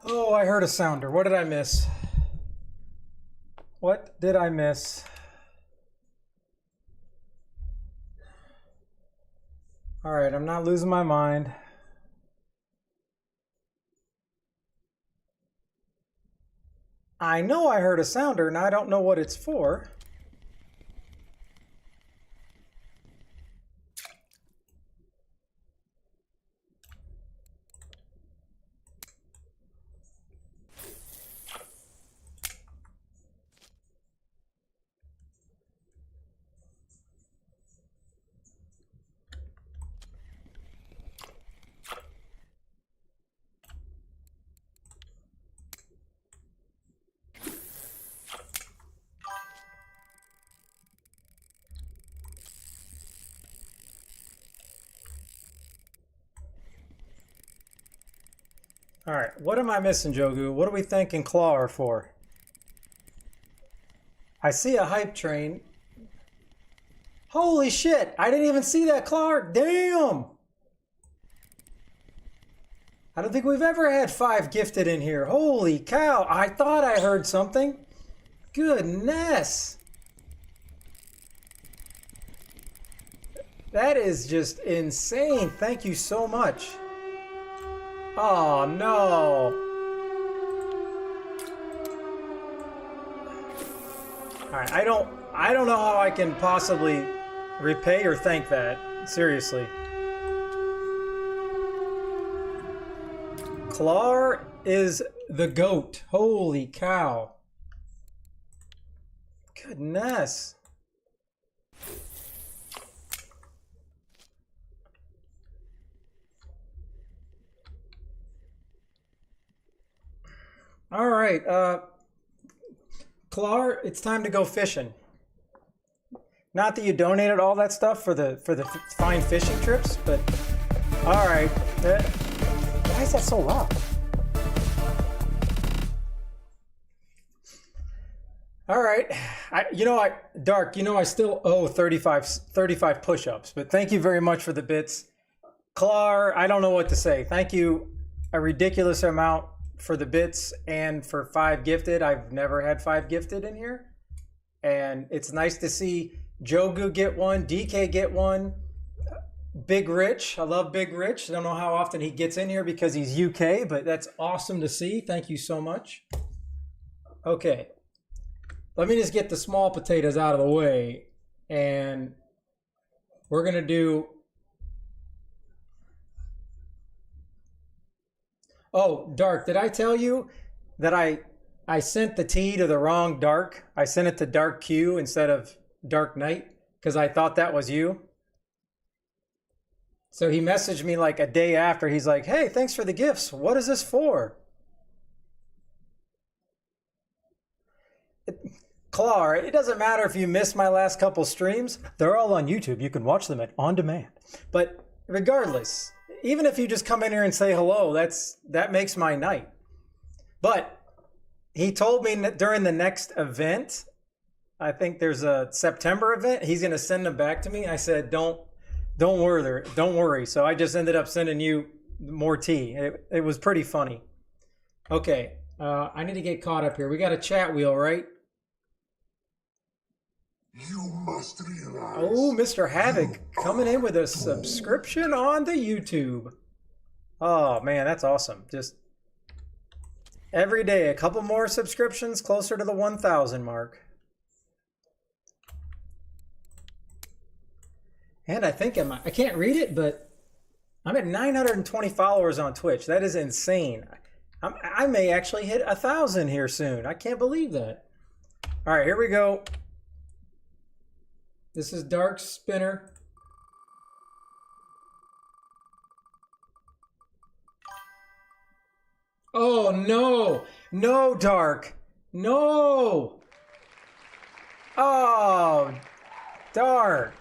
Oh, I heard a sounder. What did I miss? What did I miss? All right, I'm not losing my mind. I know I heard a sounder, and I don't know what it's for. All right, what am I missing, Jogu? What are we thanking Claw are for? I see a hype train. Holy shit, I didn't even see that, Claw. Damn! I don't think we've ever had 5 gifted in here. Holy cow, I thought I heard something. Goodness. That is just insane. Thank you so much. Oh no. All right, I don't know how I can possibly repay or thank that. Seriously. Clar is the GOAT. Holy cow. Goodness. All right, Clar, it's time to go fishing. Not that you donated all that stuff for the fine fishing trips, but all right. Why is that so loud? All right, Dark, I still owe 35 push-ups, but thank you very much for the bits. Clar, I don't know what to say. Thank you a ridiculous amount for the bits and for 5 gifted. I've never had 5 gifted in here. And it's nice to see Jogu get one, DK get one, Big Rich. I love Big Rich. I don't know how often he gets in here because he's UK, but that's awesome to see. Thank you so much. Okay. Let me just get the small potatoes out of the way. And we're going to do... Oh, Dark, did I tell you that I sent the T to the wrong Dark? I sent it to Dark Q instead of Dark Knight because I thought that was you. So he messaged me like a day after. He's like, hey, thanks for the gifts. What is this for? Clar, it doesn't matter if you missed my last couple streams. They're all on YouTube. You can watch them on demand. But regardless... Even if you just come in here and say hello, that makes my night. But he told me during the next event, I think there's a September event, he's going to send them back to me. I said, don't worry. So I just ended up sending you more tea. It was pretty funny. Okay, I need to get caught up here. We got a chat wheel, right? You must realize. Oh, Mr. Havoc coming in with a subscription on the YouTube. Oh, man, that's awesome. Just every day, a couple more subscriptions closer to the 1,000 mark. And I think I can't read it, but I'm at 920 followers on Twitch. That is insane. I may actually hit 1,000 here soon. I can't believe that. All right, here we go. This is Dark Spinner. Oh, no. No, Dark. No. Oh, Dark.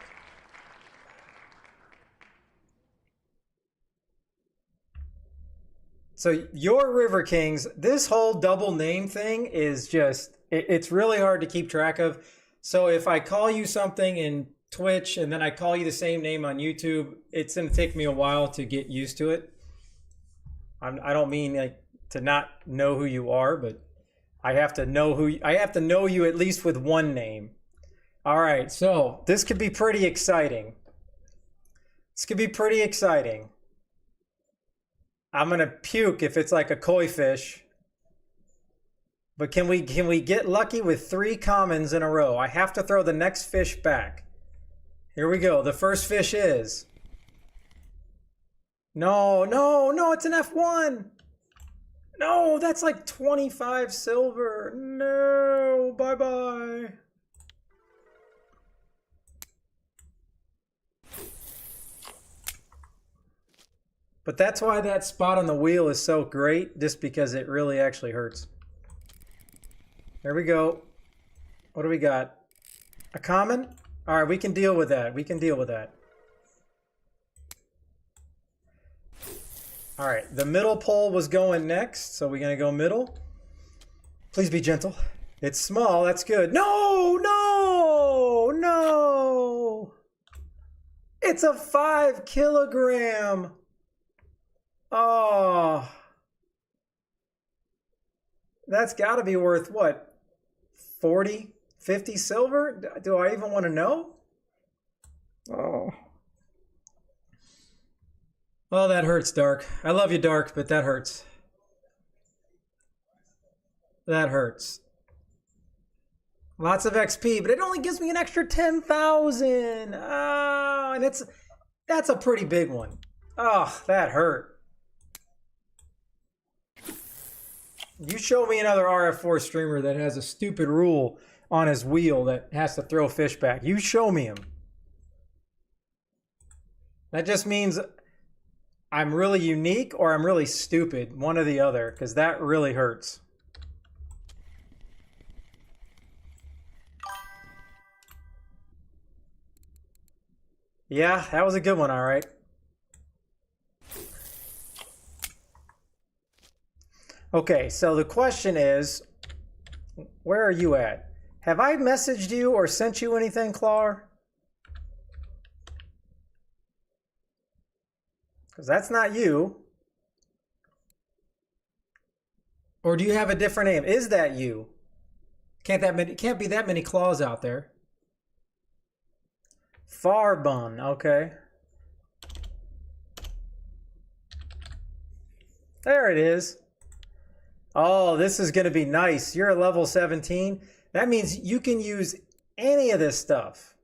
So your River Kings, this whole double name thing is just, it's really hard to keep track of. So if I call you something in Twitch and then I call you the same name on YouTube, it's going to take me a while to get used to it. I don't mean like to not know who you are, but I have to know I have to know you at least with one name. All right, so this could be pretty exciting. This could be pretty exciting. I'm gonna puke if it's like a koi fish. But can we get lucky with 3 commons in a row? I have to throw the next fish back. Here we go. The first fish is. No, no, no, it's an F1. No, that's like 25 silver. No, bye-bye. But that's why that spot on the wheel is so great, just because it really actually hurts. There we go. What do we got? A common? All right, we can deal with that. We can deal with that. All right, the middle pole was going next, so we're going to go middle. Please be gentle. It's small, that's good. No, no, no. It's a 5 kilogram. Oh. That's got to be worth what? 40, 50 silver? Do I even want to know? Oh. Oh, that hurts, Dark. I love you, Dark, but that hurts. That hurts. Lots of XP, but it only gives me an extra 10,000. Oh, and that's a pretty big one. Oh, that hurt. You show me another RF4 streamer that has a stupid rule on his wheel that has to throw fish back. You show me him. That just means I'm really unique or I'm really stupid, one or the other, because that really hurts. Yeah, that was a good one, all right. Okay, so the question is, where are you at? Have I messaged you or sent you anything, Clar? Because that's not you. Or do you have a different name? Is that you? Can't be that many claws out there. Farbun, okay. There it is. Oh, this is going to be nice. You're a level 17. That means you can use any of this stuff.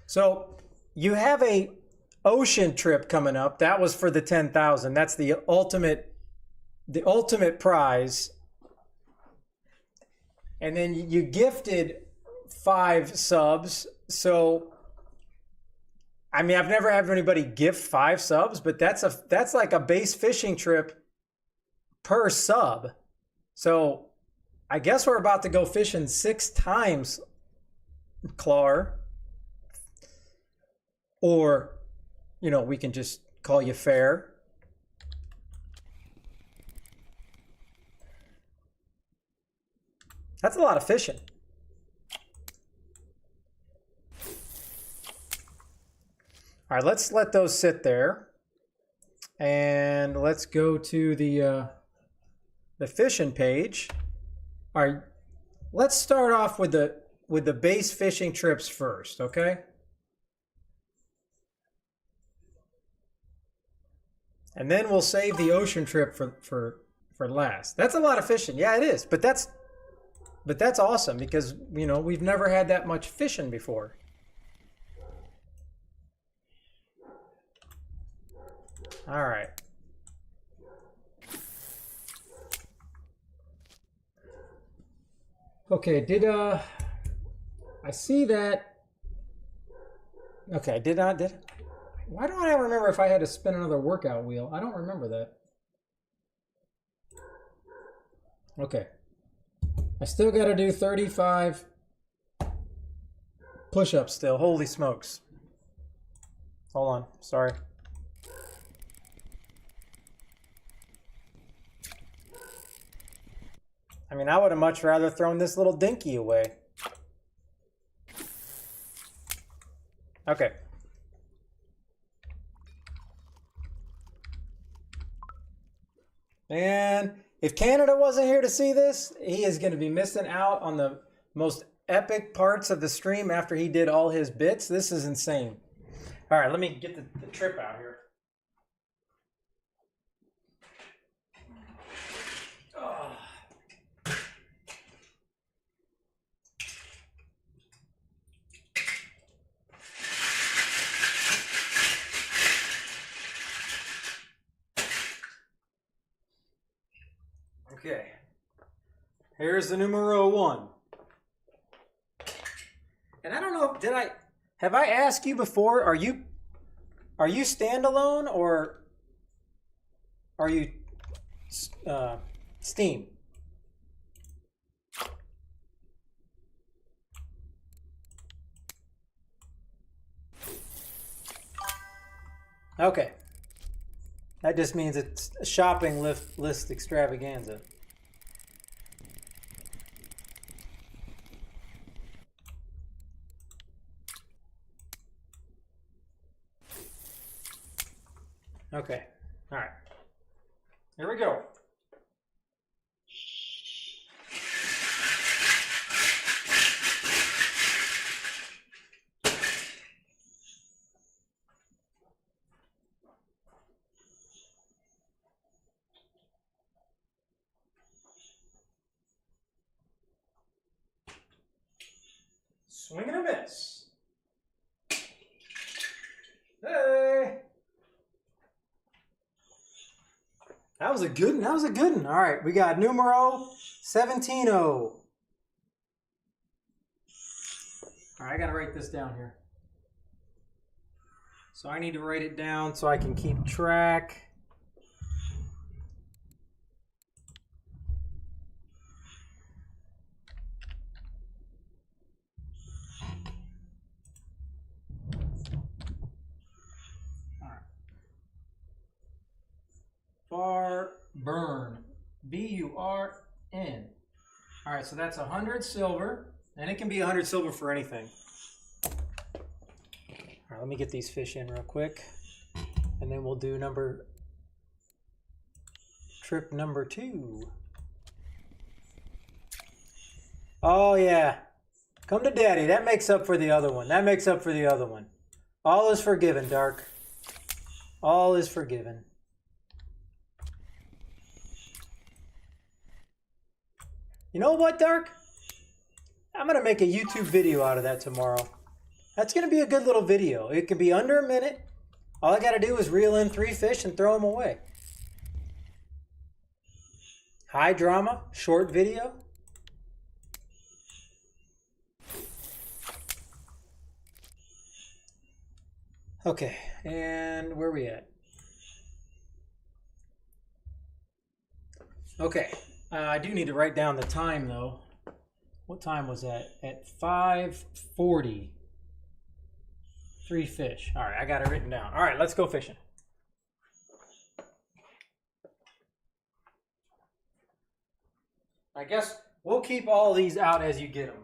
So you have a ocean trip coming up. That was for the 10,000. That's the ultimate prize. And then you gifted 5 subs. So I mean, I've never had anybody gift 5 subs, but that's like a base fishing trip per sub. So I guess we're about to go fishing 6 times, Clar. Or, you know, we can just call you fair. That's a lot of fishing. All right, let's let those sit there. And let's go to the fishing page. All right, let's start off with the base fishing trips first, okay? And then we'll save the ocean trip for last. That's a lot of fishing. Yeah, it is. But that's awesome because, you know, we've never had that much fishing before. All right. Okay, I see that. Okay, why don't I remember if I had to spin another workout wheel? I don't remember that. Okay. I still got to do 35 push-ups still. Holy smokes. Hold on. Sorry. I mean, I would have much rather thrown this little dinky away. Okay. And if Canada wasn't here to see this, he is going to be missing out on the most epic parts of the stream after he did all his bits. This is insane. All right, let me get the trip out here. Oh. Okay, here's the numero 1. And I don't know, have I asked you before, are you standalone or are you Steam? Okay. That just means it's a shopping list extravaganza. Okay. All right. Here we go. Swing and a miss. Hey! That was a good one. That was a good one. All right, we got numero 17. All right, I got to write this down here. So I need to write it down so I can keep track. Burn. B-U-R-N. All right, so that's 100 silver, and it can be 100 silver for anything. All right, let me get these fish in real quick, and then we'll do trip number 2. Oh yeah, come to daddy. That makes up for the other one. That makes up for the other one. All is forgiven, Dark. All is forgiven. You know what, Dark? I'm going to make a YouTube video out of that tomorrow. That's going to be a good little video. It can be under a minute. All I got to do is reel in 3 fish and throw them away. High drama, short video. Okay, and where are we at? Okay. I do need to write down the time, though. What time was that? At 5:40. 3 fish. All right, I got it written down. All right, let's go fishing. I guess we'll keep all these out as you get them.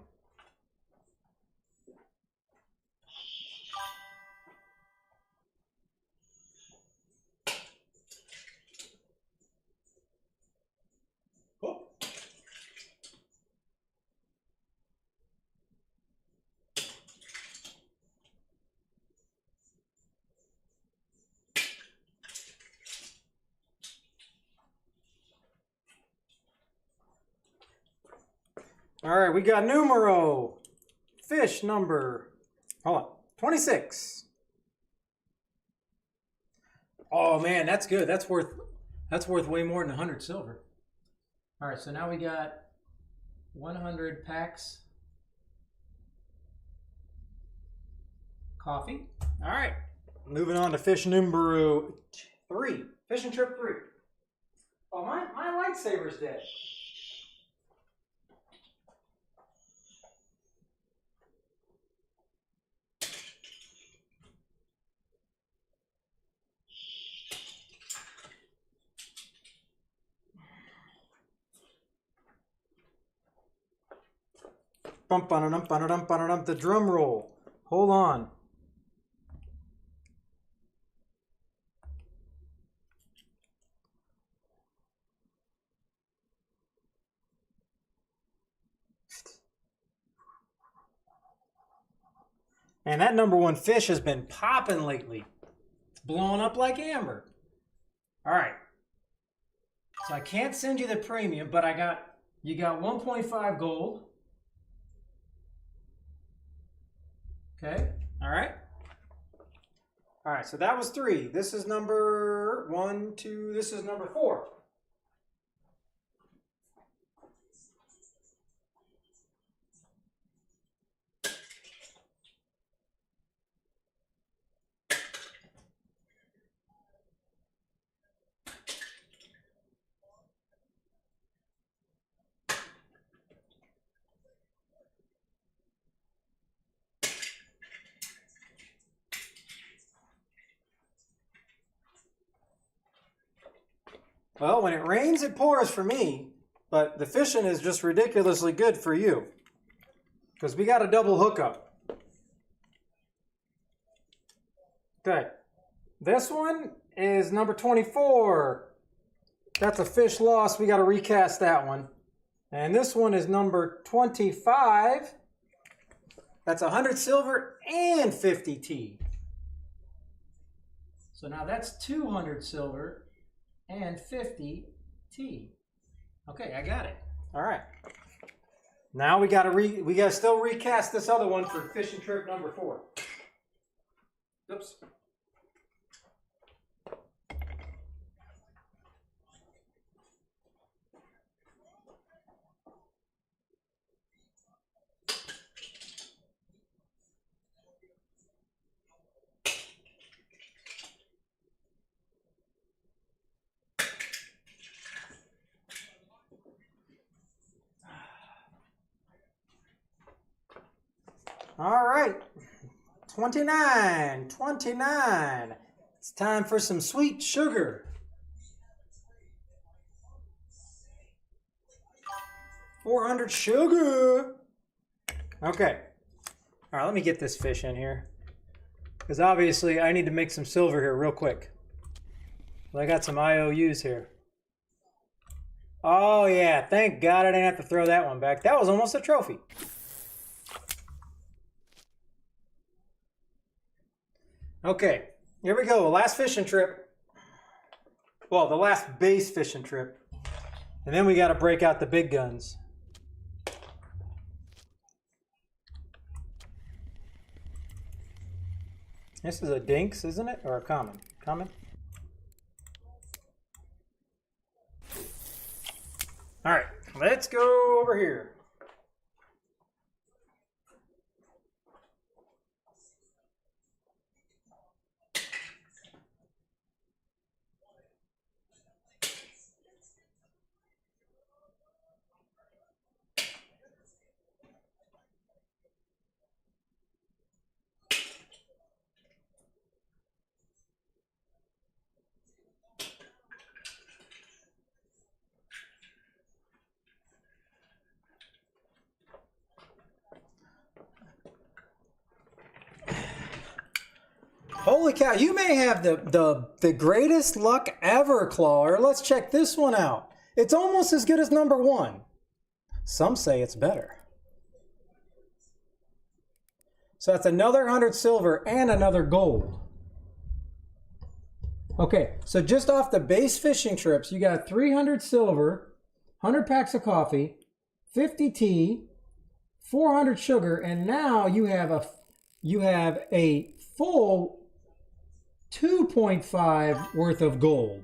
All right, we got numero. Fish number, hold on, 26. Oh man, that's good. That's worth way more than 100 silver. All right, so now we got 100 packs coffee. All right, moving on to fish number 3. Fishing trip 3. Oh, my lightsaber's dead. The drum roll. Hold on. And that number one fish has been popping lately. It's blowing up like amber. All right. So I can't send you the premium, but you got 1.5 gold. Okay. All right. All right. So that was 3. This is number 1, 2. This is number 4. Well, when it rains, it pours for me, but the fishing is just ridiculously good for you because we got a double hookup. Okay, this one is number 24. That's a fish loss. We got to recast that one. And this one is number 25. That's 100 silver and 50 T. So now that's 200 silver and 50 T. Okay, I got it. All right. Now we gotta still recast this other one for fishing trip number 4. Oops. All right, 29. It's time for some sweet sugar. 400 sugar. Okay. All right, let me get this fish in here. Because obviously I need to make some silver here real quick. I got some IOUs here. Oh yeah, thank God I didn't have to throw that one back. That was almost a trophy. Okay, here we go. Last fishing trip. Well, the last base fishing trip. And then we got to break out the big guns. This is a dinks, isn't it? Or a common? Common? All right, let's go over here. Holy cow, you may have the greatest luck ever, Clawler. Let's check this one out. It's almost as good as number 1. Some say it's better. So that's another 100 silver and another gold. Okay, so just off the base fishing trips, you got 300 silver, 100 packs of coffee, 50 tea, 400 sugar, and now you have a full 2.5 worth of gold.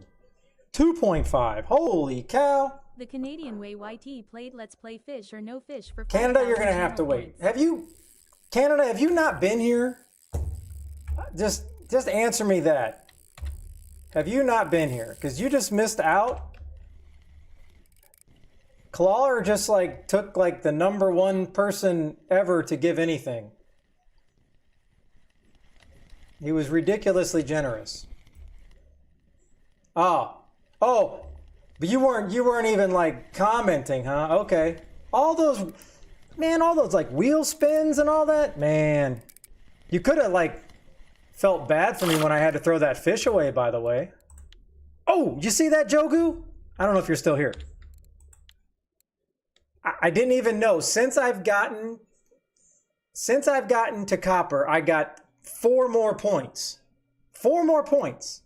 2.5. Holy cow. The Canadian way YT played Let's Play Fish or No Fish for Canada, you're going to have to wait. Canada, have you not been here? Just answer me that. Have you not been here? Because you just missed out. Clawler just took the number 1 person ever to give anything. He was ridiculously generous. Oh, but you weren't even commenting, huh? Okay. All those wheel spins and all that, man. You could have felt bad for me when I had to throw that fish away, by the way. Oh, you see that, Jogu? I don't know if you're still here. I didn't even know. Since I've gotten since I've gotten to copper, I got 4 more points. 4 more points.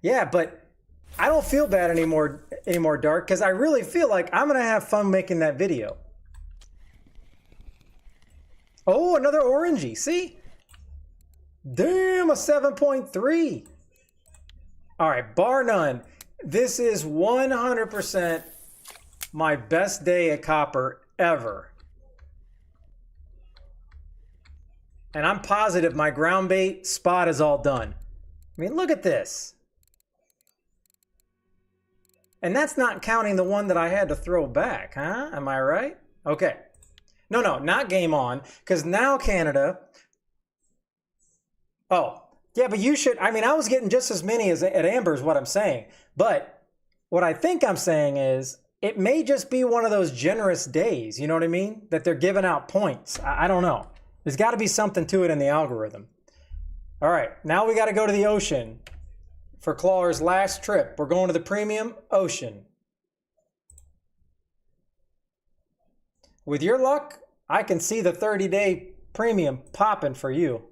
Yeah, but I don't feel bad anymore, Dark, because I really feel like I'm going to have fun making that video. Oh, another orangey. See? Damn, a 7.3. All right, bar none. This is 100% my best day at copper ever. And I'm positive my ground bait spot is all done. I mean, look at this. And that's not counting the one that I had to throw back, huh? Am I right? Okay. No, not game on, because now Canada... Oh, yeah, but you should... I mean, I was getting just as many as at Amber is what I'm saying. But what I think I'm saying is it may just be one of those generous days, you know what I mean? That they're giving out points. I don't know. There's got to be something to it in the algorithm. All right, now we got to go to the ocean for Claw's last trip. We're going to the premium ocean. With your luck, I can see the 30-day premium popping for you.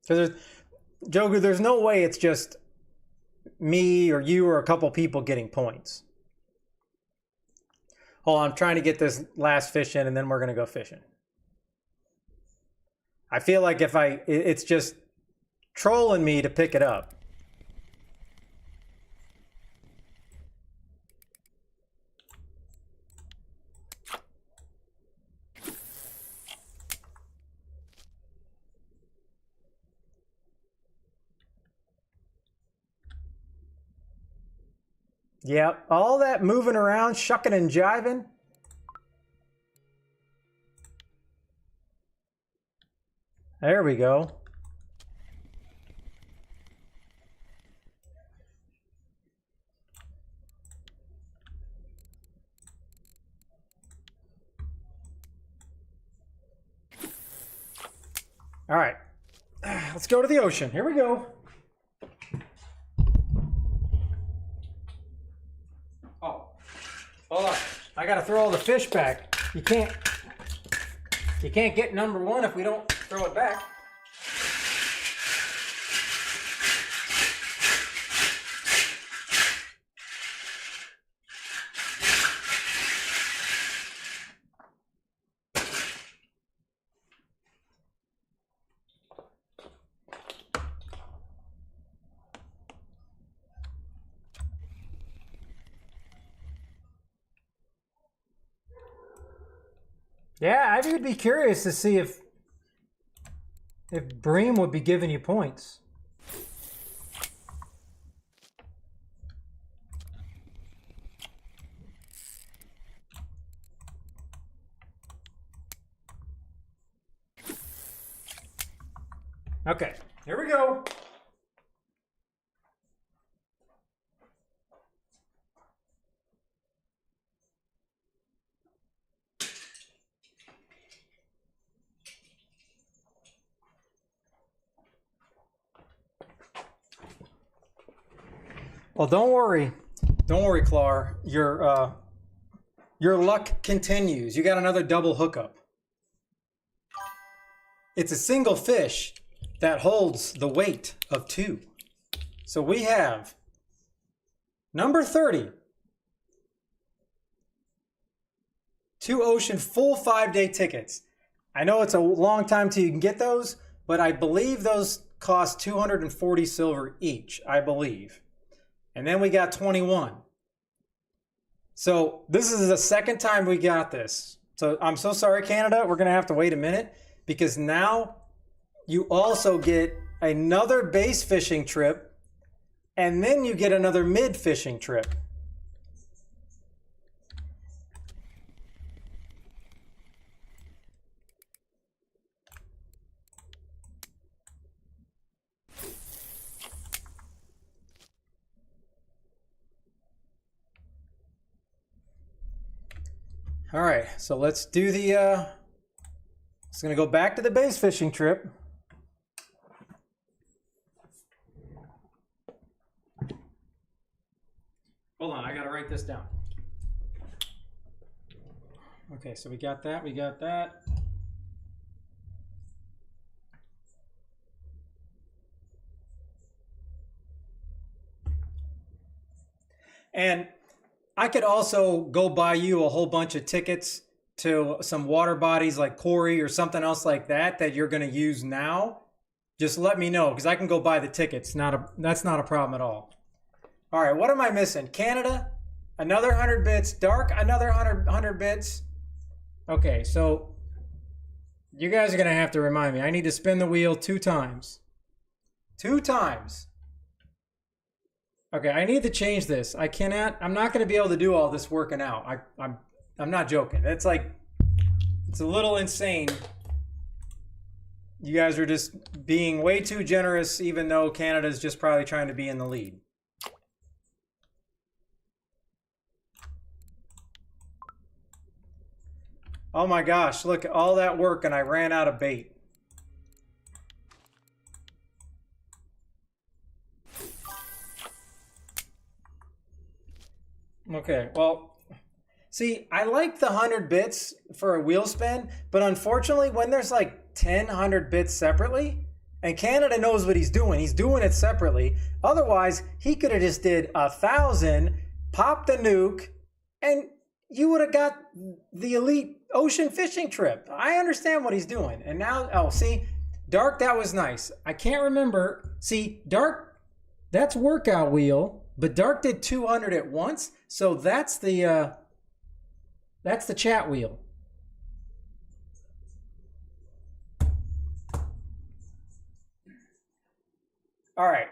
So Jogu, there's no way it's just me or you or a couple people getting points. Hold on, I'm trying to get this last fish in and then we're going to go fishing. I feel like it's just trolling me to pick it up. Yep, all that moving around, shucking and jiving. There we go. All right, let's go to the ocean. Here we go. Oh, hold on. I gotta throw all the fish back. You can't get number one if we don't throw it back. Yeah, I would be curious to see if Bream would be giving you points. Okay, here we go. Well, don't worry, Clar. Your luck continues. You got another double hookup. It's a single fish that holds the weight of 2. So we have number 30. 2 ocean full 5-day tickets. I know it's a long time till you can get those, but I believe those cost 240 silver each, I believe. And then we got 21. So this is the second time we got this. So I'm so sorry, Canada. We're going to have to wait a minute because now you also get another base fishing trip and then you get another mid fishing trip. All right, so let's do the, it's gonna go back to the base fishing trip. gotta write this down. Okay, so we got that, we got that. And I could also go buy you a whole bunch of tickets to some water bodies like Corey or something else like that that you're going to use now. Just let me know because I can go buy the tickets. That's not a problem at all. All right, what am I missing? Canada, another 100 bits. Dark, another 100 bits. Okay, so you guys are going to have to remind me. I need to spin the wheel 2 times. 2 times. Okay, I need to change this. I'm not going to be able to do all this working out. I'm not joking. It's like, it's a little insane. You guys are just being way too generous, even though Canada's just probably trying to be in the lead. Oh my gosh, look at all that work and I ran out of bait. Okay, well, see, I like the 100 bits for a wheel spin, but unfortunately, when there's like 10 100 bits separately, and Canada knows what he's doing it separately. Otherwise, he could have just did 1,000, popped the nuke, and you would have got the elite ocean fishing trip. I understand what he's doing. And now, oh, see, Dark, that was nice. I can't remember. See, Dark, that's workout wheel, but Dark did 200 at once. So that's the chat wheel. All right.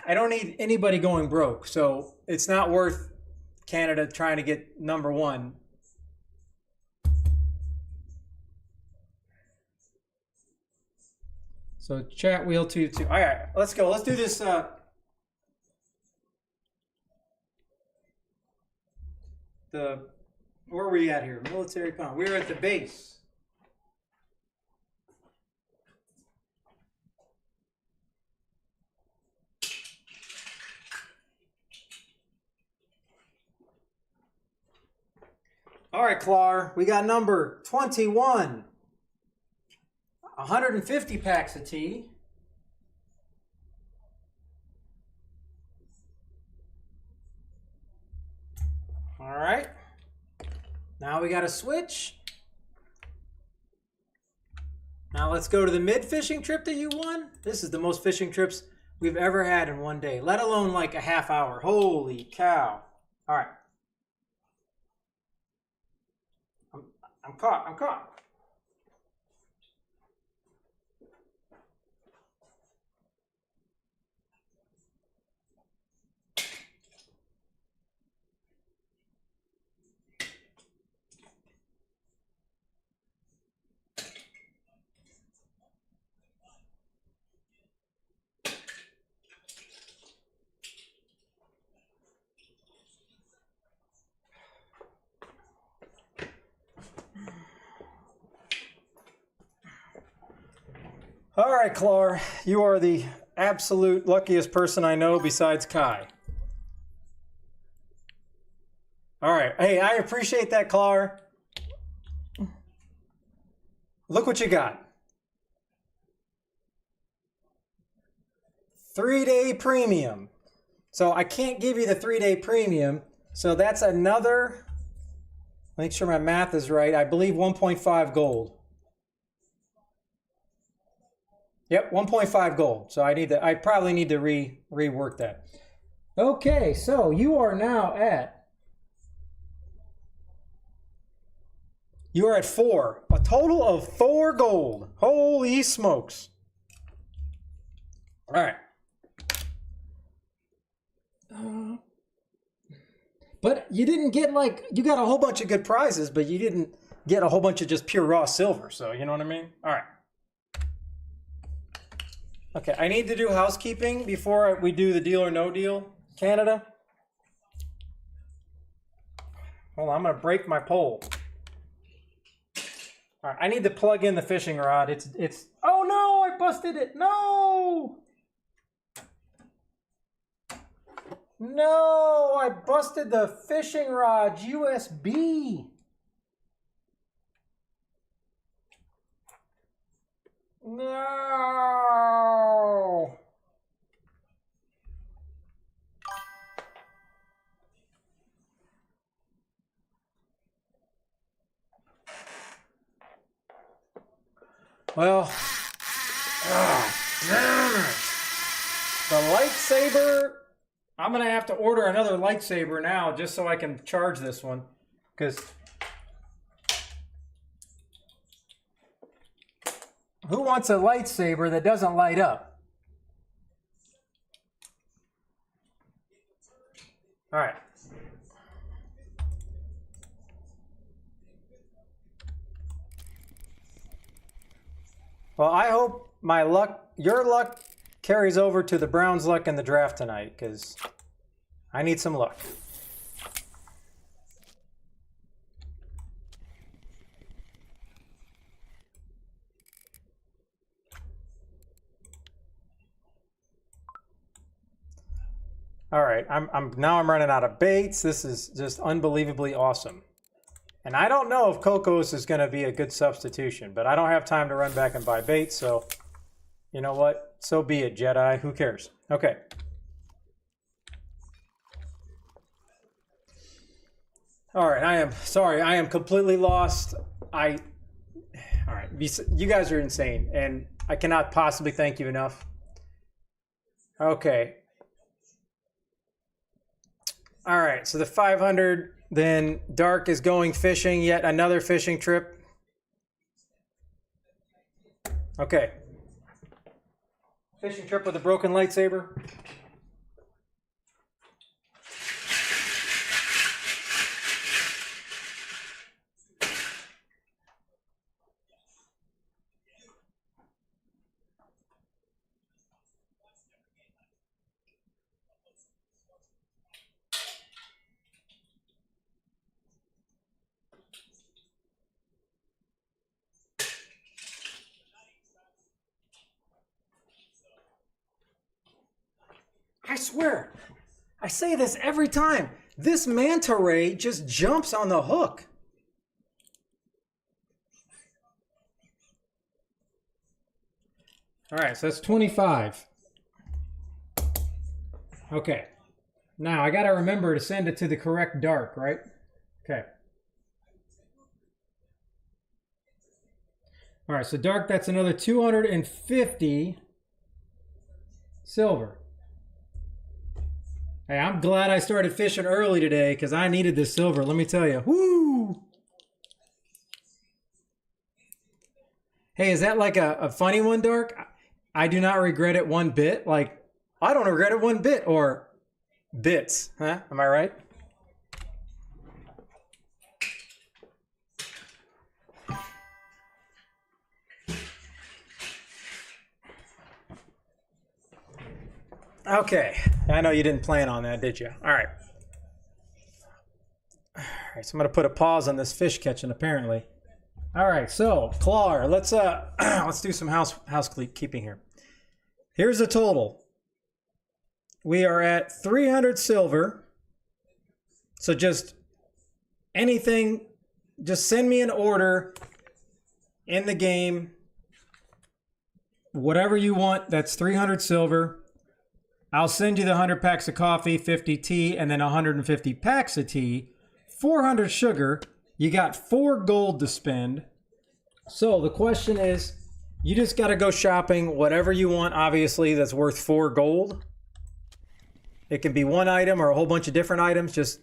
I don't need anybody going broke, so it's not worth Canada trying to get number 1. So chat wheel 2. All right, let's go. Let's do this. Where are we at here? Military con. We're at the base. All right, Clar, we got number 21. 150 packs of tea. All right. Now we got a switch. Now let's go to the mid fishing trip that you won. This is the most fishing trips we've ever had in one day, let alone like a half hour. Holy cow. All right. I'm caught. All right, Clar, you are the absolute luckiest person I know besides Kai. All right. Hey, I appreciate that, Clar. Look what you got. 3-day premium. So I can't give you the 3-day premium. So that's another, make sure my math is right, I believe 1.5 gold. Yep, 1.5 gold. So I probably need to rework that. Okay, so you are now at, you are at 4. A total of 4 gold. Holy smokes. All right. But you didn't get you got a whole bunch of good prizes, but you didn't get a whole bunch of just pure raw silver. So you know what I mean? All right. Okay, I need to do housekeeping before we do the deal or no deal. Canada. Hold on, I'm gonna break my pole. All right, I need to plug in the fishing rod. It's. Oh no! I busted it. No. No, I busted the fishing rod USB. No. Well, damn it. The lightsaber, I'm going to have to order another lightsaber now just so I can charge this one. Because who wants a lightsaber that doesn't light up? All right. Well, I hope my luck, your luck, carries over to the Browns' luck in the draft tonight, because I need some luck. All right, I'm running out of baits. This is just unbelievably awesome. And I don't know if Cocos is going to be a good substitution, but I don't have time to run back and buy bait, so you know what? So be it, Jedi. Who cares? Okay. All right, I am sorry. I am completely lost. All right, you guys are insane, and I cannot possibly thank you enough. Okay. All right, so the 500, then Dark is going fishing, yet another fishing trip. Okay. Fishing trip with a broken lightsaber. I swear, I say this every time. This manta ray just jumps on the hook. All right, so that's 25. Okay. Now I got to remember to send it to the correct Dark, right? Okay. All right, so Dark, that's another 250 silver. Hey, I'm glad I started fishing early today because I needed this silver, let me tell you. Woo! Hey, is that like a funny one, Dark? I do not regret it one bit. Like, I don't regret it one bit. Or bits, huh? Am I right? Okay, I know you didn't plan on that, did you? All right. All right, so I'm gonna put a pause on this fish catching. Apparently. All right, so Clar, let's let's do some housekeeping here. Here's the total. We are at 300 silver. So just anything, just send me an order in the game. Whatever you want. That's 300 silver. I'll send you the 100 packs of coffee, 50 tea, and then 150 packs of tea, 400 sugar. You got 4 gold to spend. So the question is, you just got to go shopping, whatever you want, obviously, that's worth 4 gold. It can be one item or a whole bunch of different items. Just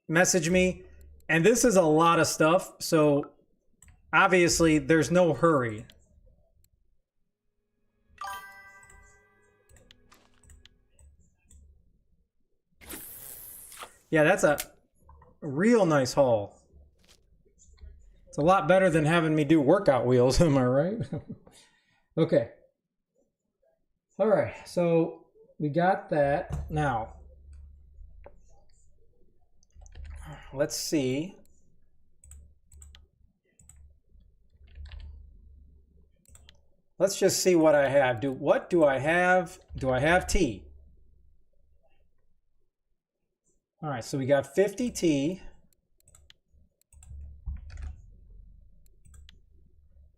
message me. And this is a lot of stuff, so obviously there's no hurry. Yeah, that's a real nice haul. It's a lot better than having me do workout wheels, am I right? Okay. All right, so we got that. Now, let's see. Let's just see what I have. What do I have? Do I have tea? All right, so we got 50 T.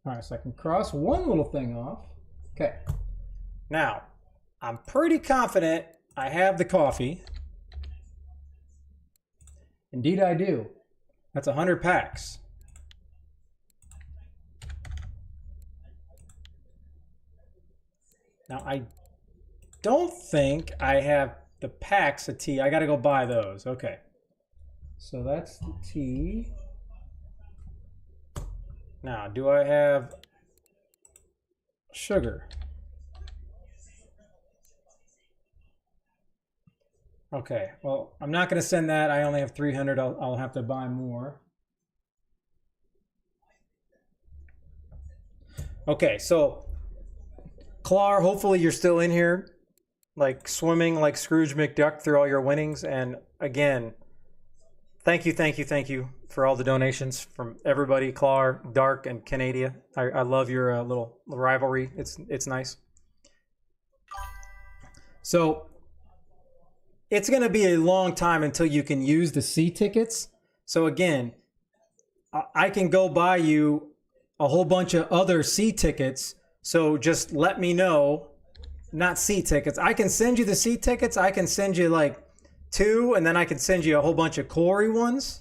All right, so I can cross one little thing off. Okay. Now, I'm pretty confident I have the coffee. Indeed I do. That's 100 packs. Now, I don't think I have the packs of tea. I got to go buy those. Okay. So that's the tea. Now, do I have sugar? Okay, well, I'm not going to send that. I only have 300. I'll have to buy more. Okay, so Clar, hopefully you're still in here, like swimming like Scrooge McDuck through all your winnings. And again, thank you for all the donations from everybody, Clar, Dark, and Canadia. I love your little rivalry. It's nice. So it's going to be a long time until you can use the C tickets. So again, I can go buy you a whole bunch of other C tickets. So just let me know, not C tickets. I can send you the C tickets. I can send you like 2, and then I can send you a whole bunch of Corey ones.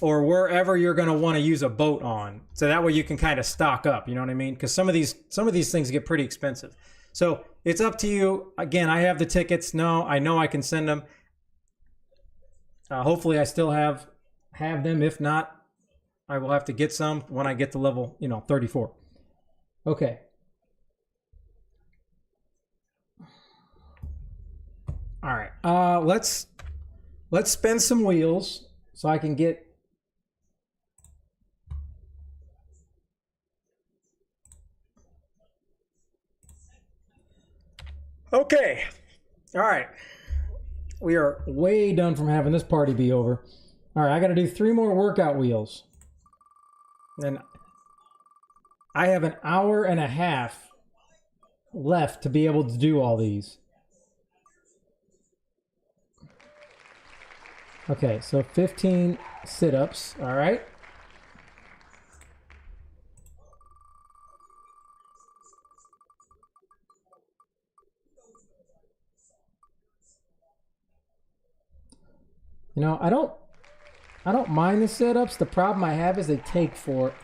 Or wherever you're going to want to use a boat on. So that way you can kind of stock up, you know what I mean? Because some of these things get pretty expensive. So it's up to you. Again, I have the tickets. No, I know I can send them. Hopefully I still have them. If not, I will have to get some when I get to level, 34. Okay. All right. Let's spin some wheels so I can get. Okay. All right. We are way done from having this party be over. All right, I got to do 3 more workout wheels. Then I have an hour and a half left to be able to do all these. Okay, so 15 sit-ups, all right. I don't mind the sit-ups. The problem I have is they take forever.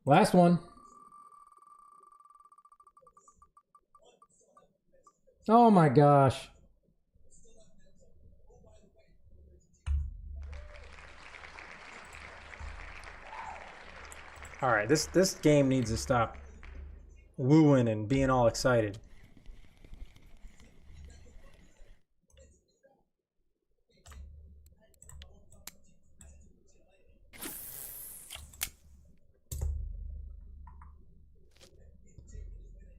Last one. Oh my gosh. All right, this game needs to stop wooing and being all excited.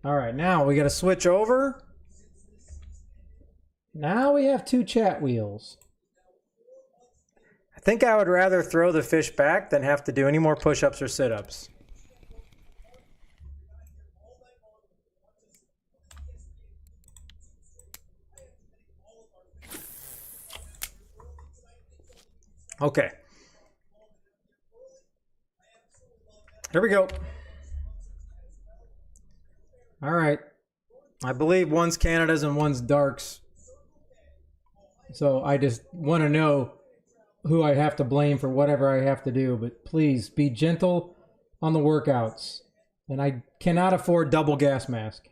All right, now we got to switch over. Now we have 2 chat wheels. I think I would rather throw the fish back than have to do any more push-ups or sit-ups. Okay. Here we go. All right. I believe one's Canada's and one's Dark's. So I just want to know who I have to blame for whatever I have to do. But please be gentle on the workouts. And I cannot afford double gas mask.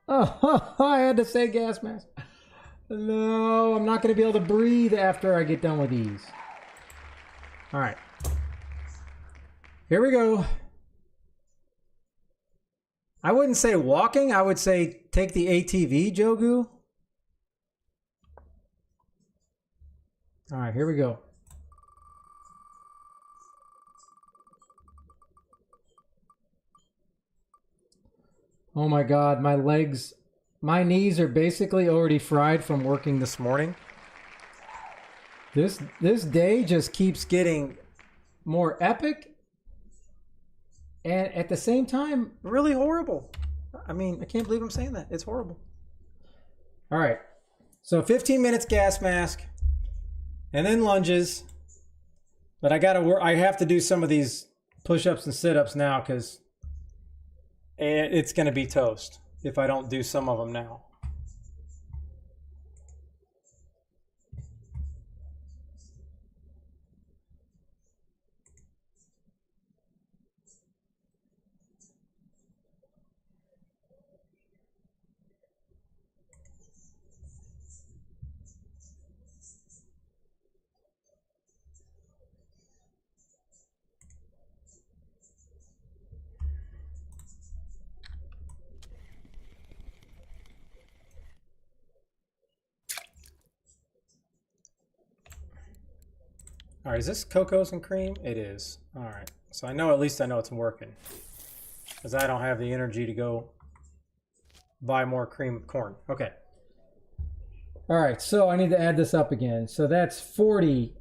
Oh, I had to say gas mask. No, I'm not going to be able to breathe after I get done with these. All right. Here we go. I wouldn't say walking. I would say take the ATV, Jogu. All right, here we go. Oh my God, my legs, my knees are basically already fried from working this morning. This day just keeps getting more epic, and at the same time, Really horrible. I mean, I can't believe I'm saying that. It's horrible. All right. So 15 minutes gas mask, and then lunges. But I have to do some of these push-ups and sit-ups now because it's going to be toast if I don't do some of them now. All right, is this Cocos and Cream? It is. All right, so at least I know it's working because I don't have the energy to go buy more cream corn. Okay. all right, so I need to add this up again. So that's 40,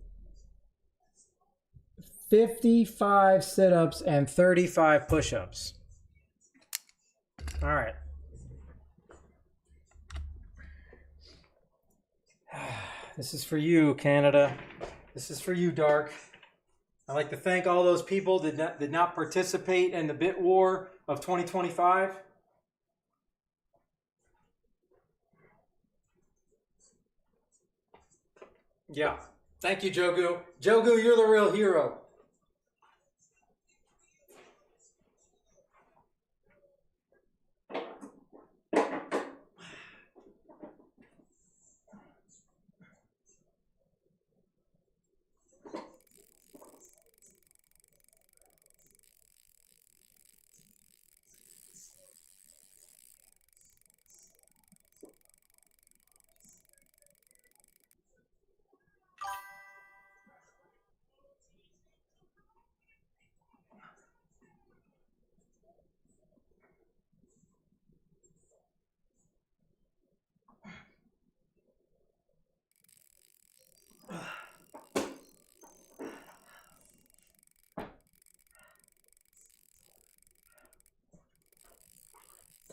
55 sit-ups, and 35 push-ups. All right. This is for you, Canada. This is for you, Dark. I'd like to thank all those people that did not participate in the bit war of 2025. Yeah. Thank you, Jogu. Jogu, you're the real hero.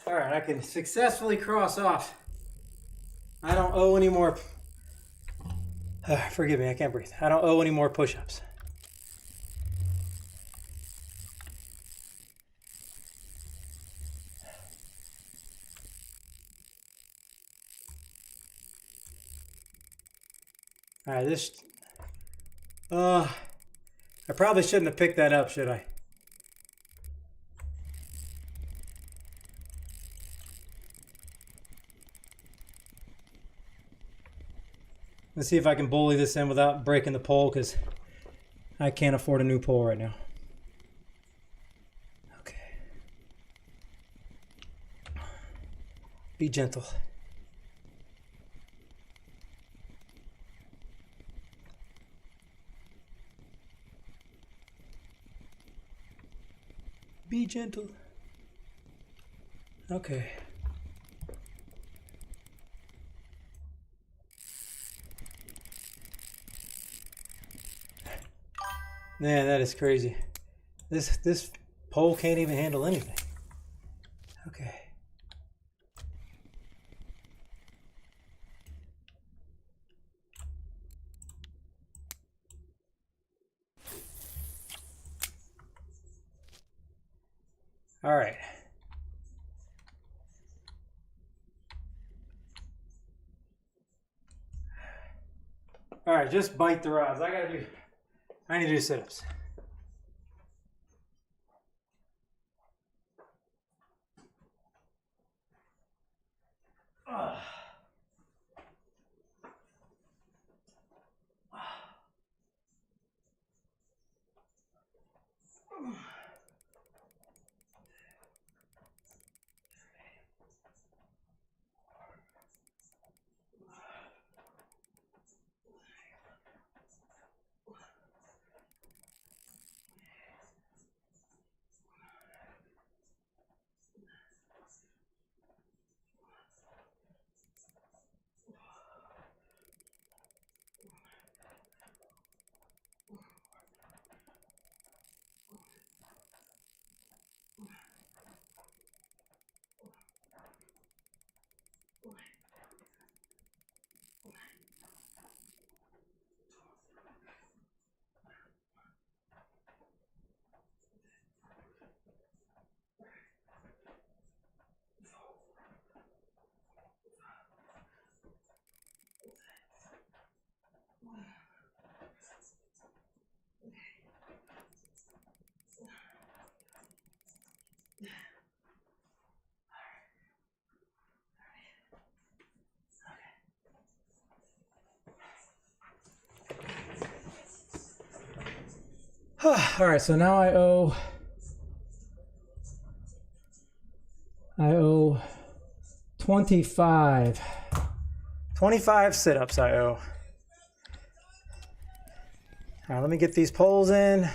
All right, I can successfully cross off. I don't owe any more. Forgive me, I can't breathe. I don't owe any more push-ups. All right, this. I probably shouldn't have picked that up, should I? Let's see if I can bully this in without breaking the pole, because I can't afford a new pole right now. Okay. Be gentle. Be gentle. Okay. Man, that is crazy. This pole can't even handle anything. Okay. All right. All right, just bite the rods. I need to do sit-ups. All right, so now I owe 25. 25 sit-ups I owe. All right, let me get these poles in.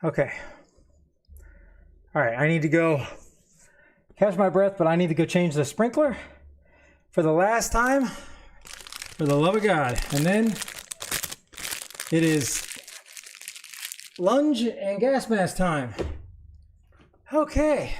Okay. All right, I need to go catch my breath, but I need to go change the sprinkler for the last time, for the love of God. And then it is lunge and gas mask time. Okay.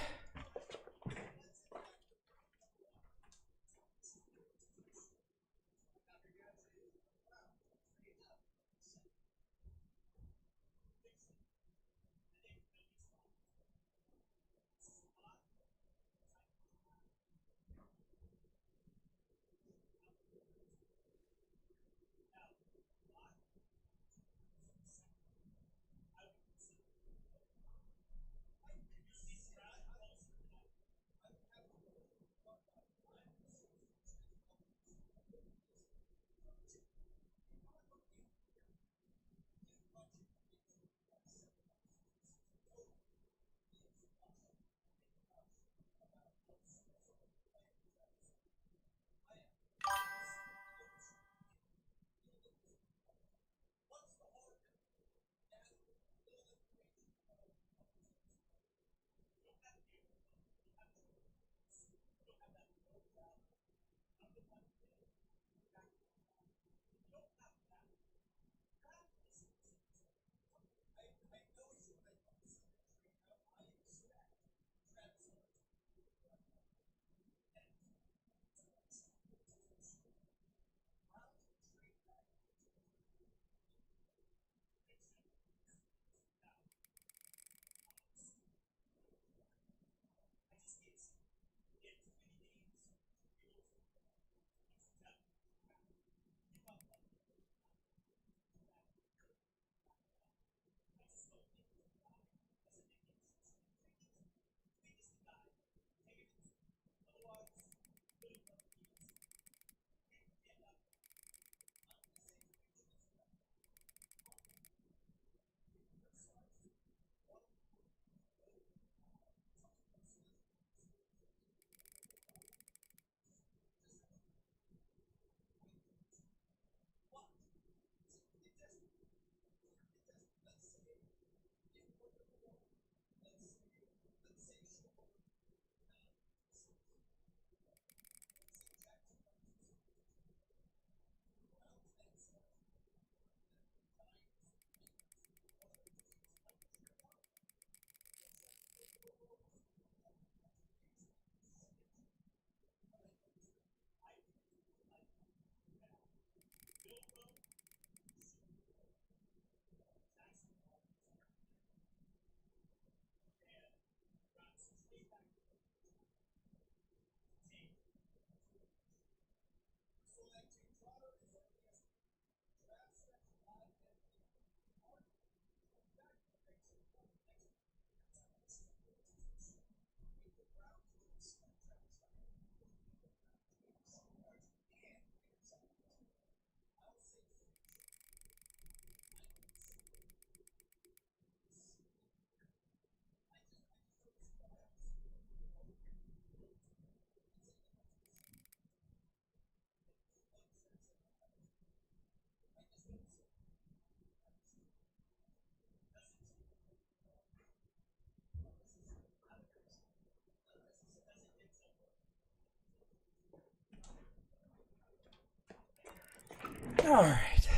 All right.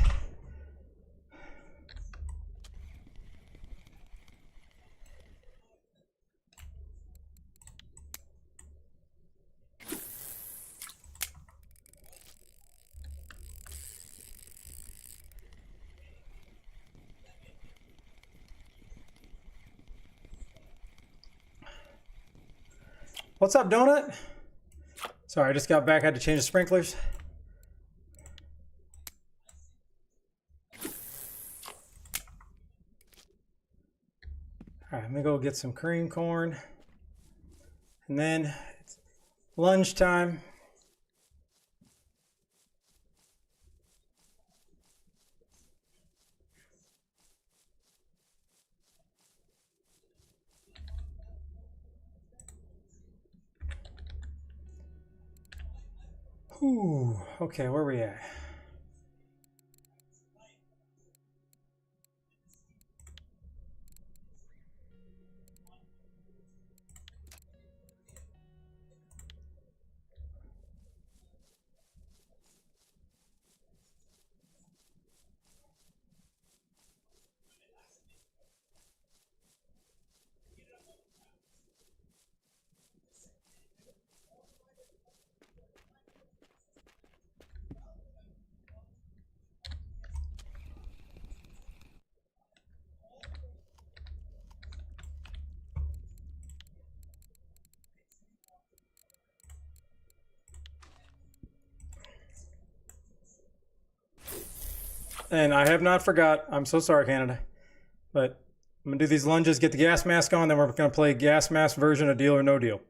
What's up, Donut? Sorry, I just got back. I had to change the sprinklers. All right, let me go get some cream corn. And then it's lunchtime. Ooh, okay, where are we at? And I have not forgot. I'm so sorry, Canada. But I'm going to do these lunges, get the gas mask on, then we're going to play gas mask version of Deal or No Deal.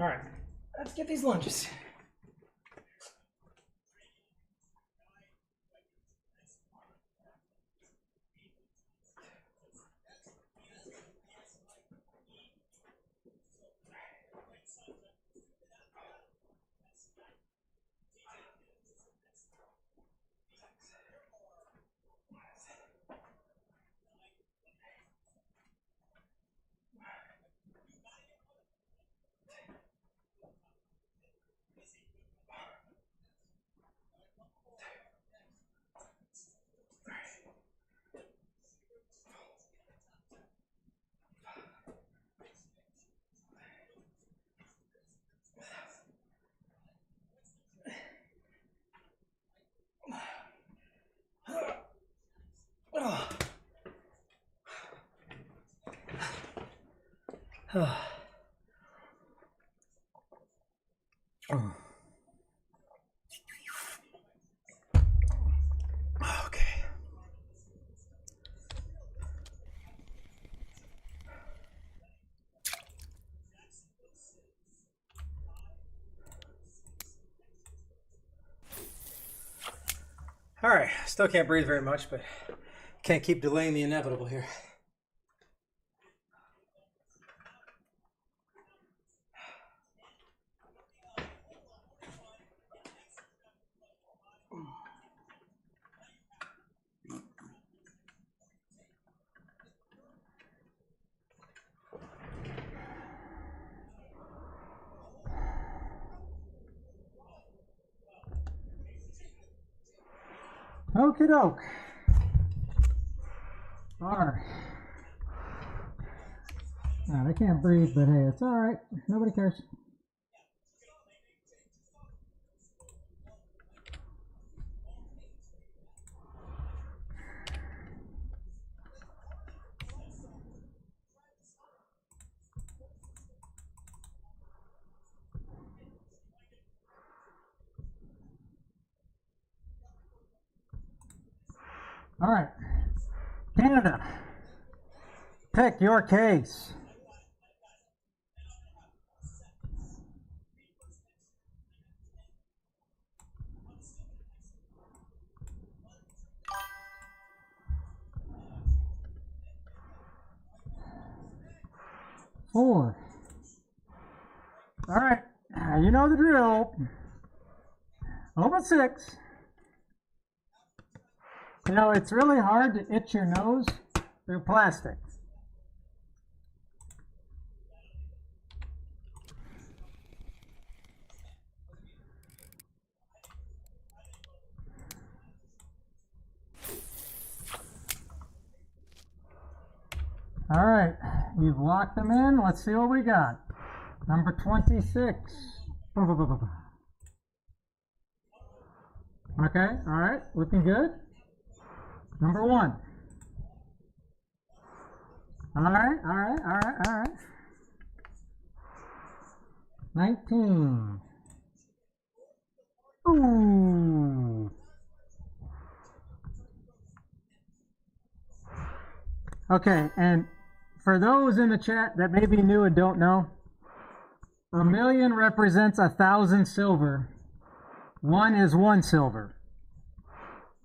All right, let's get these lunges. Okay. All right, still can't breathe very much, but can't keep delaying the inevitable here. Okie doke. Alright. Now, they can't breathe, but hey, it's alright. Nobody cares. All right, Canada, pick your case. Four. All right, you know the drill. Open six. You know, it's really hard to itch your nose through plastic. All right, you've locked them in. Let's see what we got. Number 26. Okay, all right, looking good. Number 1. All right. 19. Ooh. Okay, and for those in the chat that may be new and don't know, 1,000,000 represents 1,000 silver. 1 is 1 silver.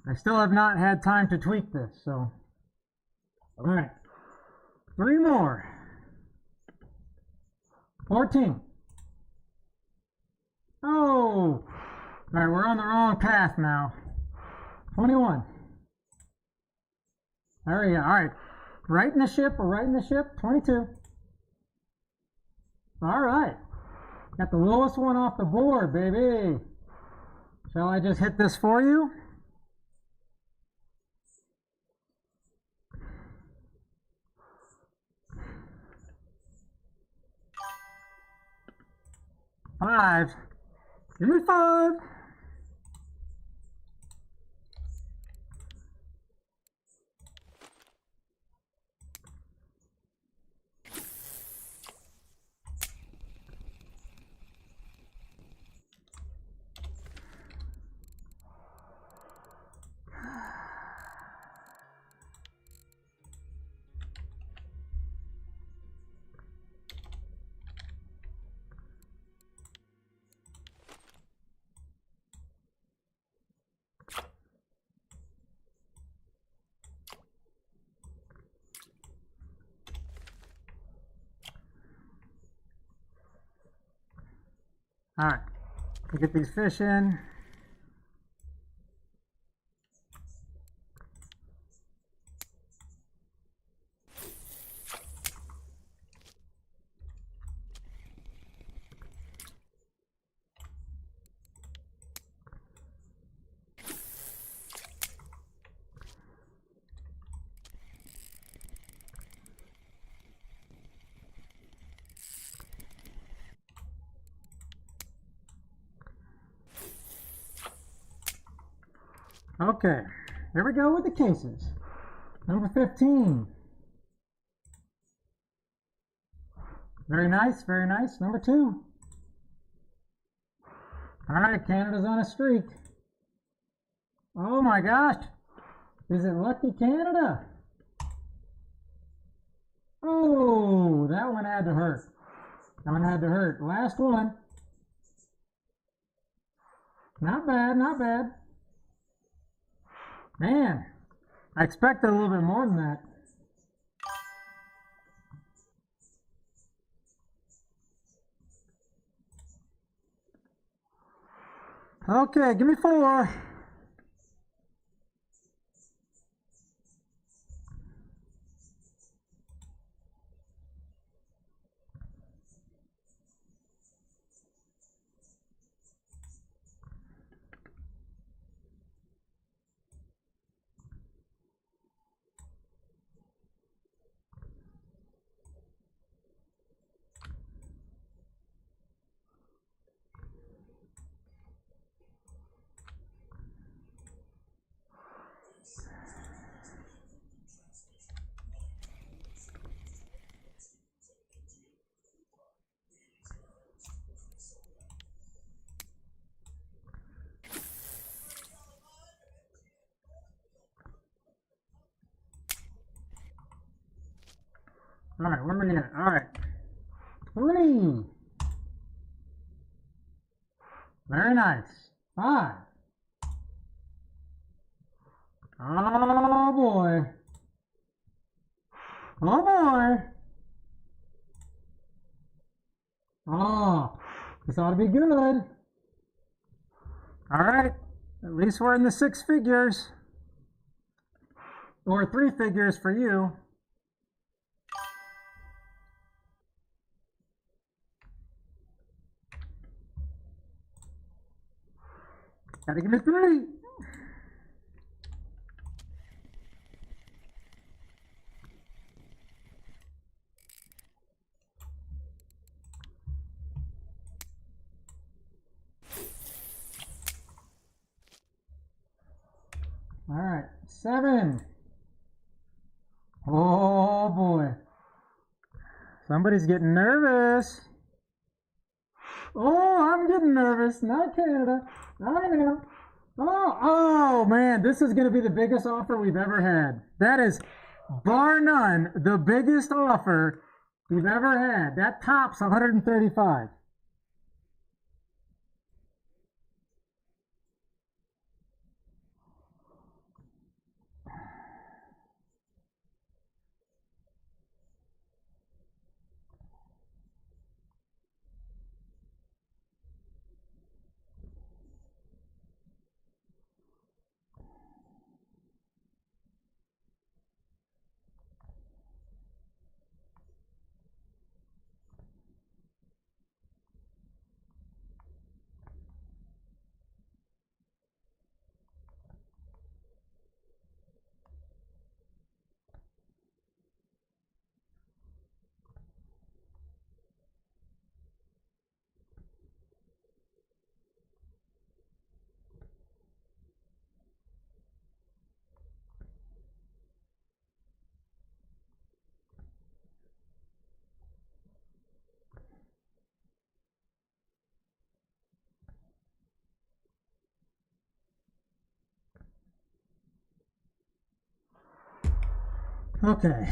I still have not had time to tweak this, so. All right. 3 more. 14. Oh! All right, we're on the wrong path now. 21. There we go. All right. Right in the ship. We're right in the ship. 22. All right. Got the lowest one off the board, baby. Shall I just hit this for you? Five. Give me 5. All right, we'll get these fish in. Okay, here we go with the cases. Number 15. Very nice, very nice. Number 2. All right, Canada's on a streak. Oh my gosh. Is it Lucky Canada? Oh, that one had to hurt. That one had to hurt. Last one. Not bad, not bad. Man, I expected a little bit more than that. Okay, give me 4. All right, what are we at? All right. 3. Very nice. 5. Oh boy. Oh boy. Oh, this ought to be good. All right. At least we're in the 6 figures. Or 3 figures for you. Gotta give me 3. All right, 7. Oh boy. Somebody's getting nervous. Oh, I'm getting nervous. Not Canada. I am. Oh man, this is going to be the biggest offer we've ever had. That is, bar none, the biggest offer we've ever had. That tops 135. Okay.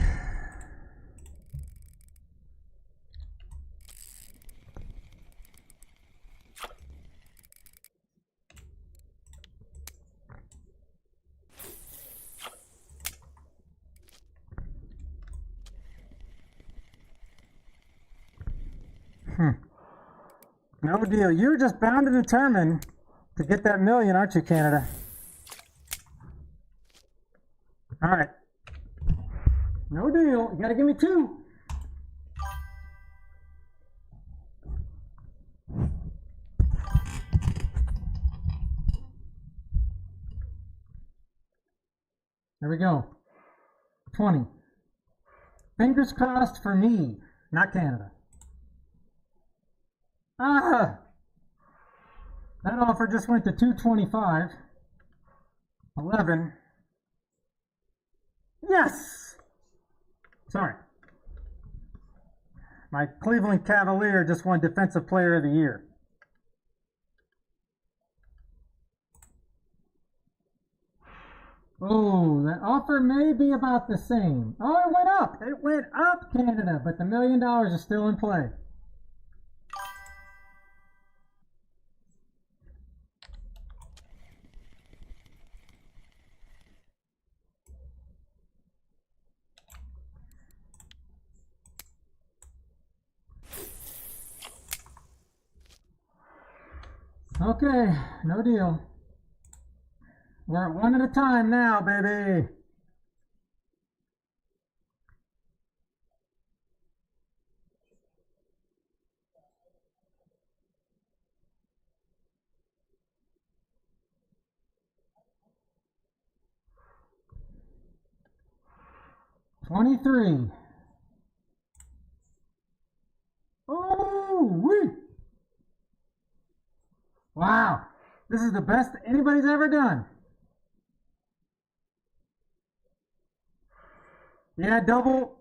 No deal. You're just bound and determined to get that million, aren't you, Canada? All right. No deal. You got to give me 2. There we go. 20. Fingers crossed for me, not Canada. Ah! That offer just went to 225. 11. Yes! Sorry. My Cleveland Cavalier just won Defensive Player of the Year. Oh, that offer may be about the same. Oh, it went up. It went up, Canada, but the $1 million is still in play. Okay, no deal. We're at 1 at a time now, baby. $23. Oh, wee! Wow, this is the best anybody's ever done. Yeah, double.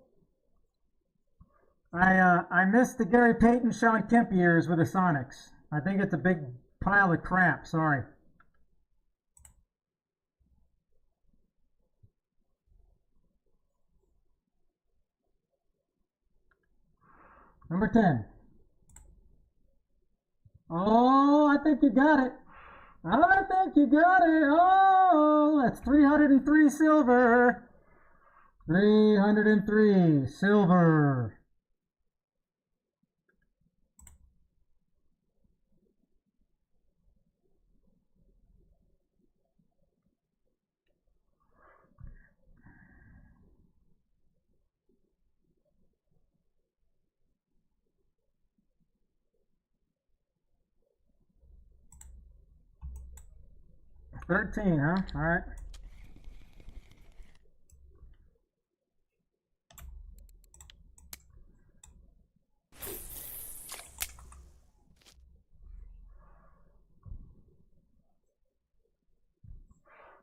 I missed the Gary Payton, Sean Kemp years with the Sonics. I think it's a big pile of crap. Sorry. Number 10. Oh, I think you got it. I think you got it. Oh, that's 303 silver. 303 silver. $13, huh? All right.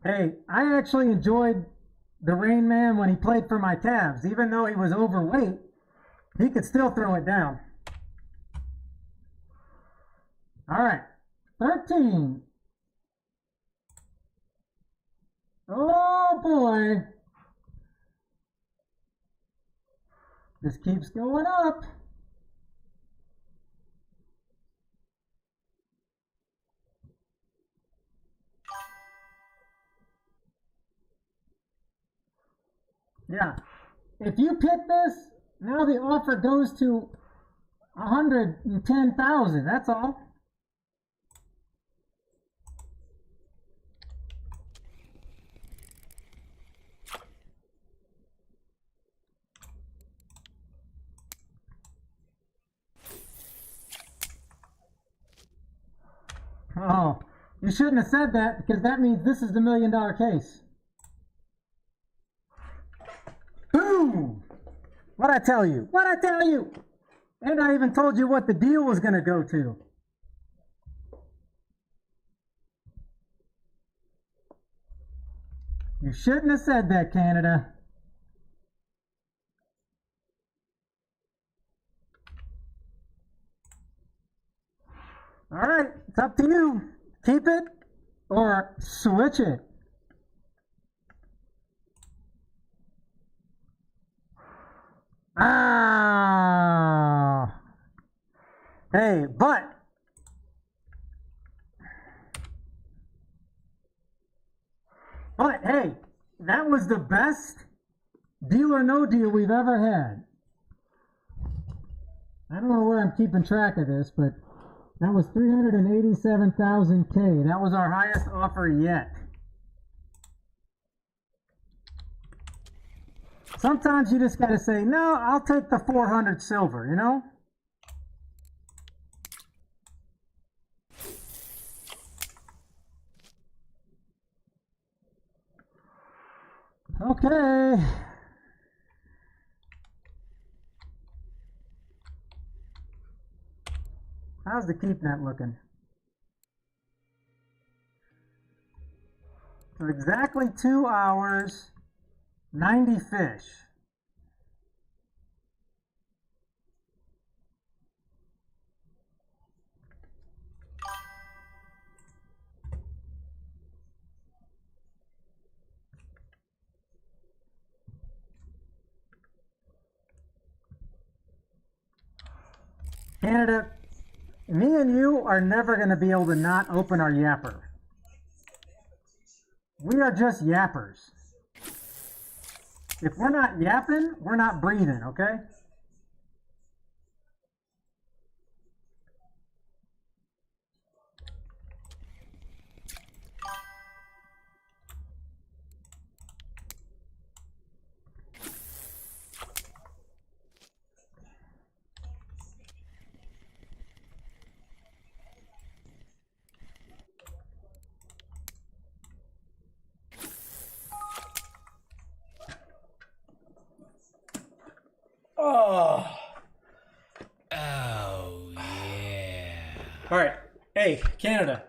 Hey, I actually enjoyed the Rain Man when he played for my Cavs. Even though he was overweight, he could still throw it down. All right, 13. Oh boy. This keeps going up. Yeah. If you pick this, now the offer goes to 110,000. That's all. Oh, you shouldn't have said that because that means this is the $1 million case. Boom! What'd I tell you? What'd I tell you? And I even told you what the deal was going to go to. You shouldn't have said that, Canada. All right, it's up to you. Keep it or switch it. Ah. Hey, but hey, that was the best deal or no deal we've ever had. I don't know where I'm keeping track of this, but that was 387,000K. That was our highest offer yet. Sometimes you just got to say, no, I'll take the 400 silver, you know? Okay. How's the keep net looking? So exactly 2 hours, 90 fish. Canada, me and you are never going to be able to not open our yapper. We are just yappers. If we're not yapping, we're not breathing, okay? Oh. Oh, yeah. All right. Hey, Canada.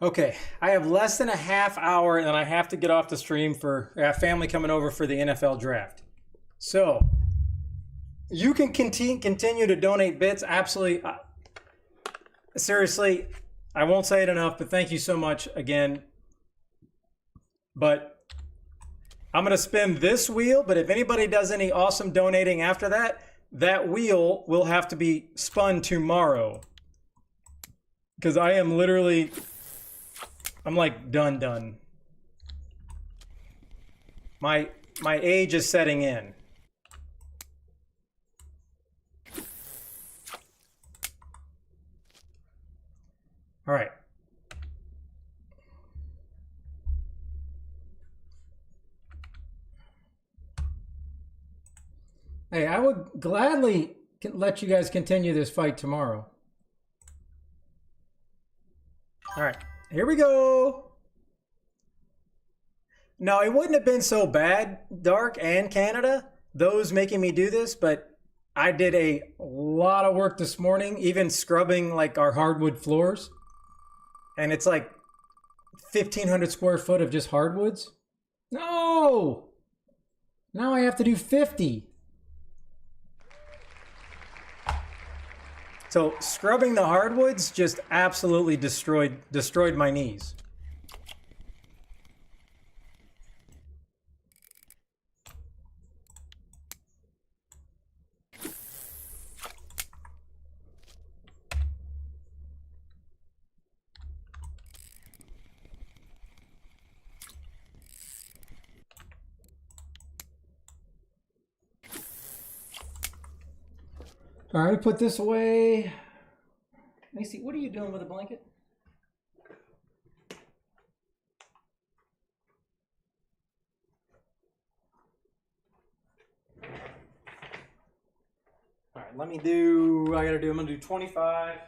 Okay, I have less than a half hour and I have to get off the stream for I have family coming over for the NFL draft. So, you can continue to donate bits. Absolutely. Seriously, I won't say it enough, but thank you so much again. But I'm going to spin this wheel, but if anybody does any awesome donating after that, that wheel will have to be spun tomorrow. Because I am literally, I'm like done. My age is setting in. All right. Hey, I would gladly let you guys continue this fight tomorrow. All right, here we go. No, it wouldn't have been so bad, Dark and Canada, those making me do this, but I did a lot of work this morning, even scrubbing like our hardwood floors. And it's like 1,500 square foot of just hardwoods. No! Now I have to do 50. So scrubbing the hardwoods just absolutely destroyed my knees. All right, put this away. Macy, what are you doing with a blanket? All right, I'm gonna do 25.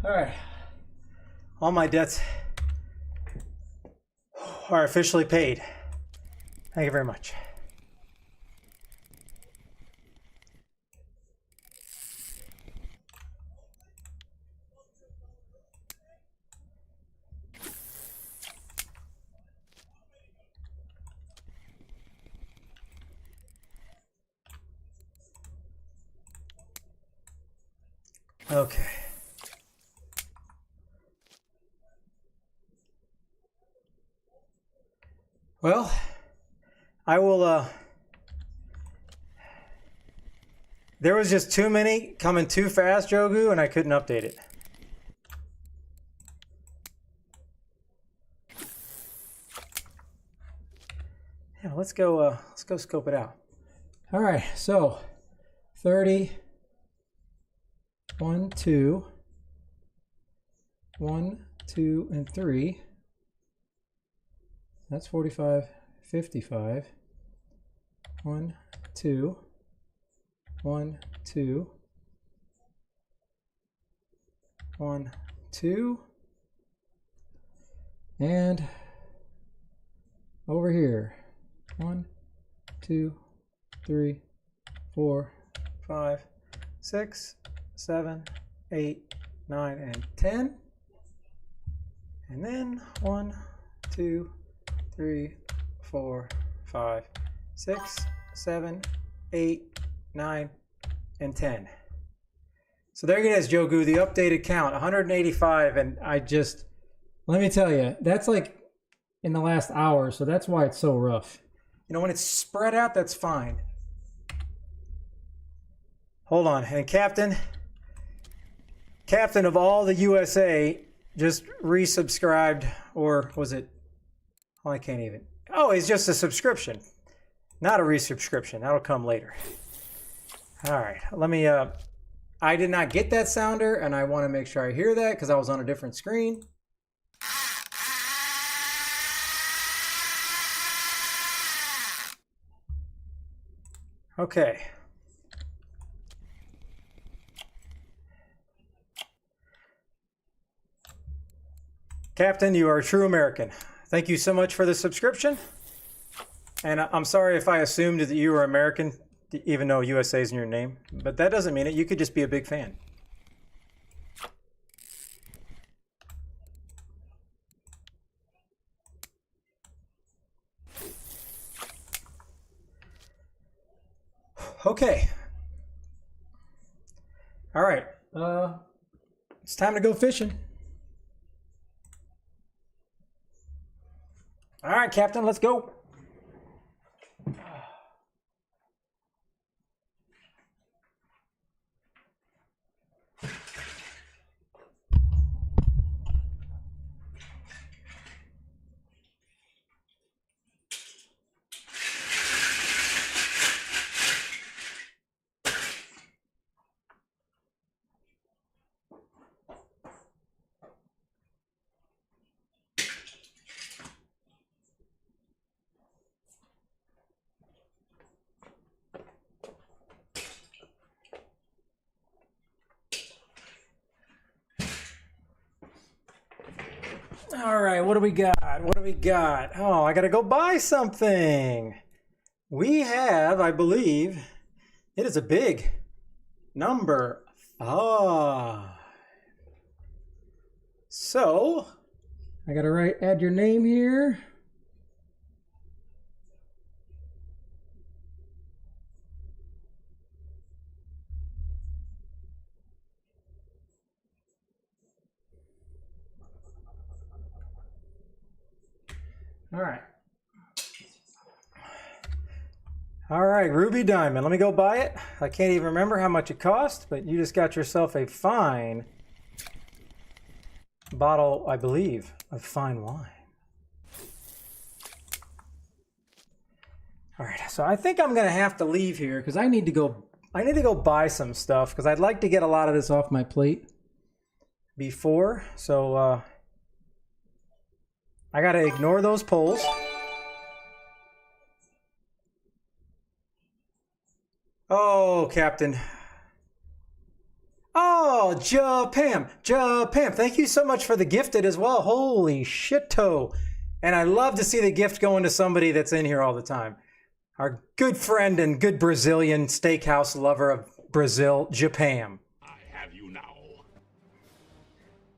All right, all my debts are officially paid. Thank you very much. Okay. Well, I will There was just too many coming too fast, Jogu, and I couldn't update it. Yeah, let's go scope it out. All right, so 30, 1, 2, 1, 2, and 3. That's 45, 55. 1, 2, 1, 2, 1, 2, and over here. 1, 2, 3, 4, 5, 6, 7, 8, 9, and 10. And then 1, 2, 3, 4, 5, 6, 7, 8, 9, and 10. So there it is, Jogu, the updated count, 185. And let me tell you, that's like in the last hour, so that's why it's so rough. You know, when it's spread out, that's fine. Hold on. And Captain of all the USA just resubscribed, or was it? Oh, I can't even. Oh, it's just a subscription, not a resubscription. That'll come later. All right. Let me, I did not get that sounder, and I want to make sure I hear that because I was on a different screen. Okay. Captain, you are a true American. Thank you so much for the subscription. And I'm sorry if I assumed that you were American, even though USA is in your name. But that doesn't mean it. You could just be a big fan. Okay. All right. It's time to go fishing. All right, Captain, let's go. All right, what do we got? What do we got? Oh, I got to go buy something. We have, I believe, it is a big number 5. So, I got to add your name here. All right. All right, Ruby Diamond. Let me go buy it. I can't even remember how much it cost, but you just got yourself a fine bottle, I believe, of fine wine. All right, so I think I'm gonna have to leave here because I need to go buy some stuff because I'd like to get a lot of this off my plate before. So I gotta ignore those polls. Oh, Captain. Oh, Japan. Thank you so much for the gifted as well. Holy shit-o. And I love to see the gift going to somebody that's in here all the time. Our good friend and good Brazilian steakhouse lover of Brazil, Japan. I have you now.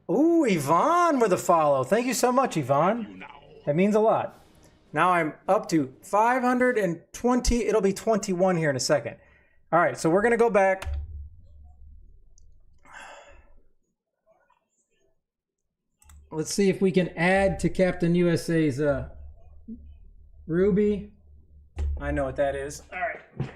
Ooh, Yvonne with a follow. Thank you so much, Yvonne. You now. That means a lot. Now I'm up to 520. It'll be 21 here in a second. All right, so we're going to go back. Let's see if we can add to Captain USA's Ruby. I know what that is. All right.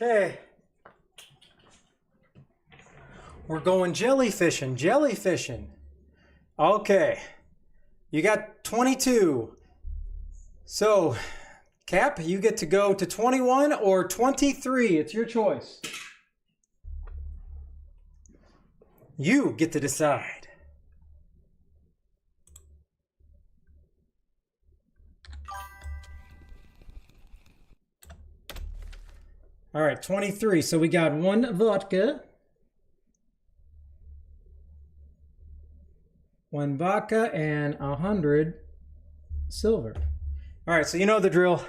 Okay. We're going jellyfishing, jellyfishing. Okay. You got 22. So, Cap, you get to go to 21 or 23. It's your choice. You get to decide. All right, 23. So we got 1 vodka, 1 vodka, and 100 silver. All right, so you know the drill.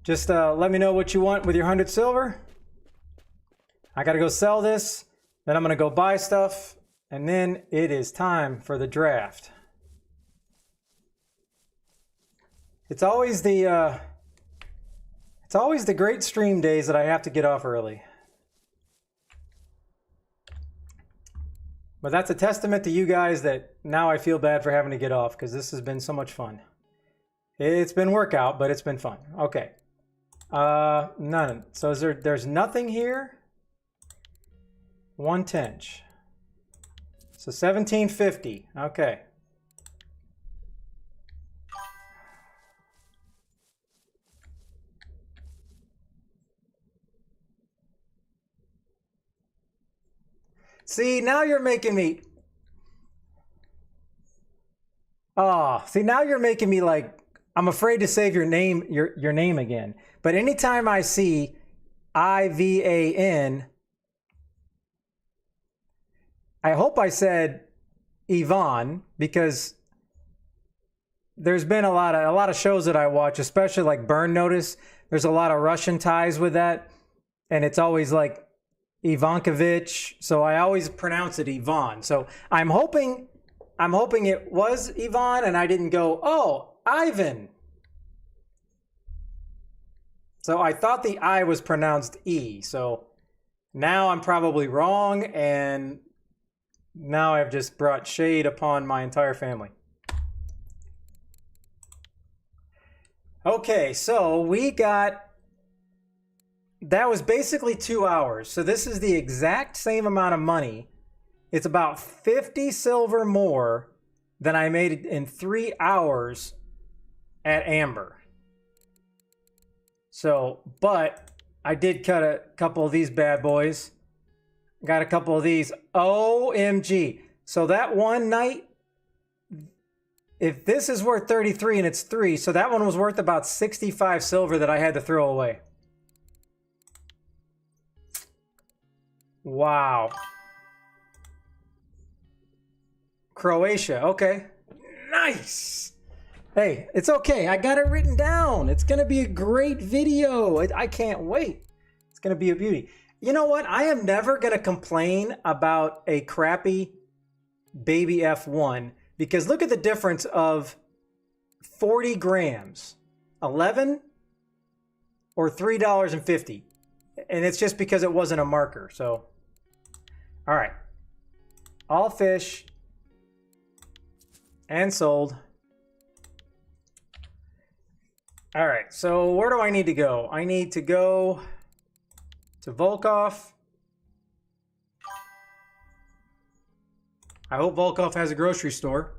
Just let me know what you want with your 100 silver. I got to go sell this. Then I'm going to go buy stuff. And then it is time for the draft. It's always the great stream days that I have to get off early. But that's a testament to you guys that now I feel bad for having to get off because this has been so much fun. It's been workout, but it's been fun. Okay. None. So is there's nothing here? 1 tench. So 1750. Okay. See, now you're making me... Oh, see, now you're making me like... I'm afraid to save your name, your name again. But anytime I see IVAN, I hope I said Ivan, because there's been a lot of shows that I watch, especially like Burn Notice. There's a lot of Russian ties with that, and it's always like Ivankovich. So I always pronounce it Ivan. So I'm hoping it was Ivan, and I didn't go, oh, Ivan. So I thought the I was pronounced E. So now I'm probably wrong, and now I've just brought shade upon my entire family. Okay, so we got... That was basically 2 hours. So this is the exact same amount of money. It's about 50 silver more than I made in 3 hours at Amber. So, but I did cut a couple of these bad boys. Got a couple of these. OMG. So that one night, if this is worth 33 and it's 3, so that one was worth about 65 silver that I had to throw away. Wow. Croatia. Okay. Nice. Hey, it's okay. I got it written down. It's going to be a great video. I can't wait. It's going to be a beauty. You know what? I am never going to complain about a crappy baby F1 because look at the difference of 40 grams. 11 or $3.50. And it's just because it wasn't a marker. So, all right. All fish and sold. All right, so where do I need to go? I need to go to Volkov. I hope Volkov has a grocery store.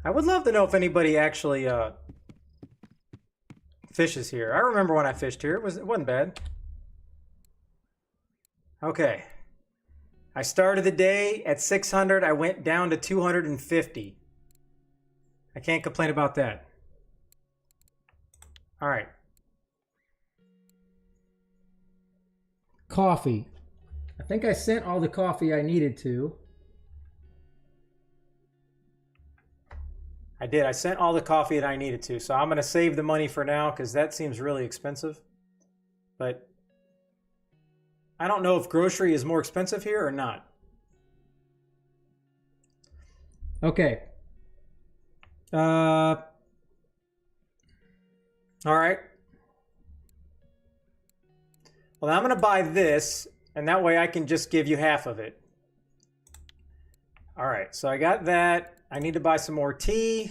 I would love to know if anybody actually fishes here. I remember when I fished here. It wasn't bad. Okay. I started the day at 600. I went down to 250. I can't complain about that. All right. Coffee. I think I sent all the coffee I needed to. I did. I sent all the coffee that I needed to. So I'm going to save the money for now because that seems really expensive. But I don't know if grocery is more expensive here or not. Okay. All right. Well, I'm going to buy this, and that way I can just give you half of it. All right, so I got that. I need to buy some more tea.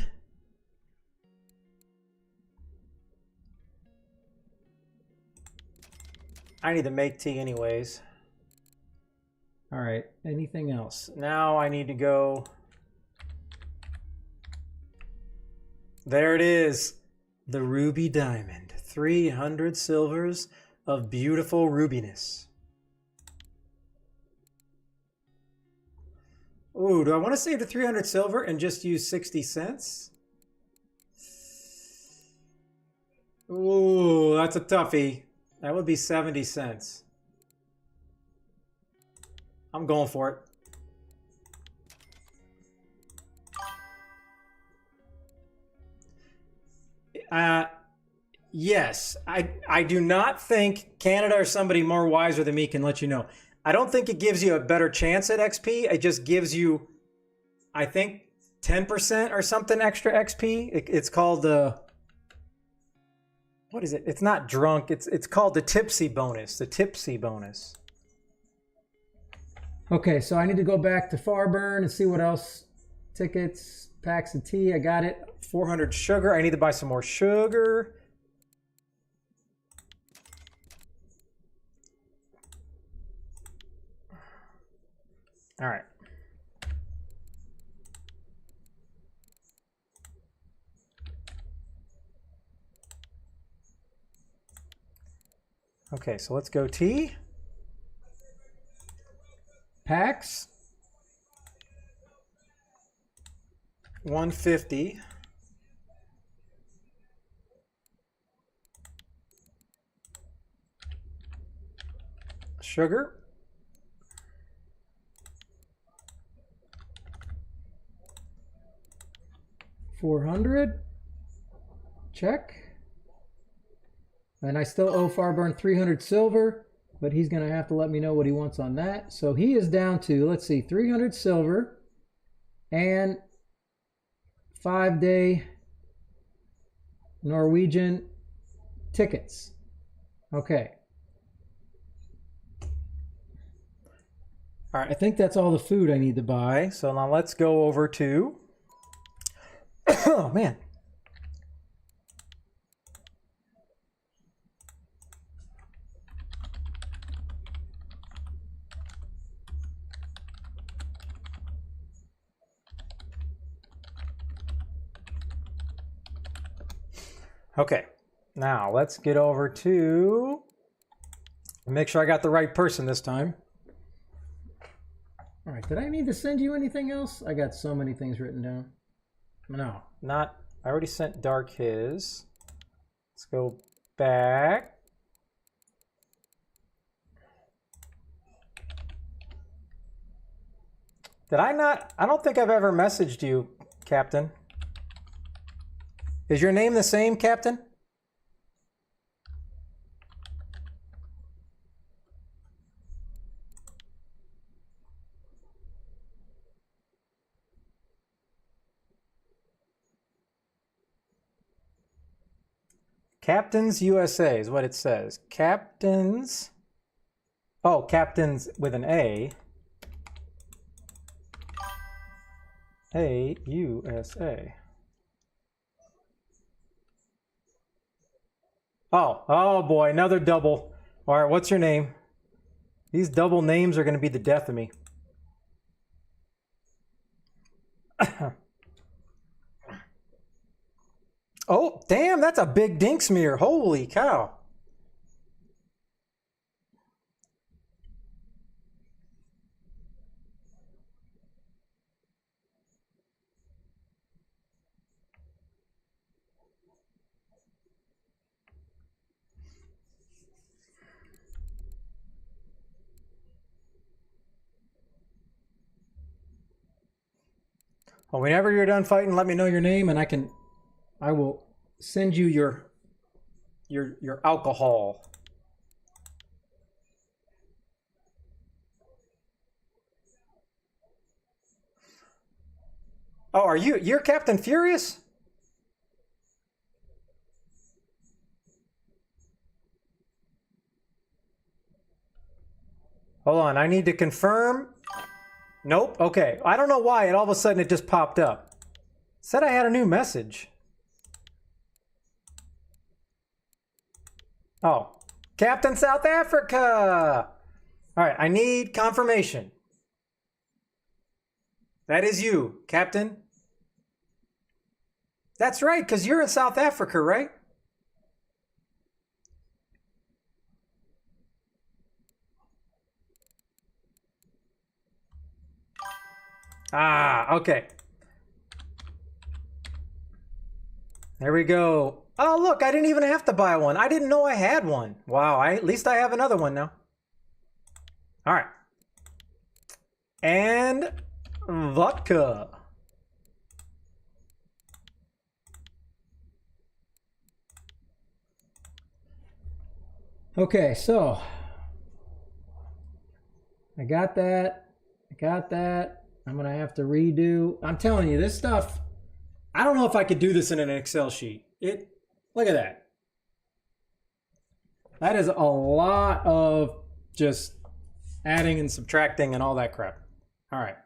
I need to make tea anyways. All right, anything else? Now I need to go. There it is. The ruby diamond. 300 silvers of beautiful rubiness. Ooh, do I want to save the 300 silver and just use 60 cents? Ooh, that's a toughie. That would be 70 cents. I'm going for it. Yes, I do not think Canada or somebody more wiser than me can let you know. I don't think it gives you a better chance at XP. It just gives you, I think, 10% or something extra XP. It's called the, what is it? It's not drunk. It's called the tipsy bonus. The tipsy bonus. Okay, so I need to go back to Farburn and see what else. Tickets, packs of tea. I got it. 400 sugar. I need to buy some more sugar. All right. Okay, so let's go tea. Packs. 150. Sugar. $400. Check. And I still owe Farburn 300 silver, but he's going to have to let me know what he wants on that. So he is down to, let's see, 300 silver and 5-day Norwegian tickets. Okay. All right, I think that's all the food I need to buy. So now let's go over to, oh man. Okay, now let's get over to, make sure I got the right person this time. All right, did I need to send you anything else? I got so many things written down. No, not, I already sent Dark his. Let's go back. Did I not, I don't think I've ever messaged you, Captain. Is your name the same, Captain? Captains USA is what it says. Captains. Oh, Captains with an A. USA. Oh boy, another double. All right, what's your name? These double names are going to be the death of me. Oh, damn, that's a big dink smear. Holy cow. Well, whenever you're done fighting, let me know your name and I will send you your alcohol. Oh, you're Captain Furious? Hold on, I need to confirm. Nope, okay. I don't know why all of a sudden it just popped up. Said I had a new message. Oh, Captain South Africa. All right, I need confirmation. That is you, Captain. That's right, because you're in South Africa, right? Ah, okay. There we go. Oh, look, I didn't even have to buy one. I didn't know I had one. Wow, at least I have another one now. All right. And vodka. Okay, so I got that. I'm going to have to redo. I'm telling you, this stuff, I don't know if I could do this in an Excel sheet. Look at that. That is a lot of just adding and subtracting and all that crap. All right.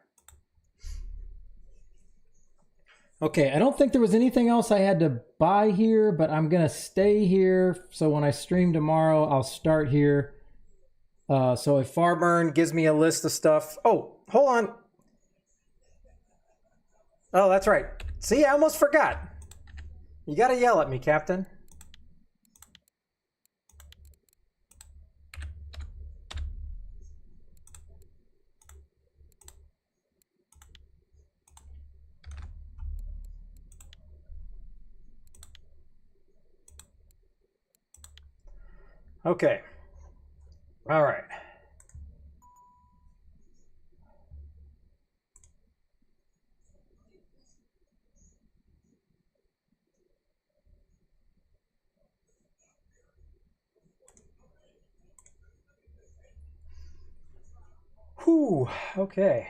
Okay, I don't think there was anything else I had to buy here, but I'm going to stay here. So when I stream tomorrow, I'll start here. So if Farburn gives me a list of stuff. Oh, hold on. Oh, that's right. See, I almost forgot. You got to yell at me, Captain. Okay. All right. Whew, okay.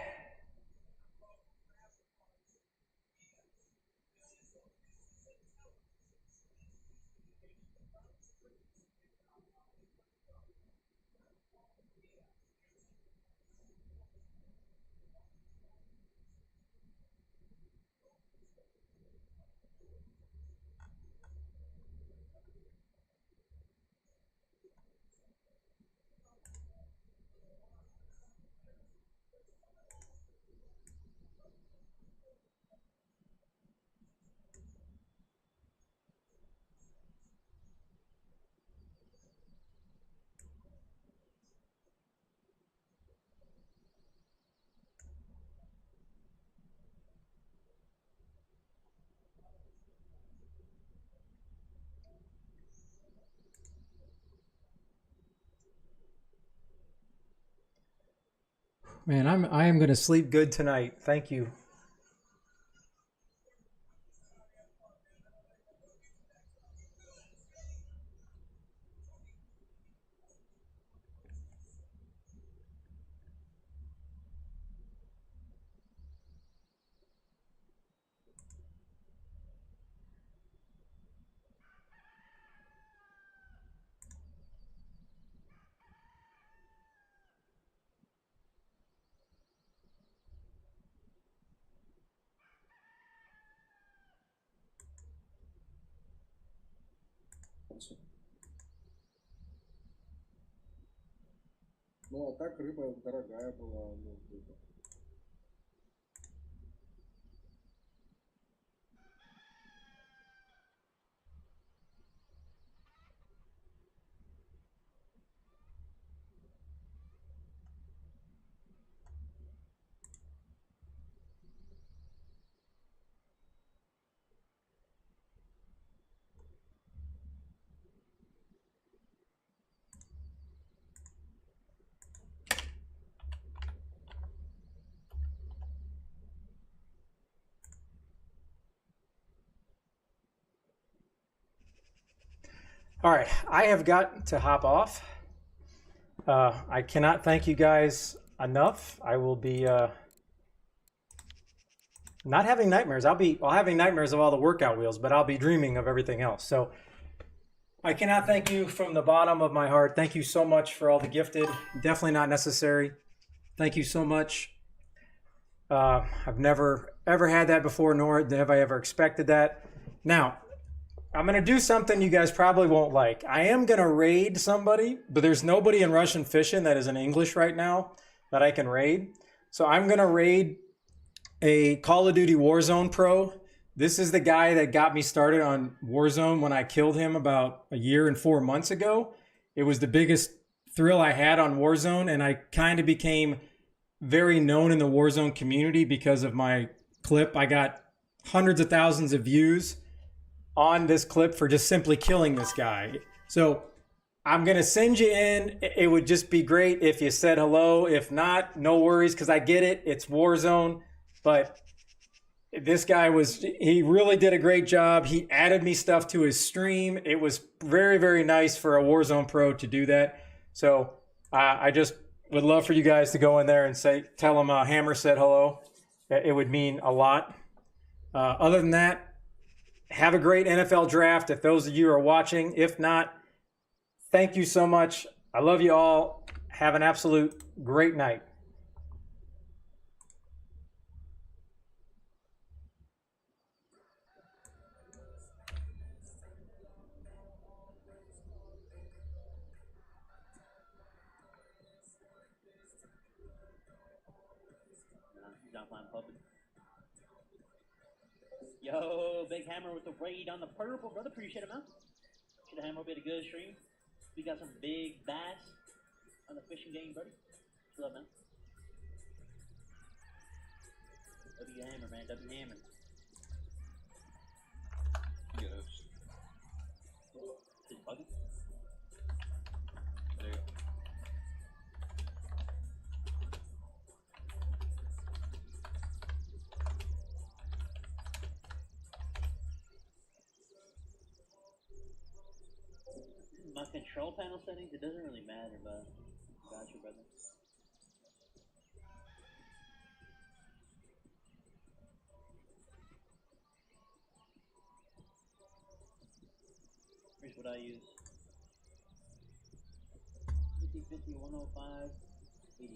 Man, I am going to sleep good tonight. Thank you. Ну, а так рыба дорогая была, ну, типа. All right, I have got to hop off. I cannot thank you guys enough. I will be not having nightmares. I'll having nightmares of all the workout wheels, but I'll be dreaming of everything else. So I cannot thank you from the bottom of my heart. Thank you so much for all the gifted. Definitely not necessary. Thank you so much. I've never ever had that before, nor have I ever expected that. Now, I'm gonna do something you guys probably won't like. I am gonna raid somebody, but there's nobody in Russian Fishing that is in English right now that I can raid. So I'm gonna raid a Call of Duty Warzone pro. This is the guy that got me started on Warzone when I killed him about a year and 4 months ago. It was the biggest thrill I had on Warzone, and I kind of became very known in the Warzone community because of my clip. I got hundreds of thousands of views on this clip for just simply killing this guy. So I'm going to send you in. It would just be great if you said hello. If not, no worries, because I get it. It's Warzone. But this guy he really did a great job. He added me stuff to his stream. It was very, very nice for a Warzone pro to do that. So I just would love for you guys to go in there and tell him Hammer said hello. It would mean a lot. Other than that, have a great NFL draft if those of you are watching. If not, thank you so much. I love you all. Have an absolute great night. Yo, Big Hammer with the raid on the purple, brother. Appreciate it, man. Should the Hammer be a good stream? We got some big bass on the fishing game, buddy. What's up, man? W Hammer, man. W Hammer. Yes. Is it bugging? There you go. My control panel settings, it doesn't really matter, but gotcha, brother. Here's what I use. 50, 50, 105, 80.